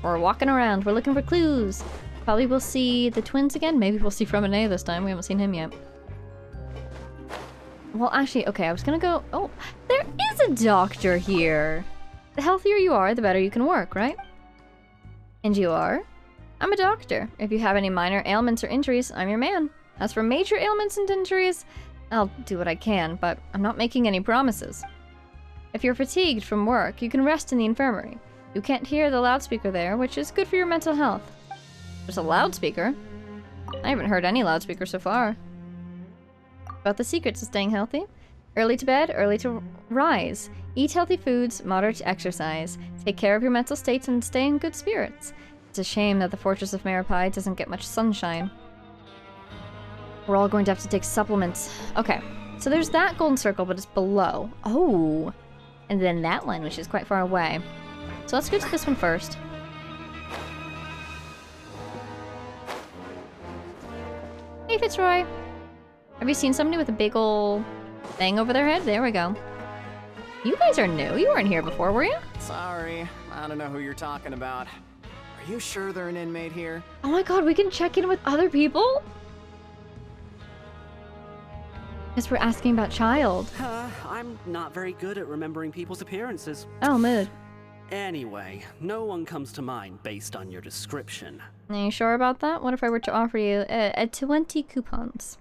we're walking around, we're looking for clues. Probably we'll see the twins again. Maybe we'll see Fromine this time. We haven't seen him yet. Well, actually, okay, I was gonna go... Oh, there is a doctor here! The healthier you are, the better you can work, right? And you are? I'm a doctor. If you have any minor ailments or injuries, I'm your man. As for major ailments and injuries, I'll do what I can, but I'm not making any promises. If you're fatigued from work, you can rest in the infirmary. You can't hear the loudspeaker there, which is good for your mental health. There's a loudspeaker? I haven't heard any loudspeaker so far. About the secrets to staying healthy? Early to bed, early to rise. Eat healthy foods, moderate exercise. Take care of your mental states and stay in good spirits. It's a shame that the Fortress of Meropide doesn't get much sunshine. We're all going to have to take supplements. Okay, so there's that golden circle, but it's below. Oh, and then that one, which is quite far away. So let's go to this one first. Hey, Fitzroy. Have you seen somebody with a big ol' thing over their head? There we go. You guys are new. You weren't here before, were you? Sorry, I don't know who you're talking about. Are you sure they're an inmate here? Oh my god, we can check in with other people? Because we're asking about Child. I'm not very good at remembering people's appearances. Oh, mood. Anyway, no one comes to mind based on your description. Are you sure about that? What if I were to offer you 20 coupons?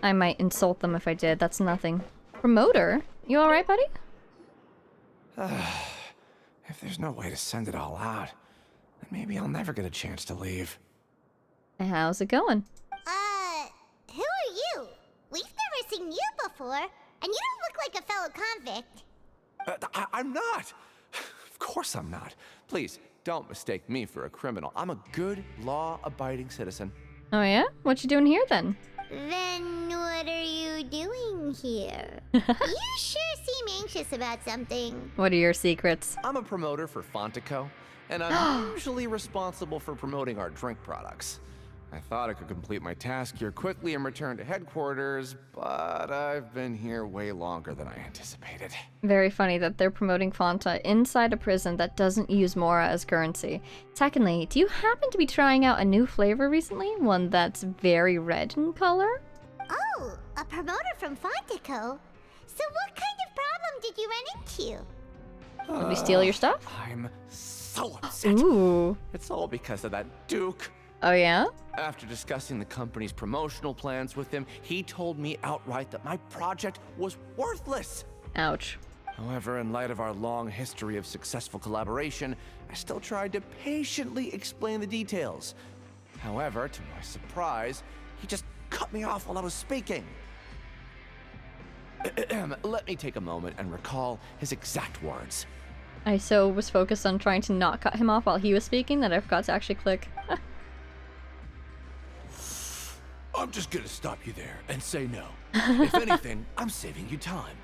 I might insult them if I did. That's nothing. Promoter? You alright, buddy? If there's no way to send it all out, then maybe I'll never get a chance to leave. How's it going? Who are you? We've never seen you before, and you don't look like a fellow convict. I'm not! Of course I'm not. Please, don't mistake me for a criminal. I'm a good, law-abiding citizen. Oh yeah? What you doing here then? Then what are you doing here? You sure seem anxious about something. What are your secrets? I'm a promoter for Fontico, and I'm usually responsible for promoting our drink products. I thought I could complete my task here quickly and return to headquarters, but I've been here way longer than I anticipated. Very funny that they're promoting Fanta inside a prison that doesn't use Mora as currency. Secondly, do you happen to be trying out a new flavor recently? One that's very red in color? Oh, a promoter from Fontico? So what kind of problem did you run into? Did we steal your stuff? I'm so upset. Ooh. It's all because of that Duke. Oh yeah? After discussing the company's promotional plans with him, he told me outright that my project was worthless. Ouch. However, in light of our long history of successful collaboration, I still tried to patiently explain the details. However, to my surprise, he just cut me off while I was speaking. Let me take a moment and recall his exact words. I so was focused on trying to not cut him off while he was speaking that I forgot to actually click. I'm just gonna stop you there and say no. If anything, I'm saving you time.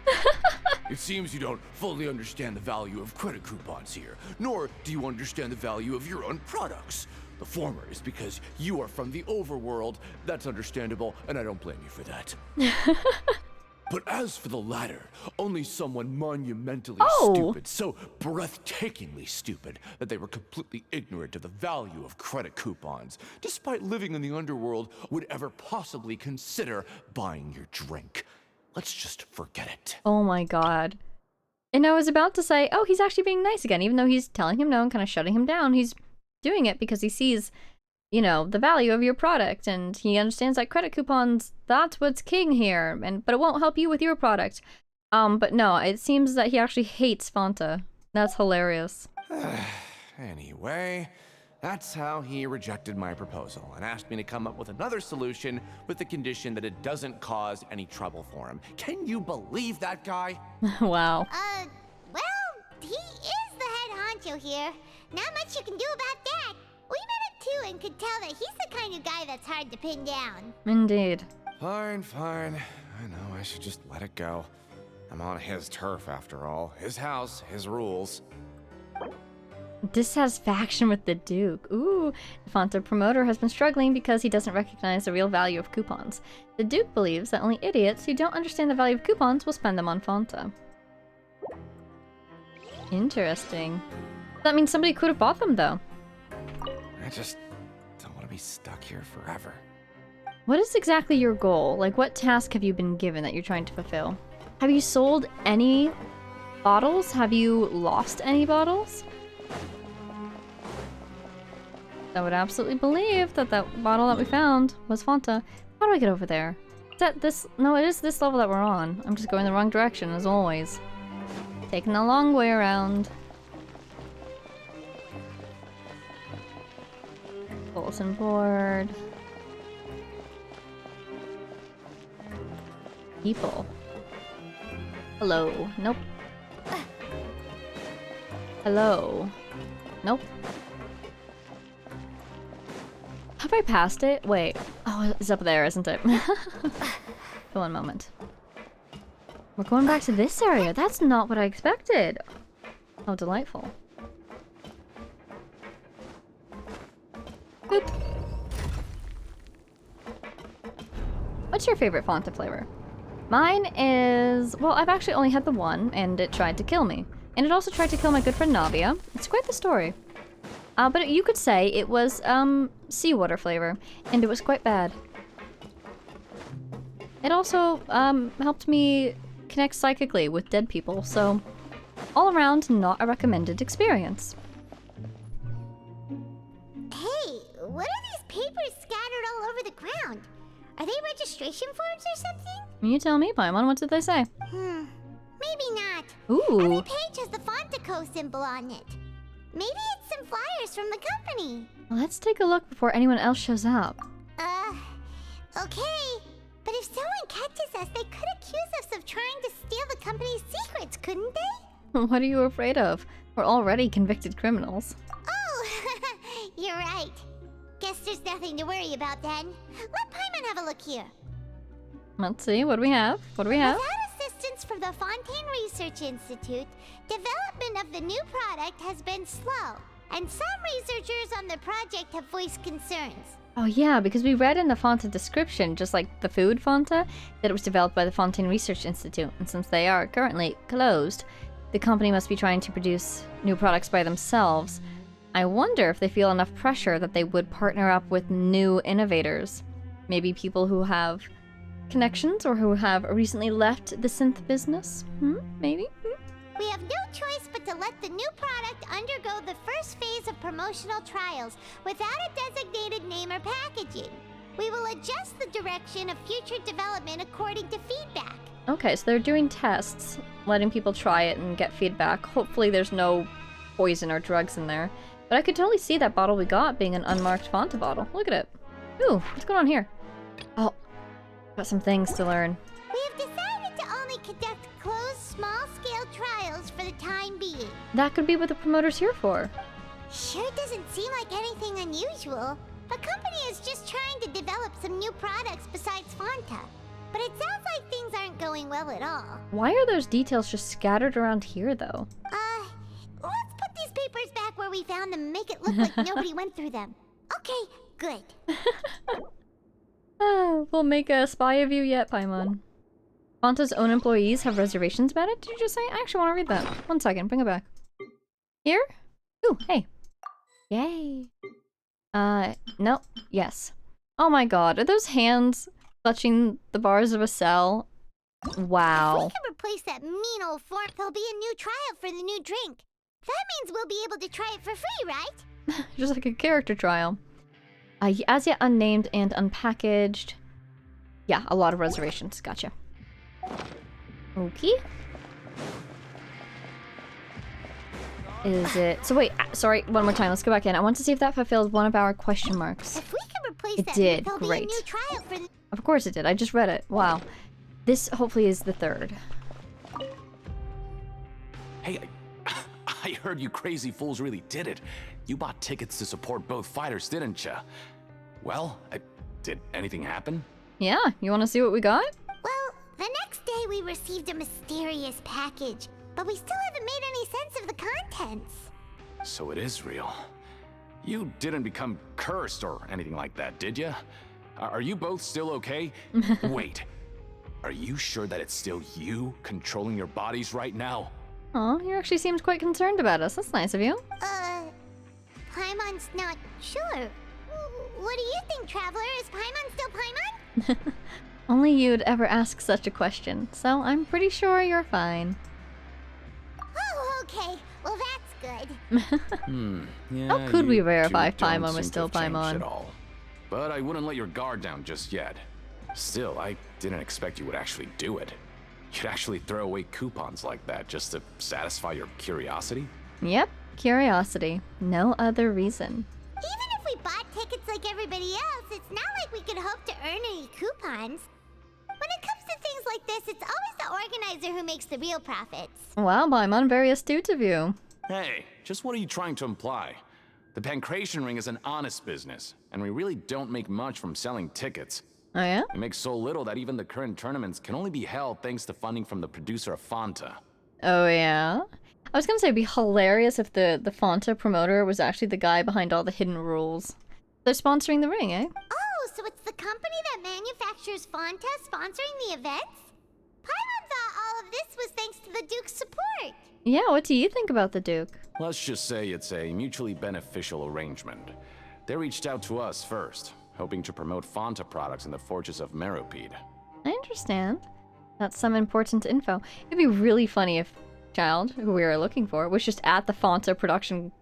It seems you don't fully understand the value of credit coupons here, nor do you understand the value of your own products. The former is because you are from the overworld. That's understandable, and I don't blame you for that. But as for the latter, only someone monumentally stupid, so breathtakingly stupid that they were completely ignorant of the value of credit coupons, despite living in the underworld, would ever possibly consider buying your drink. Let's just forget it. Oh my god. And I was about to say, oh, he's actually being nice again, even though he's telling him no and kind of shutting him down. He's doing it because he sees, you know, the value of your product, and he understands that credit coupons, that's what's king here, but it won't help you with your product. But no, it seems that he actually hates Fanta. That's hilarious. Anyway, that's how he rejected my proposal and asked me to come up with another solution with the condition that it doesn't cause any trouble for him. Can you believe that guy? Wow. Well, he is the head honcho here. Not much you can do about that. We met him too and could tell that he's the kind of guy that's hard to pin down. Indeed. Fine. I know I should just let it go. I'm on his turf after all. His house, his rules. Dissatisfaction with the Duke. Ooh, the Fanta promoter has been struggling because he doesn't recognize the real value of coupons. The Duke believes that only idiots who don't understand the value of coupons will spend them on Fanta. Interesting. That means somebody could have bought them, though. I just don't want to be stuck here forever. What is exactly your goal? Like, what task have you been given that you're trying to fulfill? Have you sold any bottles? Have you lost any bottles? I would absolutely believe that that bottle that we found was Fanta. How do I get over there? Is that this? No, it is this level that we're on. I'm just going the wrong direction, as always. Taking a long way around. Bulletin board. People. Hello. Nope. Hello. Nope. Have I passed it? Wait. Oh, it's up there, isn't it? For one moment. We're going back to this area. That's not what I expected. Oh, delightful. Boop. What's your favorite Fanta flavor? Mine is... well, I've actually only had the one, and it tried to kill me. And it also tried to kill my good friend Navia. It's quite the story. But you could say it was, seawater flavor, and it was quite bad. It also, helped me connect psychically with dead people, so all around, not a recommended experience. Hey, what are these papers scattered all over the ground? Are they registration forms or something? You tell me, Paimon, what did they say? Maybe not. Ooh. Every page has the Fontico symbol on it. Maybe it's some flyers from the company. Let's take a look before anyone else shows up. Okay. But if someone catches us, they could accuse us of trying to steal the company's secrets, couldn't they? What are you afraid of? We're already convicted criminals. Oh, you're right. Guess there's nothing to worry about then. Let Paimon have a look here. Let's see, what do we have? What do we have? Without assistance from the Fontaine Research Institute, development of the new product has been slow. and some researchers on the project have voiced concerns. Oh yeah, because we read in the Fonta description, just like the food Fonta, that it was developed by the Fontaine Research Institute, and since they are currently closed, the company must be trying to produce new products by themselves. I wonder if they feel enough pressure that they would partner up with new innovators. Maybe people who have connections or who have recently left the synth business? Maybe? We have no choice but to let the new product undergo the first phase of promotional trials without a designated name or packaging. We will adjust the direction of future development according to feedback. Okay, so they're doing tests, letting people try it and get feedback. Hopefully there's no poison or drugs in there. But I could totally see that bottle we got being an unmarked Fonta bottle. Look at it. Ooh, what's going on here? Oh, got some things to learn. We have decided to only conduct closed, small-scale trials for the time being. That could be what the promoter's here for. Sure doesn't seem like anything unusual. The company is just trying to develop some new products besides Fonta. But it sounds like things aren't going well at all. Why are those details just scattered around here, though? Let's put these papers back where we found them and make it look like nobody went through them. Okay, good. We'll make a spy of you yet, Paimon. Fonta's own employees have reservations about it? Did you just say? I actually want to read that. 1 second, bring it back. Here? Ooh, hey. Yay. No. Yes. Oh my god, are those hands clutching the bars of a cell? Wow. If we can replace that mean old form, there'll be a new trial for the new drink. That means we'll be able to try it for free, right? Just like a character trial. As yet unnamed and unpackaged. Yeah, a lot of reservations. Gotcha. Okay. Is it... So wait, sorry, one more time. Let's go back in. I want to see if that fulfilled one of our question marks. If we can replace It that, did. there'll be a Great. new trial for the... Of course it did. I just read it. Wow. This hopefully is the third. Hey, I heard you crazy fools really did it. You bought tickets to support both fighters, didn't ya? Well, did anything happen? Yeah, you want to see what we got? Well, the next day we received a mysterious package, but we still haven't made any sense of the contents. So it is real. You didn't become cursed or anything like that, did ya? Are you both still okay? Wait, are you sure that it's still you controlling your bodies right now? Oh, you actually seemed quite concerned about us. That's nice of you. Paimon's not sure. What do you think, Traveler? Is Paimon still Paimon? Only you'd ever ask such a question, so I'm pretty sure you're fine. Oh, okay. Well, that's good. Yeah, How could we you verify two don't Paimon was seem to still have changed Paimon? at all. But I wouldn't let your guard down just yet. Still, I didn't expect you would actually do it. You'd actually throw away coupons like that just to satisfy your curiosity? Yep, curiosity. No other reason. Even if we bought tickets like everybody else, it's not like we could hope to earn any coupons. When it comes to things like this, it's always the organizer who makes the real profits. Wow, Paimon, very astute of you. Hey, just what are you trying to imply? The Pancration Ring is an honest business, and we really don't make much from selling tickets. Oh yeah? We make so little that even the current tournaments can only be held thanks to funding from the producer of Fonta. Oh yeah? I was gonna say it'd be hilarious if the Fonta promoter was actually the guy behind all the hidden rules. They're sponsoring the ring, eh? Oh, so it's the company that manufactures Fonta sponsoring the events? Paimon thought all of this was thanks to the Duke's support. Yeah, what do you think about the Duke? Let's just say it's a mutually beneficial arrangement. They reached out to us first, hoping to promote Fonta products in the Fortress of Meropide. I understand. That's some important info. It'd be really funny if Child, who we were looking for, was just at the Fonta production,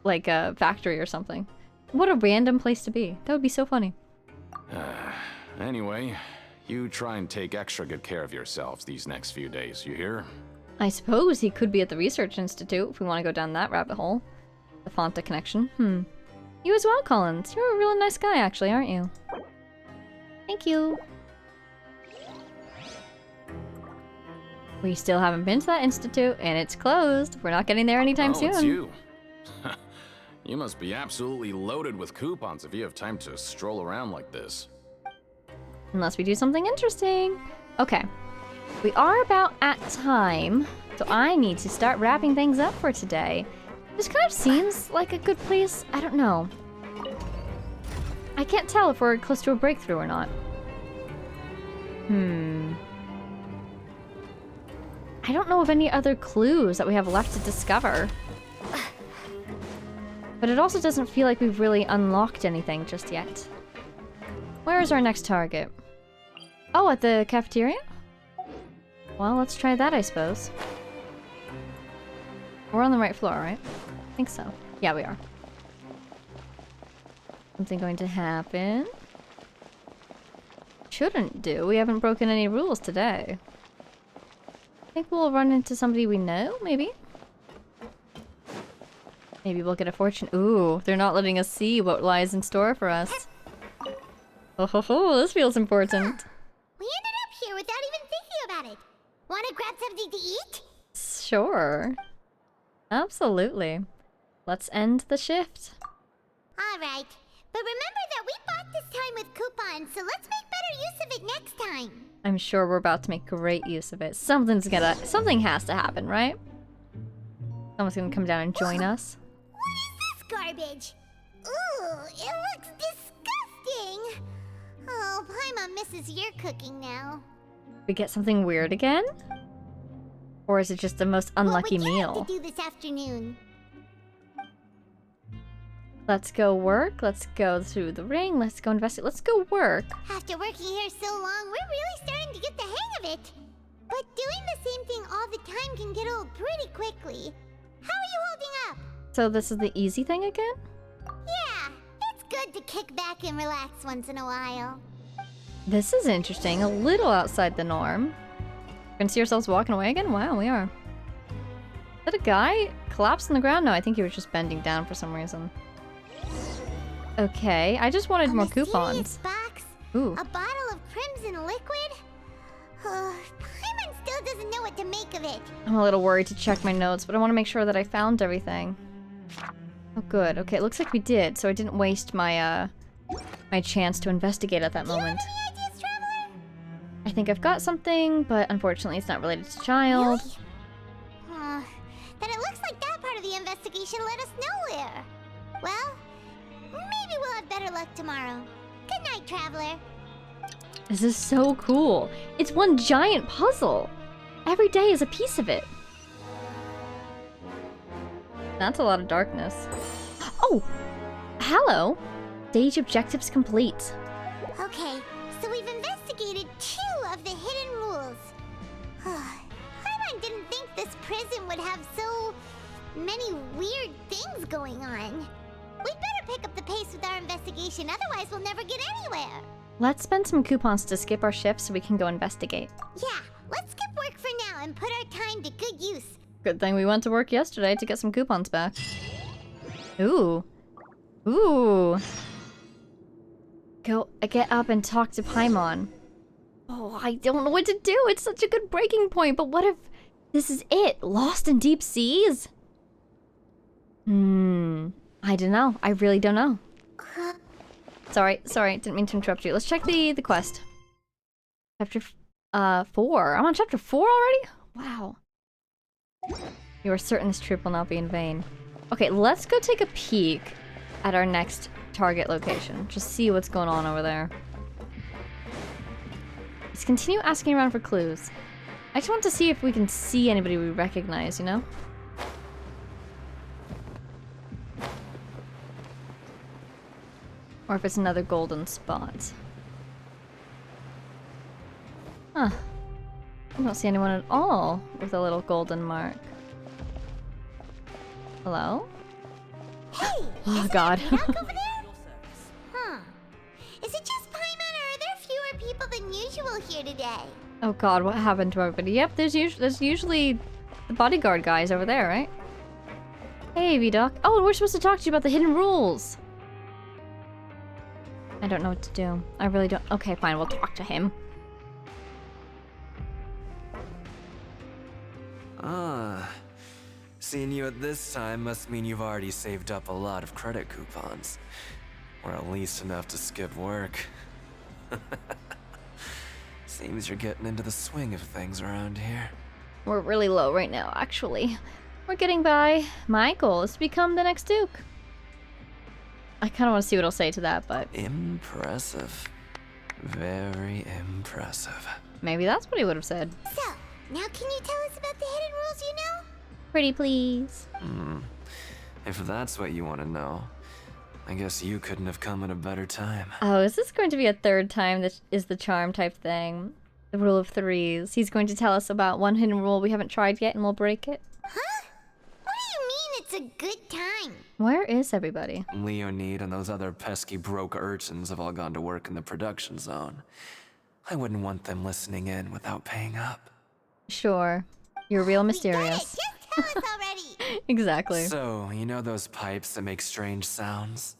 like, factory or something. What a random place to be. That would be so funny. Anyway, you try and take extra good care of yourselves these next few days, you hear? I suppose he could be at the Research Institute if we want to go down that rabbit hole. The Fonta connection. You as well, Collins. You're a really nice guy, actually, aren't you? Thank you. We still haven't been to that institute, and it's closed. We're not getting there anytime soon. It's you. You must be absolutely loaded with coupons if you have time to stroll around like this. Unless we do something interesting. Okay. We are about at time, so I need to start wrapping things up for today. This kind of seems like a good place. I don't know. I can't tell if we're close to a breakthrough or not. I don't know of any other clues that we have left to discover. But it also doesn't feel like we've really unlocked anything just yet. Where is our next target? Oh, at the cafeteria? Well, let's try that, I suppose. We're on the right floor, right? I think so. Yeah, we are. Something going to happen? Shouldn't do. We haven't broken any rules today. I think we'll run into somebody we know, maybe? Maybe we'll get a fortune. Ooh, they're not letting us see what lies in store for us. Oh ho ho, this feels important. We ended up here without even thinking about it. Wanna grab something to eat? Sure. Absolutely. Let's end the shift. Alright, but remember that we bought this time with coupons, so let's make better use of it next time. I'm sure we're about to make great use of it. Something has to happen, right? Someone's gonna come down and join us. What is this garbage? Ooh, it looks disgusting. Oh, Paimon misses your cooking now. We get something weird again? Or is it just the most unlucky What would you meal? have to do this afternoon? Let's go work. Let's go through the ring. Let's go investigate. Let's go work. After working here so long, we're really starting to get the hang of it. But doing the same thing all the time can get old pretty quickly. How are you holding up? So this is the easy thing again? Yeah, it's good to kick back and relax once in a while. This is interesting. A little outside the norm. Gonna see ourselves walking away again? Wow, we are. Is that a guy collapsed on the ground? No, I think he was just bending down for some reason. Okay, I just wanted more coupons. Box? Ooh. A bottle of crimson liquid? Paimon still doesn't know what to make of it. I'm a little worried to check my notes, but I want to make sure that I found everything. Oh, good. Okay, it looks like we did, so I didn't waste my my chance to investigate at that moment. Any ideas, Traveler? I think I've got something, but unfortunately it's not related to child. Really? Then it looks like that part of the investigation led us nowhere. Well, maybe we'll have better luck tomorrow. Good night, Traveler. This is so cool. It's one giant puzzle. Every day is a piece of it. That's a lot of darkness. Oh! Hello! Stage objectives complete. Okay, so we've investigated 2 of the hidden rules. Paimon didn't think this prison would have so many weird things going on. We'd better pick up the pace with our investigation, otherwise we'll never get anywhere. Let's spend some coupons to skip our shift so we can go investigate. Yeah, let's skip work for now and put our time to good use. Good thing we went to work yesterday to get some coupons back. Ooh. Ooh. Go get up and talk to Paimon. Oh, I don't know what to do. It's such a good breaking point, but what if this is it? Lost in deep seas? I don't know. I really don't know. Sorry, didn't mean to interrupt you. Let's check the quest. Chapter 4. I'm on chapter 4 already? Wow. You are certain this trip will not be in vain. Okay, let's go take a peek at our next target location. Just see what's going on over there. Let's continue asking around for clues. I just want to see if we can see anybody we recognize, you know? Or if it's another golden spot. Huh. I don't see anyone at all with a little golden mark. Hello? Hey! Oh god. Over there? Huh. Is it just Paimon, or are there fewer people than usual here today? Oh god, what happened to everybody? Yep, there's usually the bodyguard guys over there, right? Hey, V-Doc. Oh, we're supposed to talk to you about the hidden rules. I don't know what to do. I really don't. Okay, fine, we'll talk to him. Ah. Seeing you at this time must mean you've already saved up a lot of credit coupons. Or at least enough to skip work. Seems you're getting into the swing of things around here. We're really low right now, actually. We're getting by. My goal is to become the next Duke. I kind of want to see what he'll say to that, but... Impressive. Very impressive. Maybe that's what he would have said. So, now can you tell us about the hidden rules you know? Pretty please. If that's what you want to know, I guess you couldn't have come at a better time. Oh, is this going to be a third time that is the charm type thing? The rule of threes. He's going to tell us about one hidden rule we haven't tried yet and we'll break it. Huh? What do you mean it's a good time? Where is everybody? Leonid and those other pesky broke urchins have all gone to work in the production zone. I wouldn't want them listening in without paying up. Sure. You're real mysterious. Just tell us already. Exactly. So, you know those pipes that make strange sounds?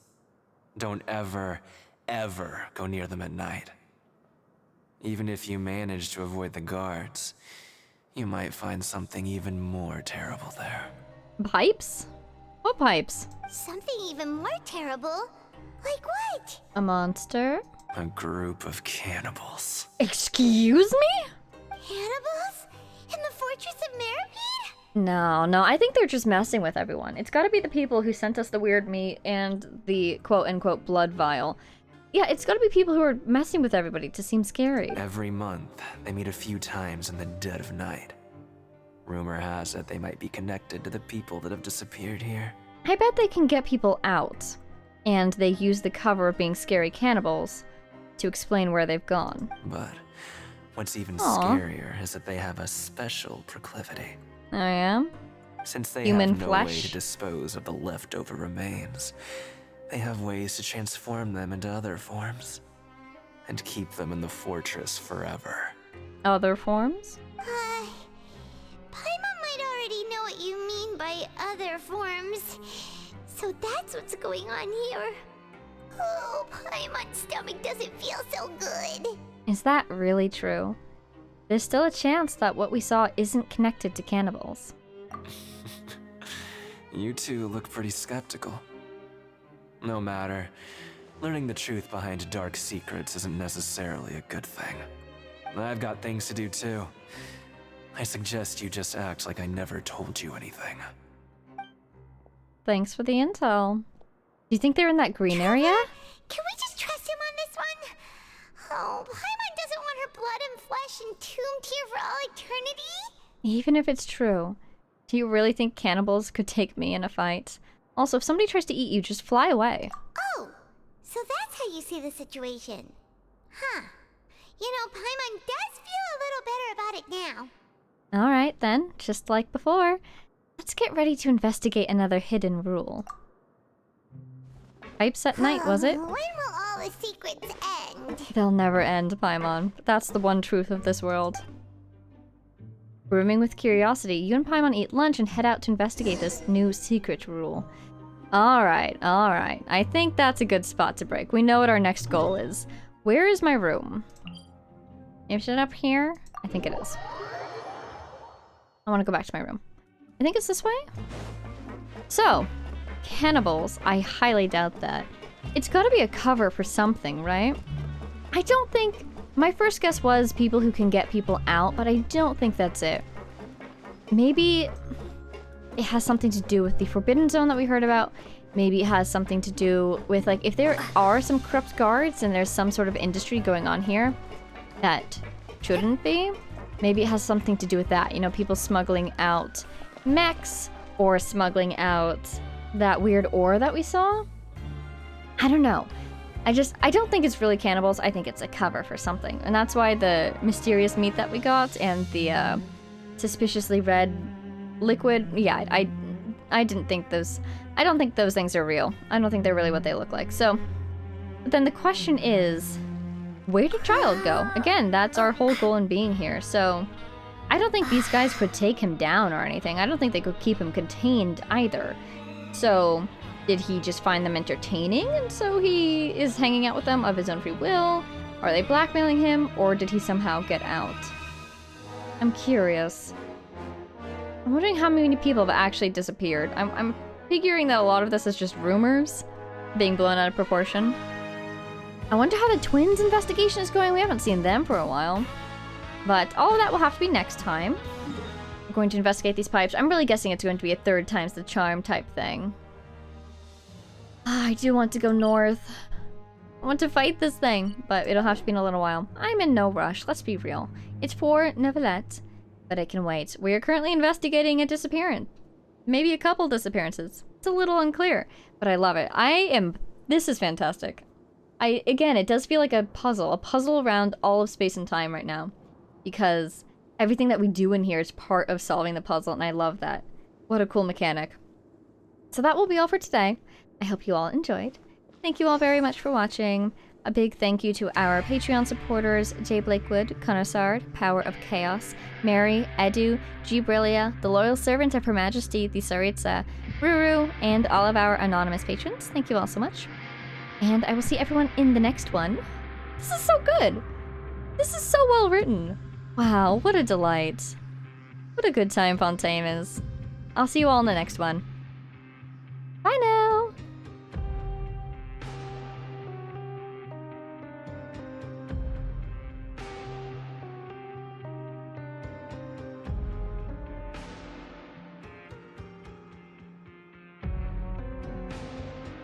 Don't ever, ever go near them at night. Even if you manage to avoid the guards, you might find something even more terrible there. Pipes? What pipes? Something even more terrible? Like what? A monster? A group of cannibals. Excuse me? Cannibals? In the Fortress of Meropide? No, I think they're just messing with everyone. It's gotta be the people who sent us the weird meat and the quote-unquote blood vial. Yeah, it's gotta be people who are messing with everybody to seem scary. Every month, they meet a few times in the dead of night. Rumor has it they might be connected to the people that have disappeared here. I bet they can get people out, and they use the cover of being scary cannibals to explain where they've gone. But what's even scarier is that they have a special proclivity. Oh yeah? Since they Human have no flesh? way to dispose of the leftover remains, they have ways to transform them into other forms and keep them in the fortress forever. Other forms? Paimon might already know what you mean by other forms. So that's what's going on here. Oh, Paimon's stomach doesn't feel so good. Is that really true? There's still a chance that what we saw isn't connected to cannibals. You two look pretty skeptical. No matter, learning the truth behind dark secrets isn't necessarily a good thing. I've got things to do too. I suggest you just act like I never told you anything. Thanks for the intel. Do you think they're in that green area? Can we just trust him on this one? Oh, Paimon doesn't want her blood and flesh entombed here for all eternity? Even if it's true, do you really think cannibals could take me in a fight? Also, if somebody tries to eat you, just fly away. Oh, so that's how you see the situation. Huh. You know, Paimon does feel a little better about it now. Alright then, just like before. Let's get ready to investigate another hidden rule. Pipes at night, was it? When will all the secrets end? They'll never end, Paimon. That's the one truth of this world. Brimming with curiosity, you and Paimon eat lunch and head out to investigate this new secret rule. Alright. I think that's a good spot to break. We know what our next goal is. Where is my room? Is it up here? I think it is. I want to go back to my room. I think it's this way? So, cannibals, I highly doubt that. It's gotta be a cover for something, right? I don't think... My first guess was people who can get people out, but I don't think that's it. Maybe it has something to do with the Forbidden Zone that we heard about. Maybe it has something to do with, like, if there are some corrupt guards and there's some sort of industry going on here that shouldn't be, maybe it has something to do with that. You know, people smuggling out mechs or smuggling out that weird ore that we saw. I don't know. I don't think it's really cannibals. I think it's a cover for something. And that's why the mysterious meat that we got and the suspiciously red liquid, yeah, I don't think those things are real. I don't think they're really what they look like. So, but then the question is, where did Child go? Again, that's our whole goal in being here. So, I don't think these guys could take him down or anything. I don't think they could keep him contained either. So, did he just find them entertaining and so he is hanging out with them of his own free will? Are they blackmailing him or did he somehow get out? I'm curious. I'm wondering how many people have actually disappeared. I'm figuring that a lot of this is just rumors being blown out of proportion. I wonder how the twins' investigation is going. We haven't seen them for a while. But all of that will have to be next time. I'm going to investigate these pipes. I'm really guessing it's going to be a 3rd time's the charm type thing. I do want to go north. I want to fight this thing, but it'll have to be in a little while. I'm in no rush, let's be real. It's for Neuvillette, but it can wait. We are currently investigating a disappearance. Maybe a couple disappearances. It's a little unclear, but I love it. This is fantastic. Again, it does feel like a puzzle around all of space and time right now. Because everything that we do in here is part of solving the puzzle, and I love that. What a cool mechanic. So that will be all for today. I hope you all enjoyed. Thank you all very much for watching. A big thank you to our Patreon supporters, Jay Blakewood, Conosard, Power of Chaos, Mary, Edu, G. Brillia, the Loyal Servant of Her Majesty, the Saritsa, Ruru, and all of our anonymous patrons. Thank you all so much. And I will see everyone in the next one. This is so good! This is so well written! Wow, what a delight. What a good time Fontaine is. I'll see you all in the next one.